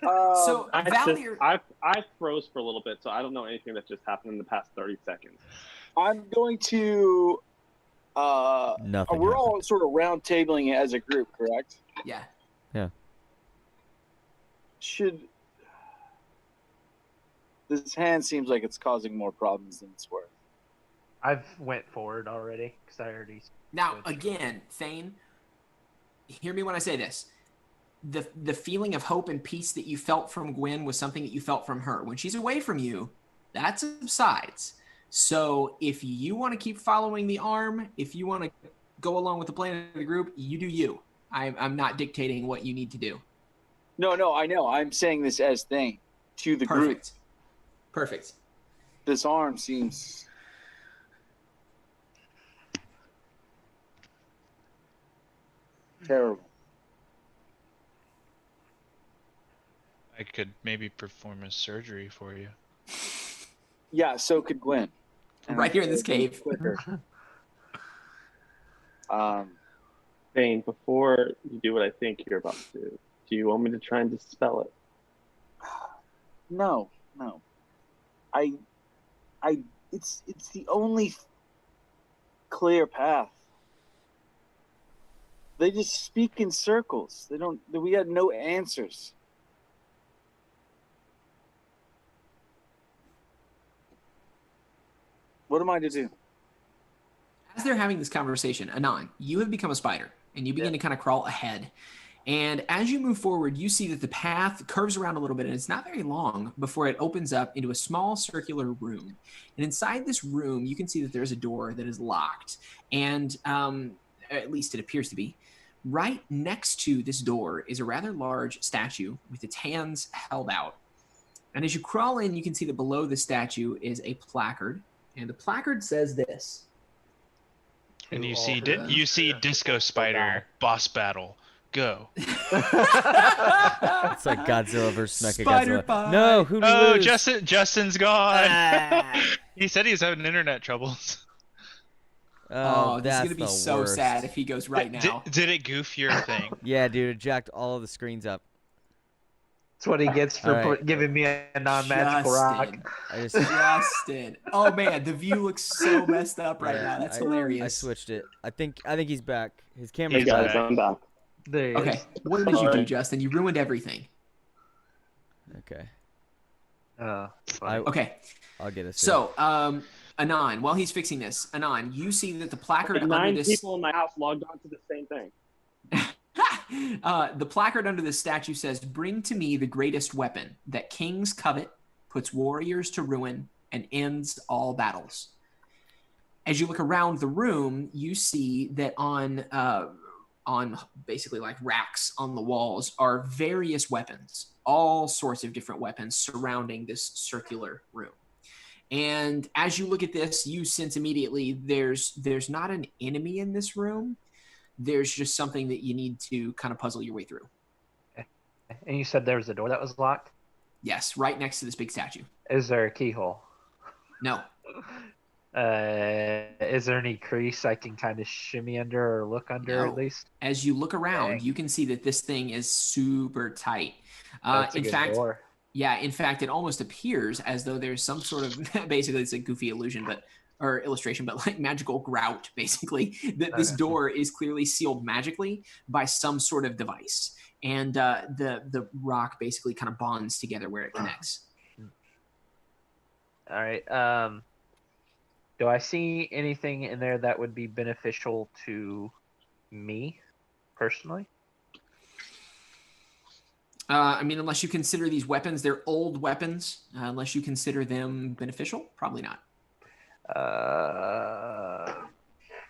So I Valier, froze for a little bit, so I don't know anything that just happened in the past 30 seconds. I'm going to. Nothing. We're happened. all sort of round tabling it as a group, correct? yeah. Should. This hand seems like it's causing more problems than it's worth. I've went forward already because I already. Now again, Thane, hear me when I say this. The feeling of hope and peace that you felt from Gwen was something that you felt from her. When she's away from you, that subsides. So if you want to keep following the arm, if you want to go along with the plan of the group, you do you. I'm not dictating what you need to do. No, I know. I'm saying this as thing to the group. Perfect. This arm seems. Terrible. I could maybe perform a surgery for you. Yeah, so could Gwen. Right here in this cave. Quicker. Thane, before you do what I think you're about to do you want me to try and dispel it? No. I It's the only clear path. They just speak in circles. They don't. We got no answers. What am I to do? As they're having this conversation, Anon, you have become a spider, and you begin to kind of crawl ahead. And as you move forward, you see that the path curves around a little bit, and it's not very long before it opens up into a small circular room. And inside this room, you can see that there's a door that is locked, and at least it appears to be. Right next to this door is a rather large statue with its hands held out. And as you crawl in, you can see that below the statue is a placard, and the placard says this. And you see Disco Spider boss battle. Go. It's like Godzilla versus Spider Mechagodzilla. Bite. No, who Oh, lose? Justin's gone. Ah. He said he's having internet troubles. Oh, this is that's going to be the so worst. sad if he goes right now. Did it goof your thing? Yeah, dude, it jacked all of the screens up. That's what he gets for All right. giving me a non-magical rock. Justin. I just Justin. Oh, man, the view looks so messed up right now. That's hilarious. I switched it. I think he's back. His camera's Hey guys, back. I'm back. There he Okay, is. what did you do, Sorry. Justin? You ruined everything. Okay. Fine. Okay, I'll get us. so, Anon, while he's fixing this, Anon, you see that the placard under 9 this... people in my house logged on to the same thing. The placard under this statue says, "Bring to me the greatest weapon that kings covet, puts warriors to ruin, and ends all battles." As you look around the room, you see that on basically like racks on the walls are various weapons, all sorts of different weapons surrounding this circular room. And as you look at this, you sense immediately there's not an enemy in this room. There's just something that you need to kind of puzzle your way through. And you said there was a door that was locked? Yes, right next to this big statue. Is there a keyhole? No. Is there any crease I can kind of shimmy under or look under No. at least? As you look around, Dang. you can see that this thing is super tight. That's a In good fact, door. yeah, in fact, it almost appears as though there's some sort of basically it's a goofy illusion, or illustration, but like magical grout, basically, that this Okay. door is clearly sealed magically by some sort of device. And the rock basically kind of bonds together where it connects. All right. Do I see anything in there that would be beneficial to me personally? I mean, unless you consider these weapons, they're old weapons. Unless you consider them beneficial, probably not.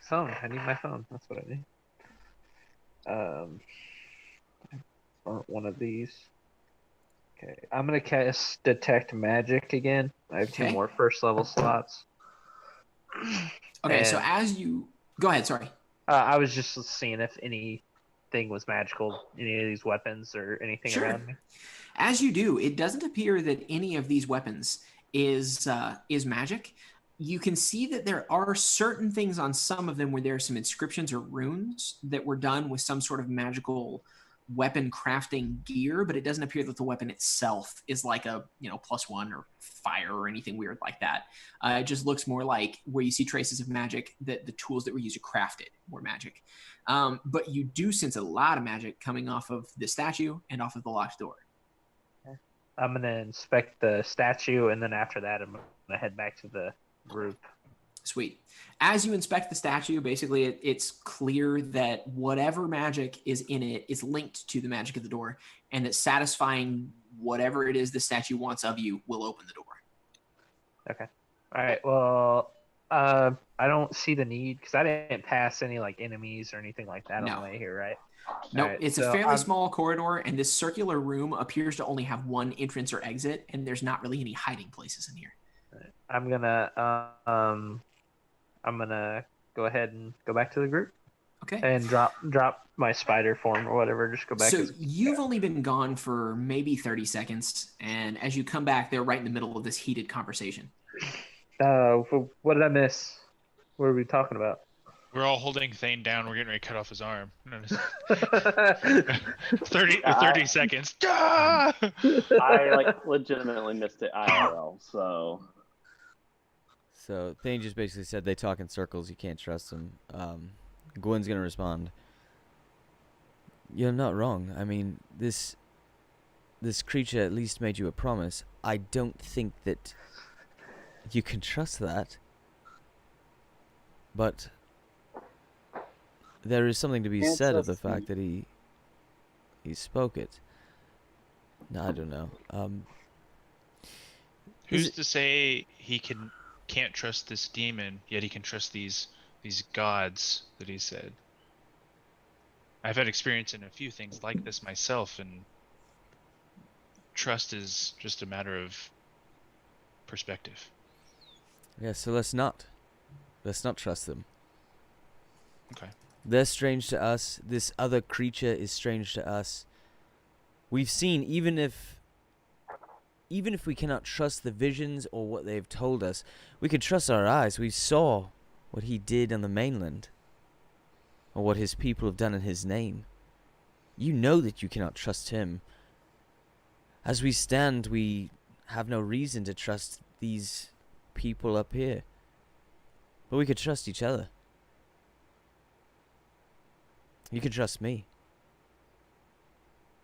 Phone. I need my phone. That's what I need. One of these. Okay, I'm gonna cast Detect Magic again. I have Okay. 2 more first level slots. Okay, so And- as you go ahead, sorry. I was just seeing if anything was magical, any of these weapons or anything Sure. around me. As you do, it doesn't appear that any of these weapons is magic. You can see that there are certain things on some of them where there are some inscriptions or runes that were done with some sort of magical weapon crafting gear, but it doesn't appear that the weapon itself is like a +1 or fire or anything weird like that. It just looks more like where you see traces of magic, that the tools that were used to craft it were magic. But you do sense a lot of magic coming off of the statue and off of the locked door. I'm gonna inspect the statue, and then after that, I'm gonna head back to the group. Sweet. As you inspect the statue, basically it's clear that whatever magic is in it is linked to the magic of the door, and that satisfying whatever it is the statue wants of you will open the door. Okay. All right. Well, I don't see the need because I didn't pass any like enemies or anything like that No. on the way here, right? No, Alright, it's a so fairly I'm- small corridor, and this circular room appears to only have one entrance or exit, and there's not really any hiding places in here. I'm gonna go ahead and go back to the group Okay. and drop my spider form or whatever. Just go back. So as- you've only been gone for maybe 30 seconds, and as you come back, they're right in the middle of this heated conversation. What did I miss? What are we talking about? We're all holding Thane down. We're getting ready to cut off his arm. No, no, Okay. 30 seconds. Ah! I legitimately missed it IRL, so So Thane just basically said they talk in circles. You can't trust them. Gwen's gonna respond. You're not wrong. I mean, this creature at least made you a promise. I don't think that you can trust that. But there is something to be said of the fact that he spoke it. No, I don't know. Who's to say he can't trust this demon, yet he can trust these gods that he said? I've had experience in a few things like this myself, and trust is just a matter of perspective. Yeah, so let's not trust them. Okay. They're strange to us. This other creature is strange to us. We've seen, even if we cannot trust the visions or what they've told us, we could trust our eyes. We saw what he did on the mainland, or what his people have done in his name. You know that you cannot trust him. As we stand, we have no reason to trust these people up here. But we could trust each other. You could trust me.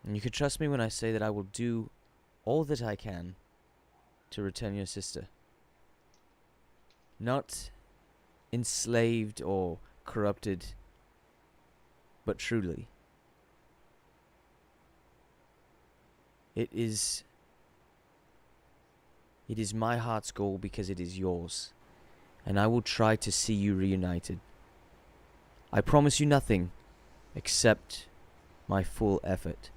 And you could trust me when I say that I will do all that I can to return your sister. Not enslaved or corrupted, but truly. It is my heart's goal because it is yours, and I will try to see you reunited. I promise you nothing except my full effort.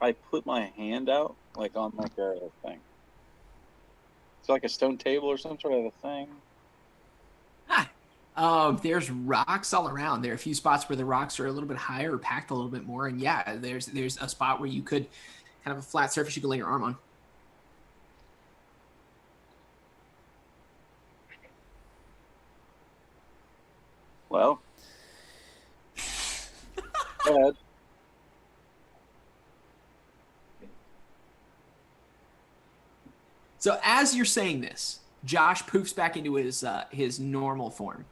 I put my hand out like on like a thing. It's like a stone table or some sort of a thing. There's rocks all around. There are a few spots where the rocks are a little bit higher or packed a little bit more. And yeah, there's a spot where you could kind of a flat surface you could lay your arm on. Well, go ahead. So as you're saying this, Josh poofs back into his normal form.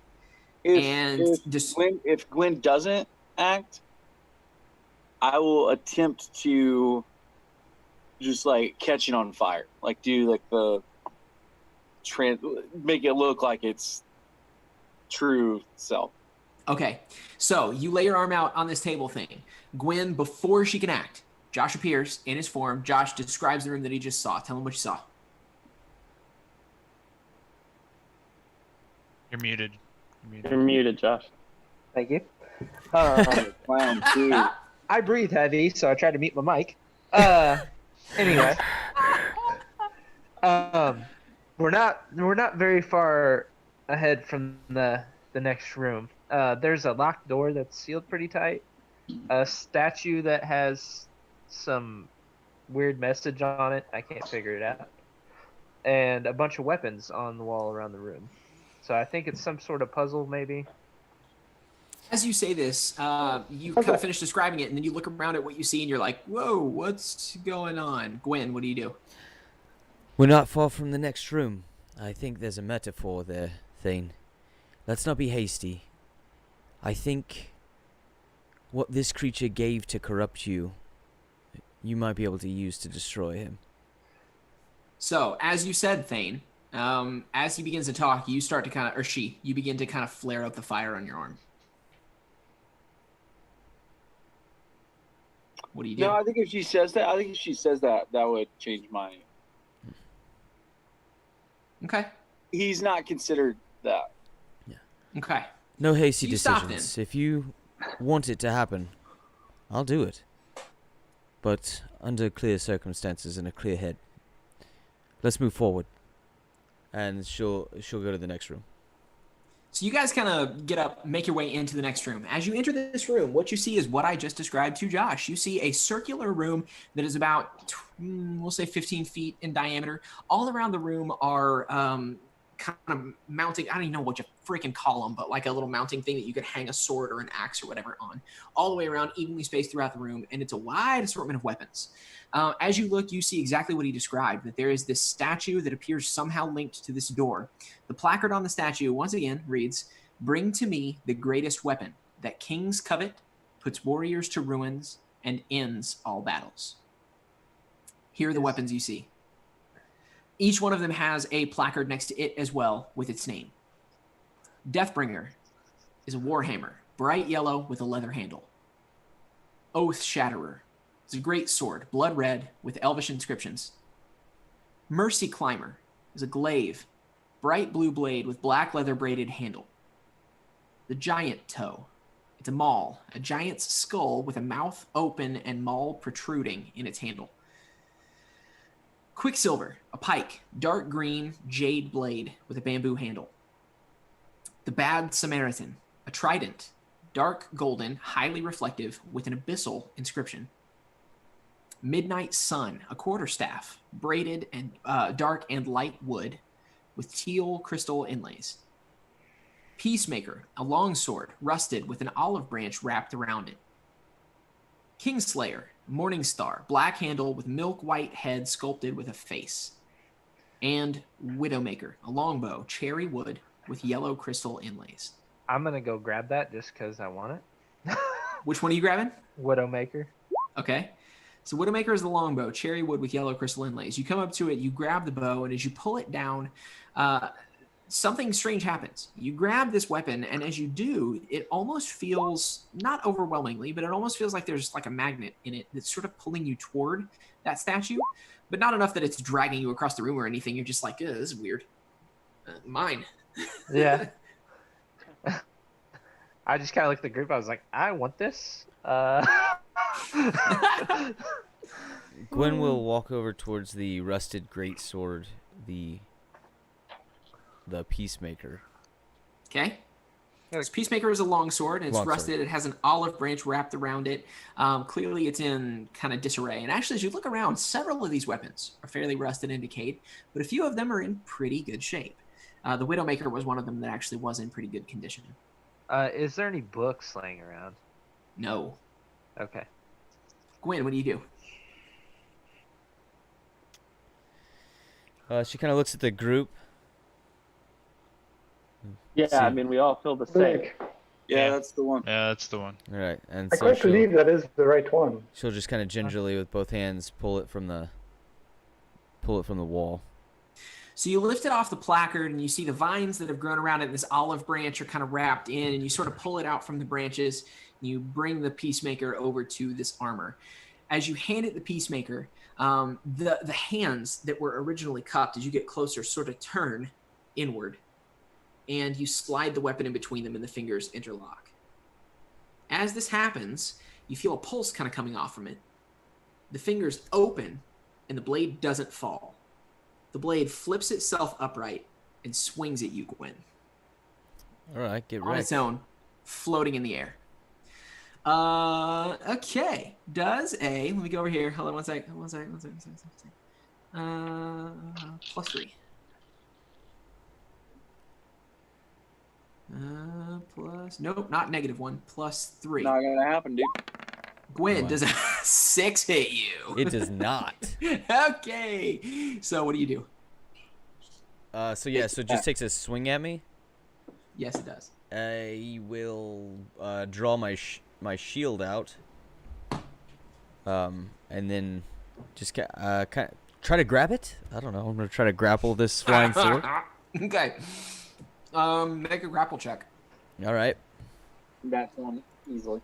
If Gwen doesn't act, I will attempt to just like catch it on fire, like do like the make it look like it's true self. Okay, so you lay your arm out on this table thing. Gwen, before she can act, Josh appears in his form. Josh describes the room that he just saw. Tell him what you saw. You're muted. You're muted, Josh. Thank you. Clown, dude. I breathe heavy, so I tried to mute my mic. Anyway, we're not very far ahead from the next room. There's a locked door that's sealed pretty tight. A statue that has some weird message on it. I can't figure it out. And a bunch of weapons on the wall around the room. So I think it's some sort of puzzle, maybe. As you say this, you kind of finish describing it, and then you look around at what you see, and you're like, whoa, what's going on? Gwen, what do you do? We're not far from the next room. I think there's a metaphor there, Thane. Let's not be hasty. I think what this creature gave to corrupt you, you might be able to use to destroy him. So, as you said, Thane, as he begins to talk, you start to you begin to kind of flare up the fire on your arm. What do you do? No, I think if she says that, that would change my. Okay. He's not considered that. Yeah. Okay. No hasty You stop decisions. If you want it to happen, I'll do it. But under clear circumstances and a clear head. Let's move forward. And she'll go to the next room. So you guys kind of get up, make your way into the next room. As you enter this room, what you see is what I just described to Josh. You see a circular room that is about, we'll say 15 feet in diameter. All around the room are kind of mounting, I don't even know what you freaking call them, but like a little mounting thing that you could hang a sword or an axe or whatever on, all the way around, evenly spaced throughout the room, and it's a wide assortment of weapons. As you look, you see exactly what he described, that there is this statue that appears somehow linked to this door. The placard on the statue, once again, reads, "Bring to me the greatest weapon that kings covet, puts warriors to ruins, and ends all battles." Here are the weapons you see. Each one of them has a placard next to it as well with its name. Deathbringer is a warhammer, bright yellow with a leather handle. Oath Shatterer is a great sword, blood red with elvish inscriptions. Mercy Climber is a glaive, bright blue blade with black leather braided handle. The Giant Toe, it's a maul, a giant's skull with a mouth open and maul protruding in its handle. Quicksilver, a pike, dark green jade blade with a bamboo handle. The Bad Samaritan, a trident, dark golden, highly reflective with an abyssal inscription. Midnight Sun, a quarterstaff, braided and dark and light wood with teal crystal inlays. Peacemaker, a longsword, rusted with an olive branch wrapped around it. Kingslayer, Morning Star, black handle with milk white head sculpted with a face. And Widowmaker, a longbow, cherry wood with yellow crystal inlays. I'm gonna go grab that just because I want it. Which one are you grabbing? Widowmaker. Okay. So Widowmaker is the longbow, cherry wood with yellow crystal inlays. You come up to it, you grab the bow, and as you pull it down, something strange happens. You grab this weapon, and as you do, it almost feels, not overwhelmingly, but it almost feels like there's like a magnet in it that's sort of pulling you toward that statue, but not enough that it's dragging you across the room or anything. You're just like, this is weird. Mine. Yeah. I just kind of looked at the group. I was like, I want this. Gwen will walk over towards the rusted greatsword, the Peacemaker. Okay. This Peacemaker is a longsword, and it's rusted. It has an olive branch wrapped around it. Clearly, it's in kind of disarray. And actually, as you look around, several of these weapons are fairly rusted and decayed, but a few of them are in pretty good shape. The Widowmaker was one of them that actually was in pretty good condition. Is there any books laying around? No. Okay. Gwen, what do you do? She kind of looks at the group. Yeah, I mean, we all feel the same. Yeah, that's the one. Yeah, that's the one. All right, and I so quite believe that is the right one. she'll just kind of gingerly, with both hands, pull it from the wall. So you lift it off the placard, and you see the vines that have grown around it, and this olive branch are kind of wrapped in, and you sort of pull it out from the branches, and you bring the Peacemaker over to this armor. As you hand it the Peacemaker, the hands that were originally cupped, as you get closer, sort of turn inward, and you slide the weapon in between them, and the fingers interlock. As this happens, you feel a pulse kind of coming off from it. The fingers open, and the blade doesn't fall. The blade flips itself upright and swings at you, Gwen. All right, get on ready. its own, floating in the air. Okay. Does a, let me go over here. Hold on one sec. +3. Nope, not -1. +3. Not gonna happen, dude. Gwen, Wow. does a 6 hit you? It does not. Okay. So what do you do? So it just takes a swing at me. Yes, it does. I will draw my shield out, and then just kind of try to grab it. I don't know. I'm gonna try to grapple this flying sword. Okay. Make a grapple check. All right. That's one easily.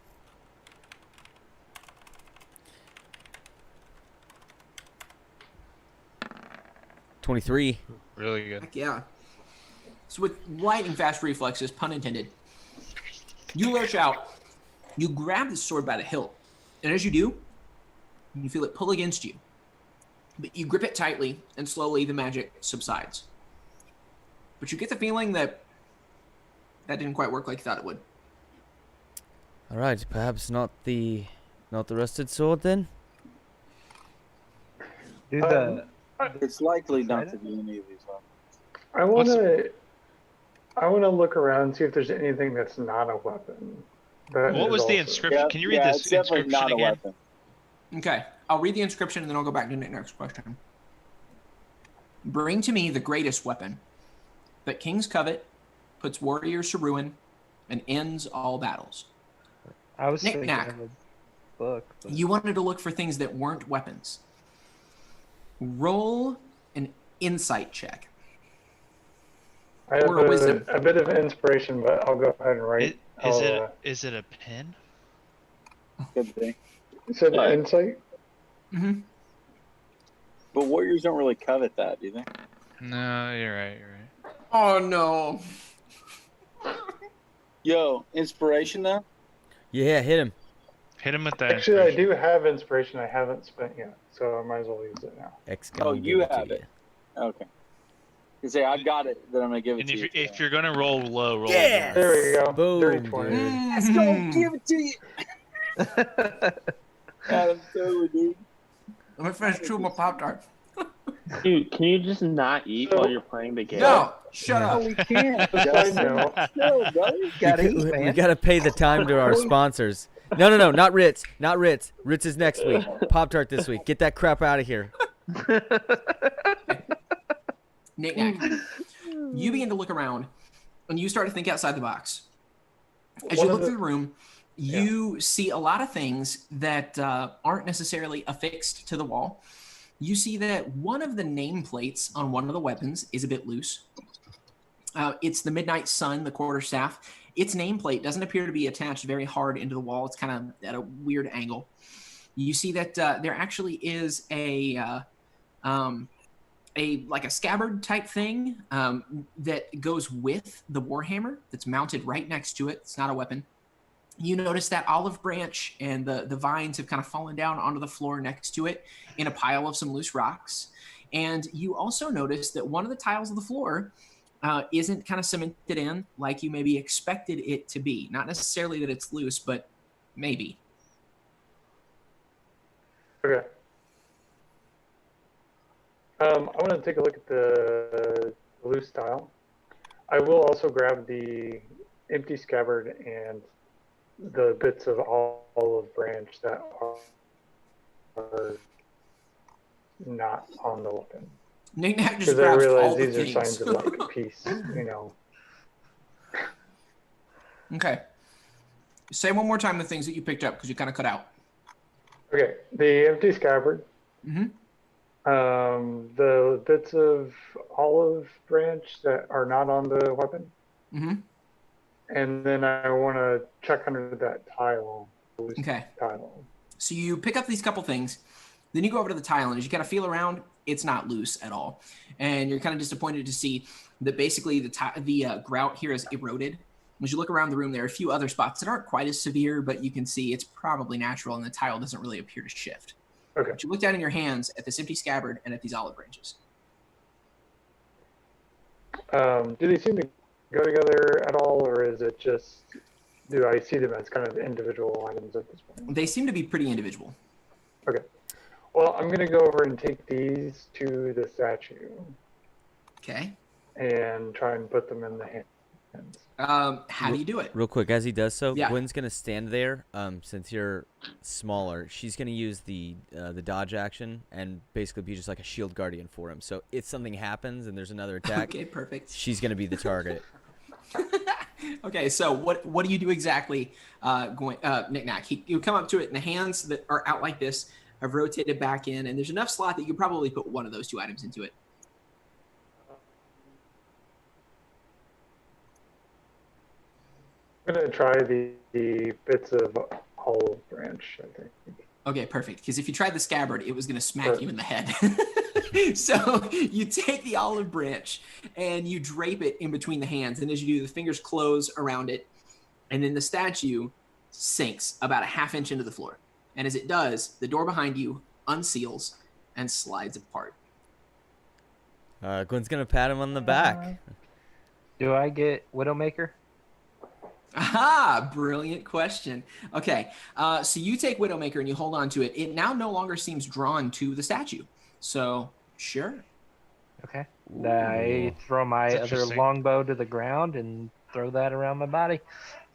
$23. Really good. Heck yeah. So with lightning fast reflexes, pun intended, you lurch out. You grab the sword by the hilt, and as you do, you feel it pull against you. But you grip it tightly, and slowly the magic subsides. But you get the feeling that didn't quite work like you thought it would. All right, perhaps not the rusted sword then. Do the It's likely not to be any of these. I want to look around, see if there's anything that's not a weapon. What was the inscription? Can you read this it's definitely inscription not a again? weapon. Okay, I'll read the inscription and then I'll go back to the next question. Bring to me the greatest weapon that kings covet, puts warriors to ruin, and ends all battles. I was Knick-knack. thinking of a book. But... You wanted to look for things that weren't weapons. Roll an insight check. I have Or a wisdom. a bit of inspiration, but I'll go ahead and write. Is it a pen? Could be. You said insight? Mm-hmm. But warriors don't really covet that, do they? No, you're right. You're right. Oh, no. Yo, inspiration though? Yeah, hit him. Hit him with that. Actually, I inspiration. do have inspiration I haven't spent yet, so I might as well use it now. X Oh, you have it. Okay. You say I've got it, then I'm gonna give it And to you. if you're gonna roll low, roll Yes! low. There we go. Boom, Dirty 20. dude. Let's go, give it to you. Adam, totally, dude. Let me finish chewing my Pop-Tart. Dude, can you just not eat while you're playing the game? No, shut up. We can't. I know. No, brother. Gotta eat, We man. gotta pay the time to our sponsors. No, not Ritz. Not Ritz. Ritz is next week. Pop-Tart this week. Get that crap out of here. Knick-knack. You begin to look around, and you start to think outside the box. As One you of look through the room, you see a lot of things that aren't necessarily affixed to the wall. You see that one of the nameplates on one of the weapons is a bit loose. It's the Midnight Sun, the quarterstaff. Its nameplate doesn't appear to be attached very hard into the wall. It's kind of at a weird angle. You see that there actually is a like a scabbard type thing that goes with the warhammer that's mounted right next to it. It's not a weapon. You notice that olive branch and the vines have kind of fallen down onto the floor next to it in a pile of some loose rocks. And you also notice that one of the tiles of the floor isn't kind of cemented in like you maybe expected it to be. Not necessarily that it's loose, but maybe. Okay. I want to take a look at the loose tile. I will also grab the empty scabbard and the bits of olive branch that are not on the weapon. Knick-knack just Because I grabs all realize the these are things. signs of like peace, you know. Okay. Say one more time the things that you picked up because you kind of cut out. Okay, the empty scabbard. Mm-hmm. The bits of olive branch that are not on the weapon. Mm-hmm. And then I want to check under that tile. Loose Okay. tile. So you pick up these couple things, then you go over to the tile, and as you kind of feel around, it's not loose at all. And you're kind of disappointed to see that basically the grout here is eroded. As you look around the room, there are a few other spots that aren't quite as severe, but you can see it's probably natural, and the tile doesn't really appear to shift. Okay. But you look down in your hands at this empty scabbard and at these olive branches. Do they seem to go together at all, or is it just, do I see them as kind of individual items at this point? They seem to be pretty individual. Okay. Well, I'm going to go over and take these to the statue Okay. and try and put them in the hands. How do you do it? Real quick, as he does so, Yeah. Gwen's gonna stand there. Since you're smaller, she's gonna use the dodge action and basically be just like a shield guardian for him. So if something happens and there's another attack, Okay, perfect. she's gonna be the target. Okay, so what do you do exactly, Knick-knack? You come up to it, and the hands that are out like this have rotated back in, and there's enough slot that you could probably put one of those two items into it. I'm going to try the bits of olive branch, I think. Okay, perfect. Because if you tried the scabbard, it was going to smack you in the head. So you take the olive branch and you drape it in between the hands. And as you do, the fingers close around it. And then the statue sinks about a half inch into the floor. And as it does, the door behind you unseals and slides apart. Gwen's gonna pat him on the back. Do I get Widowmaker? Aha! Brilliant question. Okay, so you take Widowmaker and you hold on to it. It now no longer seems drawn to the statue. So, sure. Okay. Ooh. I throw my That's other interesting. longbow to the ground and throw that around my body.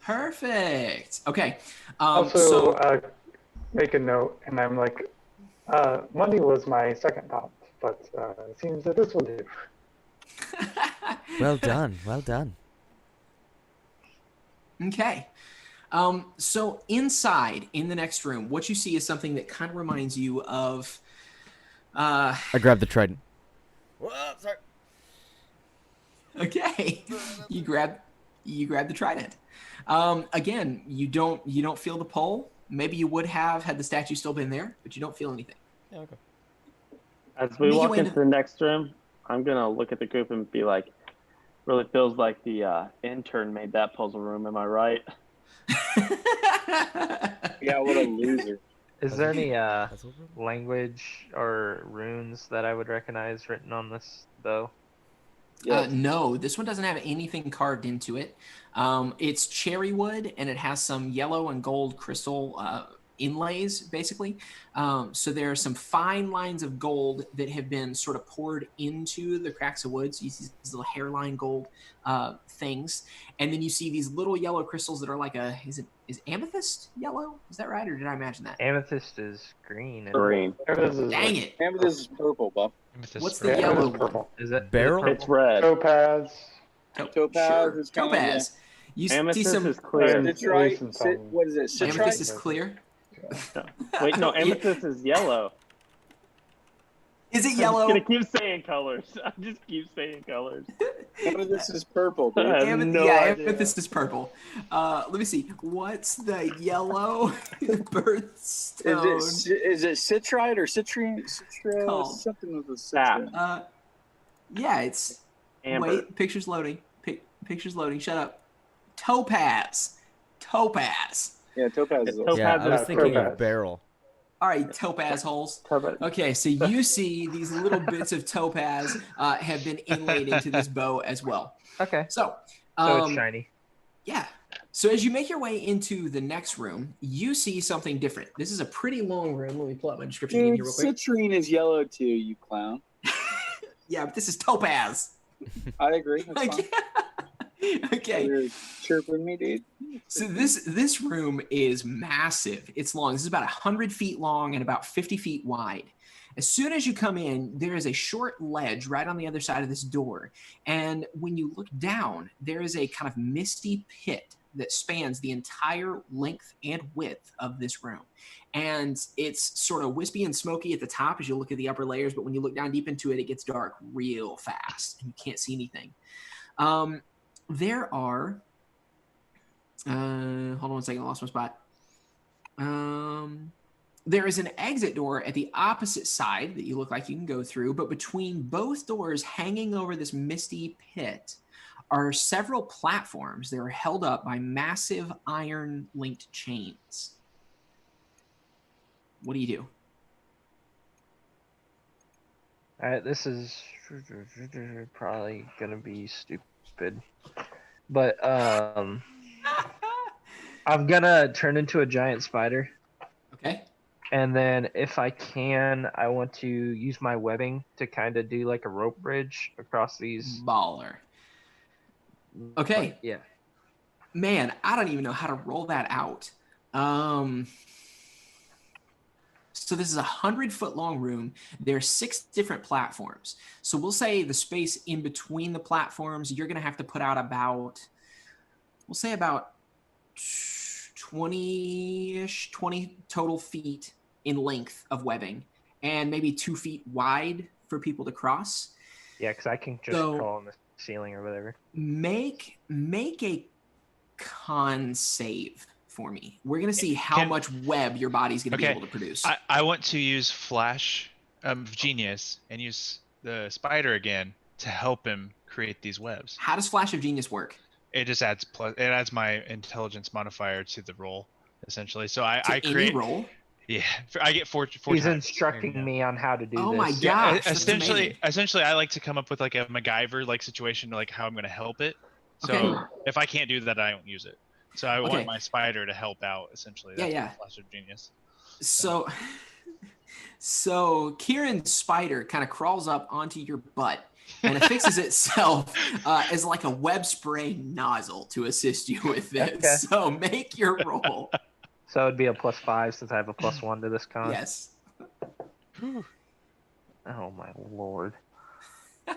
Perfect. Okay. Also, So make a note, and I'm like, money was my second thought, but it seems that this will do. Well done. Well done. Okay. So inside in the next room, what you see is something that kind of reminds you of. I grabbed the trident. Whoa, sorry. Okay, you grab the trident. Again, you don't feel the pull. Maybe you would have had the statue still been there, but you don't feel anything. Yeah, okay. As we Make your walk way into into- the next room, I'm gonna look at the group and be like, "Really feels like the intern made that puzzle room. Am I right?" Yeah, what a loser. Is there any Puzzle room? language or runes that I would recognize written on this bow? Yes. No, this one doesn't have anything carved into it. It's cherry wood, and it has some yellow and gold crystal inlays, basically. So there are some fine lines of gold that have been sort of poured into the cracks of wood. So you see these little hairline gold things, and then you see these little yellow crystals that are like is amethyst yellow? Is that right, or did I imagine that? Amethyst is green. And Green. Dang it! Amethyst is purple, Buff. Amethyst What's purple. the Yeah, it yellow is one? purple. Is it Barrel? is it It's purple? red. Topaz. Topaz is kinda, Topaz. You see Amethyst some. is clear. And Citrite. and some- What is it? Amethyst Citrite? is clear. Wait, no, Yeah. amethyst is yellow. Is it I'm yellow? just gonna keep saying colors. I just keep saying colors. Amethyst is purple, dude. I have no idea. amethyst is purple. Let me see. What's the yellow birthstone? Is it citrite or citrine? Called. Something with a Sap. citrine. Yeah, it's. Amber. Wait, picture's loading. Picture's loading. Shut up. Topaz. Topaz. Yeah, topaz is It's also. Yeah, I was Yeah, thinking topaz. of barrel. All right, topaz holes. Topaz. Okay, so you see these little bits of topaz have been inlaid into this bow as well. Okay. So, So it's shiny. yeah. So as you make your way into the next room, you see something different. This is a pretty long room. Let me pull up my description again Dude, here real quick. citrine is yellow too, you clown. Yeah, but this is topaz. I agree. That's fine. Okay. You're chirping me, dude. So this room is massive. It's long. This is about 100 feet long and about 50 feet wide. As soon as you come in, there is a short ledge right on the other side of this door. And when you look down, there is a kind of misty pit that spans the entire length and width of this room. And it's sort of wispy and smoky at the top as you look at the upper layers, but when you look down deep into it, it gets dark real fast and you can't see anything. There are hold on one second, I lost my spot. There is an exit door at the opposite side that you look like you can go through, but between both doors, hanging over this misty pit, are several platforms that are held up by massive iron-linked chains. What do you do? This is probably gonna be stupid, but I'm gonna turn into a giant spider, Okay. and then if I can, I want to use my webbing to kind of do like a rope bridge across these. Baller. Okay. Like, yeah. Man, I don't even know how to roll that out. So this is a 100-foot long room. There are 6 different platforms. So we'll say the space in between the platforms, you're going to have to put out about, we'll say about 20-ish, 20 total feet in length of webbing, and maybe 2 feet wide for people to cross. Yeah, because I can just So- crawl on the ceiling or whatever. Make a con save for me. We're going to see how Can- much web your body's going to be Okay, able to produce. I want to use Flash of Genius and use the spider again to help him create these webs. How does Flash of Genius work? It just adds my intelligence modifier to the roll, essentially. So I To create. any roll? Yeah, I get four He's times. instructing me on how to do Oh this. my Yeah, gosh, that's amazing. essentially, I like to come up with like a MacGyver like situation, like how I'm going to help it. So Okay. if I can't do that, I don't use it. So I Okay. want my spider to help out. Essentially, Yeah, that's yeah. Flash of Genius. So So Kieran's spider kind of crawls up onto your butt and affixes itself as like a web spray nozzle to assist you with this. Okay. So make your roll. So it'd be a +5 since I have a +1 to this con. Yes. Oh my lord. Yeah,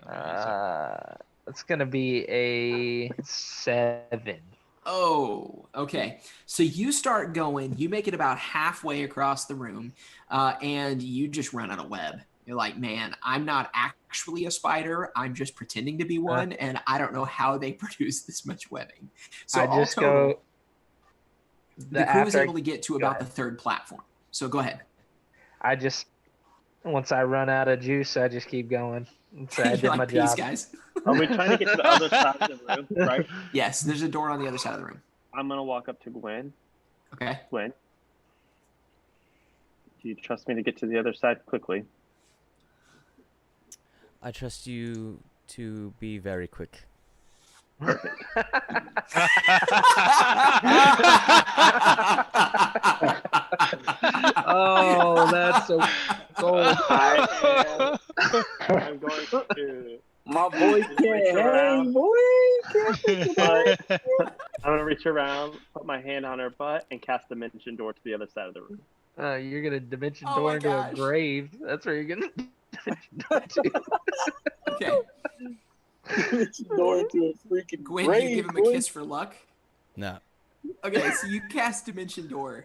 let me use it. It's gonna be a 7. Oh, okay. So you start going, you make it about halfway across the room, and you just run out of web. You're like, man, I'm not actually a spider. I'm just pretending to be one, and I don't know how they produce this much webbing. So I all just total, go. the crew is after I- able to get to go about ahead. the third platform. So go ahead. Once I run out of juice, I just keep going. So I You're did like, my peace, job. guys. Are we trying to get to the other side of the room, right? Yes, there's a door on the other side of the room. I'm gonna walk up to Gwen. Okay. Gwen, do you trust me to get to the other side quickly? I trust you to be very quick. Oh, that's so cold. I'm going to. My boy Reach can't around. hang, boy. Can't think about it. I'm gonna reach around, put my hand on her butt, and cast Dimension Door to the other side of the room. You're gonna dimension Oh door my into gosh. a grave. That's where you're gonna dimension door to. Okay. Door into a freaking Gwen, grave, you give him a boy. kiss for luck. No. Okay, so you cast Dimension Door.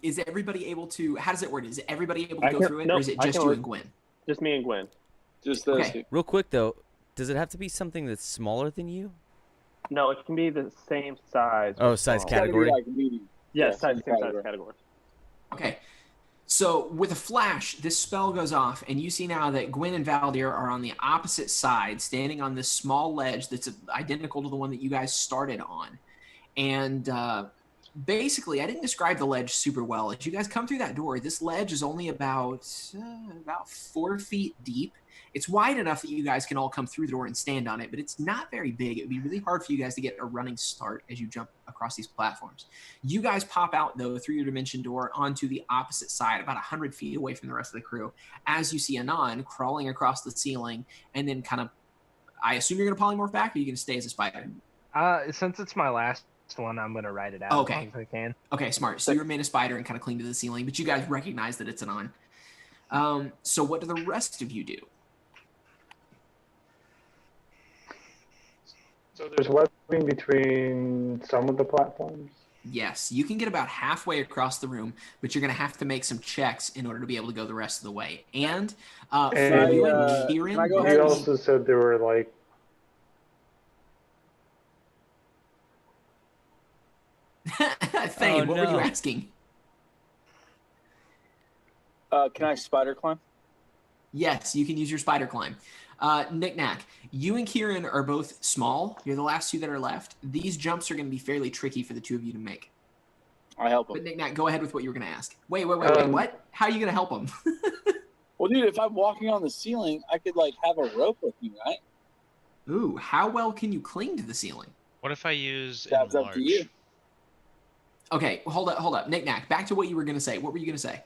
Is everybody able to? How does it work? Is everybody able to I go can- through it, no, or is it I just can you work. and Gwen? Just me and Gwen. Just those Okay. two. Real quick though, does it have to be something that's smaller than you? No, it can be the same size. Oh, or size smaller. It's gotta be category? like medium. Yeah, Yeah, size, same same size category. category. Okay. So with a flash, this spell goes off, and you see now that Gwen and Valdir are on the opposite side, standing on this small ledge that's identical to the one that you guys started on. And basically, I didn't describe the ledge super well. As you guys come through that door, this ledge is only about 4 feet deep. It's wide enough that you guys can all come through the door and stand on it, but it's not very big. It would be really hard for you guys to get a running start as you jump across these platforms. You guys pop out, though, through your dimension door onto the opposite side, about 100 feet away from the rest of the crew, as you see Anon crawling across the ceiling, and then kind of, I assume you're going to polymorph back, or are you going to stay as a spider? Since it's my last one, I'm gonna write it out Okay. as long as I can. Okay, smart. So you remain a spider and kind of cling to the ceiling, but you guys recognize that it's Anon. So what do the rest of you do? So there's webbing between some of the platforms. Yes, you can get about halfway across the room, but you're going to have to make some checks in order to be able to go the rest of the way. And for And, you can and Kieran, I go You ahead? also said there were like Thane, Oh, what were you no. asking? Can I spider climb? Yes, you can use your spider climb. Knick-knack, you and Kieran are both small. You're the last two that are left. These jumps are going to be fairly tricky for the two of you to make. I help him. But Knick-knack, go ahead with what you were going to ask. Wait, Um, what? How are you going to help him? Well, dude, if I'm walking on the ceiling, I could like have a rope with me, right? Ooh, how well can you cling to the ceiling? What if I use That's up enlarge? to you. Okay, hold up. Knick-knack, back to what you were going to say. What were you going to say?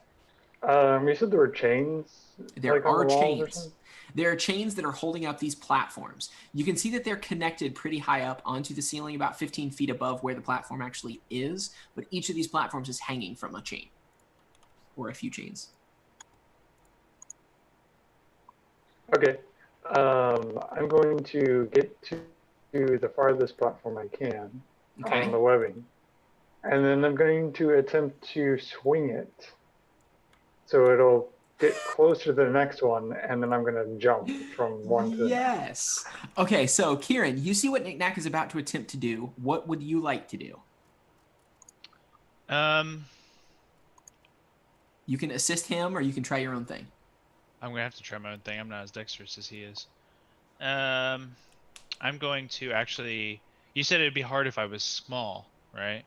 you said there were chains. There like, on are the walls or chains. something? There are chains that are holding up these platforms. You can see that they're connected pretty high up onto the ceiling, about 15 feet above where the platform actually is, but each of these platforms is hanging from a chain or a few chains. Okay. I'm going to get to the farthest platform I can Okay. on the webbing. And then I'm going to attempt to swing it. So it'll get closer to the next one, and then I'm going to jump from one to the next. Yes. Okay, so Kieran, you see what Knick-knack is about to attempt to do. What would you like to do? You can assist him, or you can try your own thing. I'm gonna have to try my own thing. I'm not as dexterous as he is. I'm going to actually. You said it'd be hard if I was small, right?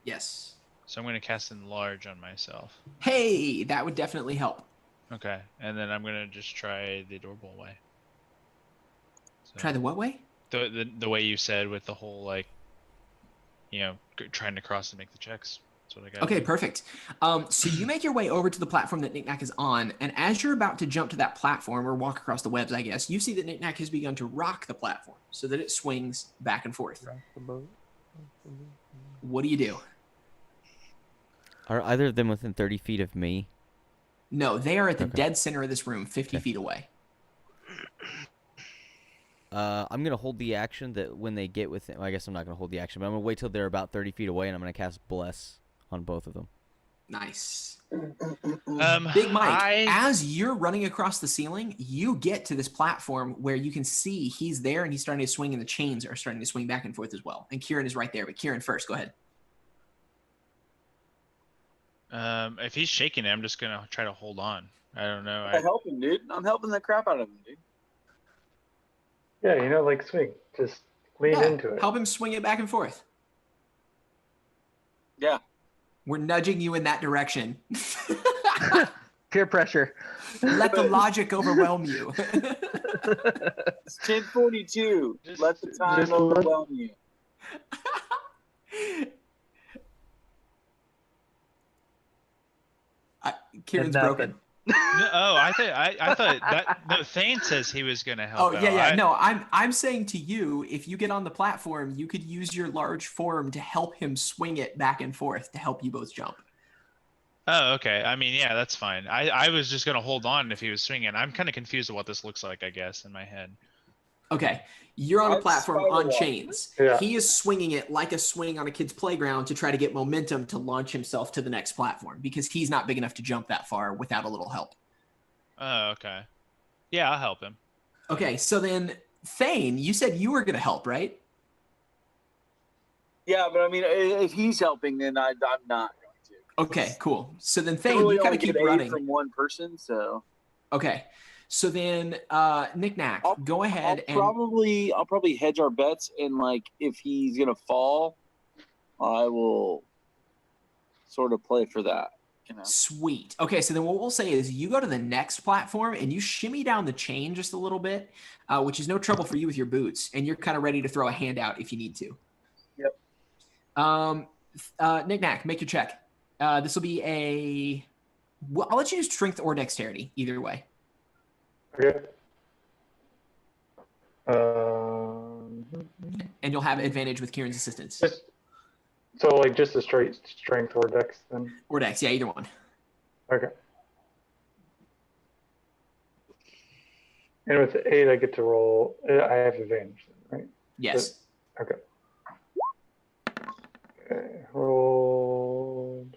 Yes. So I'm gonna cast enlarge on myself. Hey, that would definitely help. Okay, and then I'm gonna just try the adorable way. So, Try the what way? the way you said with the whole like, trying to cross and make the checks. That's what I got. Okay, perfect. So you make your way over to the platform that Knick-Knack is on, and as you're about to jump to that platform or walk across the webs, I guess, you see that Knick-Knack has begun to rock the platform so that it swings back and forth. What do you do? Are either of them within 30 feet of me? No, they are at the Okay. dead center of this room, 50 Okay. feet away. I'm going to hold the action that when they get within... Well, I guess I'm not going to hold the action, but I'm going to wait till they're about 30 feet away, and I'm going to cast Bless on both of them. Nice. Um, Big Mike, I- as you're running across the ceiling, you get to this platform where you can see he's there and he's starting to swing, and the chains are starting to swing back and forth as well. And Kieran is right there, but Kieran first, go ahead. If he's shaking it, I'm just gonna try to hold on. I don't know. I'm helping, dude. I'm helping the crap out of him, dude. Yeah, like swing. Just lean Yeah, into it. help him swing it back and forth. Yeah. We're nudging you in that direction. Peer pressure. Let the logic overwhelm you. It's 10:42. Let the time just let- overwhelm you. Kieran's Nothing. broken. No, oh, I thought that. No, Thane says he was gonna help. Oh, out. yeah. No, I'm saying to you, if you get on the platform, you could use your large form to help him swing it back and forth to help you both jump. Oh, okay. I mean, yeah, that's fine. I was just gonna hold on if he was swinging. I'm kind of confused of what this looks like, I guess, in my head. Okay, you're on a I'm platform spider on walking. chains. Yeah. He is swinging it like a swing on a kid's playground to try to get momentum to launch himself to the next platform because he's not big enough to jump that far without a little help. Oh, okay. Yeah, I'll help him. Okay, so then Thane, you said you were going to help, right? Yeah, but I mean, if he's helping, then I'm not going to. Okay, cool. So then I Thane, really you kind only of keep get aid running. from one person, so Okay, so then Knick-Knack, go ahead and I'll probably hedge our bets, and like if he's gonna fall, I will sort of play for that. You know? Sweet. Okay, so then what we'll say is you go to the next platform and you shimmy down the chain just a little bit, which is no trouble for you with your boots, and you're kind of ready to throw a hand out if you need to. Yep. Knick-Knack, make your check. This will be a... Well, I'll let you use strength or dexterity, either way. Okay. And you'll have advantage with Kieran's assistance. Just a straight strength or dex then. Or dex, yeah, either one. Okay. And with 8, I get to roll. I have advantage, right? Yes. Okay. Okay. Rolled.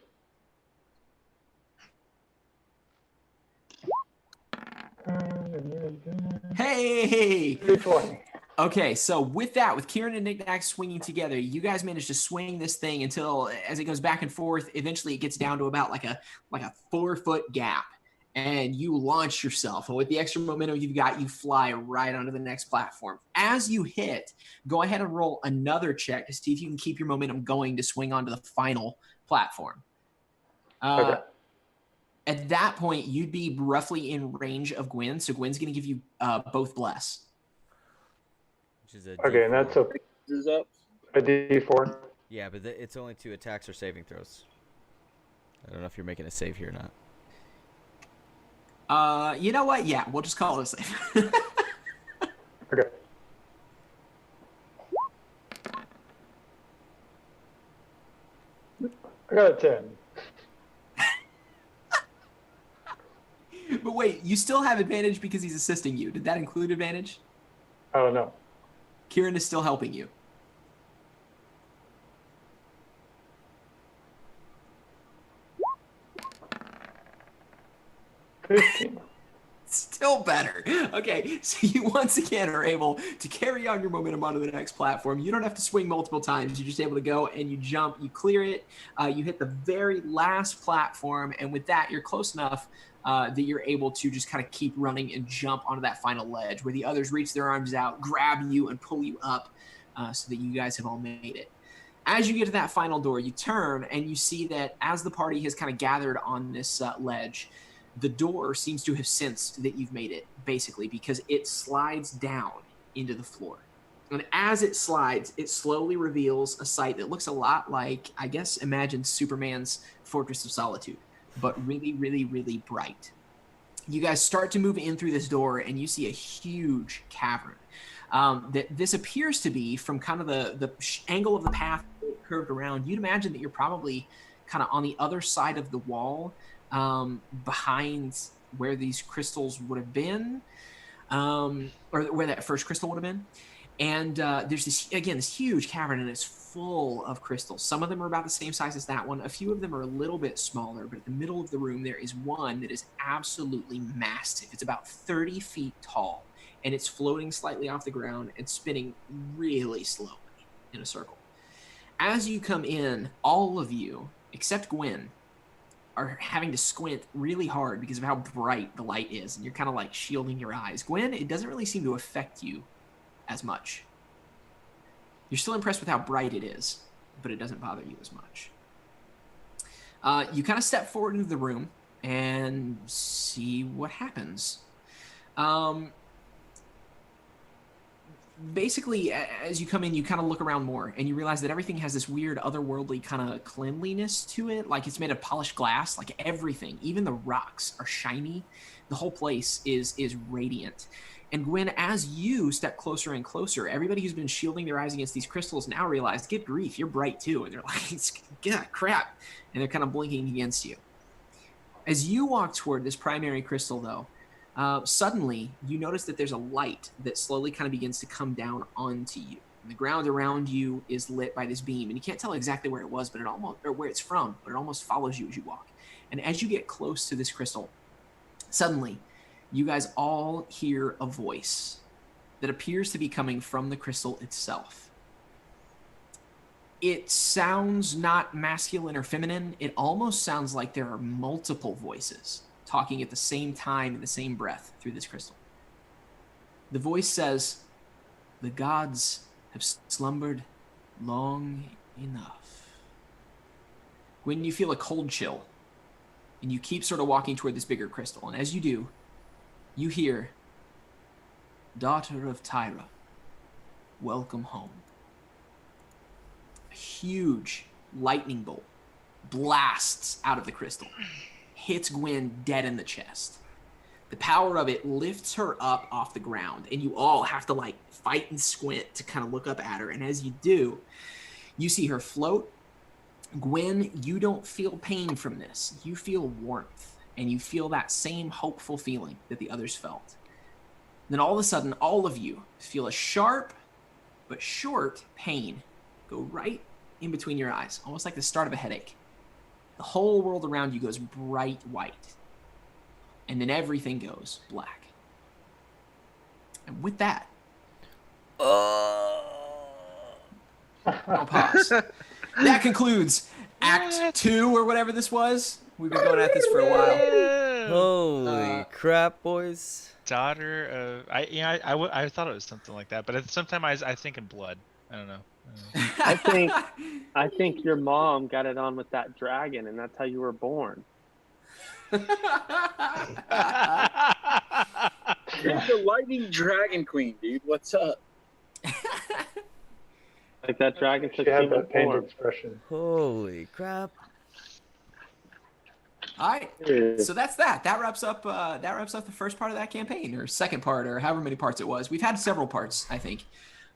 Hey! 220. Okay, so with that, with Kieran and Knick-Knack swinging together, you guys manage to swing this thing until, as it goes back and forth, eventually it gets down to about like a 4-foot gap, and you launch yourself. And with the extra momentum you've got, you fly right onto the next platform. As you hit, go ahead and roll another check to see if you can keep your momentum going to swing onto the final platform. Okay. At that point, you'd be roughly in range of Gwen, so Gwen's going to give you both bless. Which is a Okay, and D4. that's Is up. a D4. Yeah, but it's only 2 attacks or saving throws. I don't know if you're making a save here or not. You know what? Yeah, we'll just call it a save. Okay. I got a 10. But wait, you still have advantage because he's assisting you. Did that include advantage? Oh, no. Kieran is still helping you. Still better. Okay, so you once again are able to carry on your momentum onto the next platform. You don't have to swing multiple times. You're just able to go and you jump, you clear it, you hit the very last platform, and with that, you're close enough that you're able to just kind of keep running and jump onto that final ledge where the others reach their arms out, grab you, and pull you up so that you guys have all made it. As you get to that final door, you turn and you see that as the party has kind of gathered on this ledge, the door seems to have sensed that you've made it, basically, because it slides down into the floor. And as it slides, it slowly reveals a sight that looks a lot like, I guess, imagine Superman's Fortress of Solitude, but really, really, really bright. You guys start to move in through this door, and you see a huge cavern. That this appears to be, from kind of the angle of the path curved around, you'd imagine that you're probably kind of on the other side of the wall, behind where these crystals would have been, or where that first crystal would have been. And there's this huge cavern, and it's full of crystals. Some of them are about the same size as that one. A few of them are a little bit smaller, but at the middle of the room, there is one that is absolutely massive. It's about 30 feet tall, and it's floating slightly off the ground and spinning really slowly in a circle. As you come in, all of you, except Gwen, are having to squint really hard because of how bright the light is, and you're kind of like shielding your eyes. Gwen, it doesn't really seem to affect you as much. You're still impressed with how bright it is, but it doesn't bother you as much. You kind of step forward into the room and see what happens. Basically, as you come in, you kind of look around more, and you realize that everything has this weird otherworldly kind of cleanliness to it. Like it's made of polished glass. Like everything, even the rocks, are shiny. The whole place is radiant. And Gwen, as you step closer and closer, everybody who's been shielding their eyes against these crystals now realize, good grief, you're bright too. And they're like, yeah, crap. And they're kind of blinking against you. As you walk toward this primary crystal, though, suddenly you notice that there's a light that slowly kind of begins to come down onto you. And the ground around you is lit by this beam. And you can't tell exactly where it was, but or where it's from, but it almost follows you as you walk. And as you get close to this crystal, suddenly you guys all hear a voice that appears to be coming from the crystal itself. It sounds not masculine or feminine. It almost sounds like there are multiple voices talking at the same time in the same breath through this crystal. The voice says, "The gods have slumbered long enough." When you feel a cold chill, and you keep sort of walking toward this bigger crystal, and as you do, you hear, "Daughter of Tyra, welcome home." A huge lightning bolt blasts out of the crystal, hits Gwen dead in the chest. The power of it lifts her up off the ground, and you all have to like fight and squint to kind of look up at her. And as you do, you see her float. Gwen, you don't feel pain from this. You feel warmth. And you feel that same hopeful feeling that the others felt. Then all of a sudden, all of you feel a sharp but short pain go right in between your eyes, almost like the start of a headache. The whole world around you goes bright white. And then everything goes black. And with that, I'll pause. That concludes Act 2 or whatever this was. We've been going at this for a while. Holy crap, boys! Daughter of I thought it was something like that, but sometimes I think in blood. I don't know. I think your mom got it on with that dragon, and that's how you were born. She's the lightning dragon queen, dude. What's up? Like that dragon took She had human that pained form. expression. Holy crap! All right, so that's that. That wraps up the first part of that campaign, or second part, or however many parts it was. We've had several parts, I think,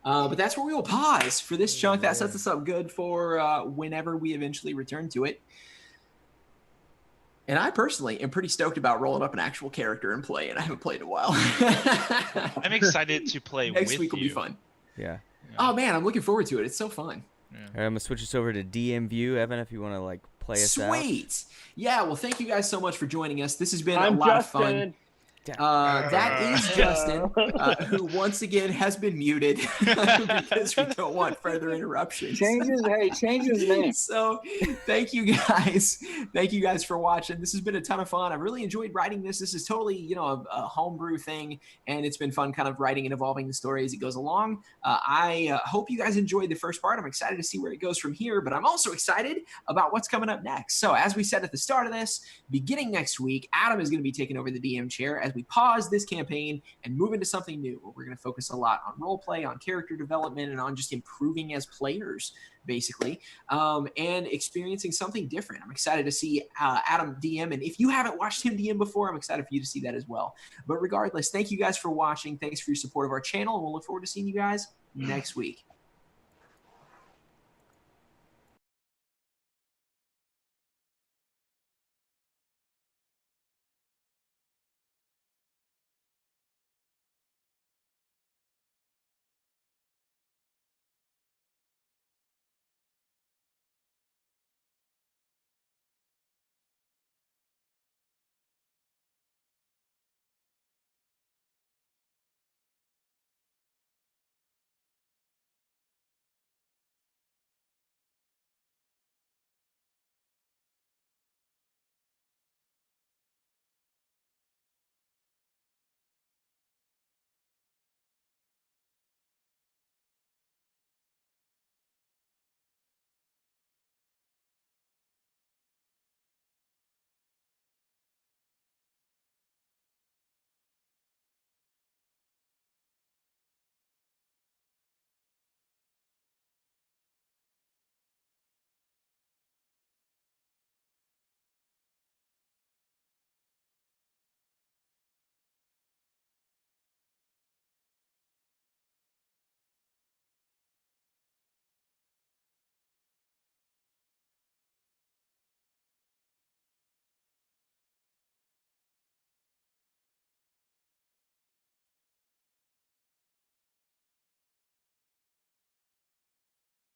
but that's where we will pause for this chunk. That sets us up good for whenever we eventually return to it. And I personally am pretty stoked about rolling up an actual character and play, and I haven't played in a while. I'm excited to play Next with week will be you. fun. Yeah. Oh man, I'm looking forward to it. It's so fun. Yeah. All right, I'm gonna switch this over to DM View, Evan, if you want to like play us out. Sweet. Yeah, well, thank you guys so much for joining us. This has been I'm a lot Justin. of fun. That is Justin, who once again has been muted because we don't want further interruptions. Change his name. So thank you guys. Thank you guys for watching. This has been a ton of fun. I really enjoyed writing this. This is totally, a homebrew thing, and it's been fun kind of writing and evolving the story as it goes along. I hope you guys enjoyed the first part. I'm excited to see where it goes from here, but I'm also excited about what's coming up next. So as we said at the start of this, beginning next week, Adam is going to be taking over the DM chair as we pause this campaign and move into something new where we're going to focus a lot on role play, on character development, and on just improving as players, basically, and experiencing something different. I'm excited to see Adam DM, and if you haven't watched him DM before, I'm excited for you to see that as well. But regardless, thank you guys for watching. Thanks for your support of our channel, and we'll look forward to seeing you guys next week.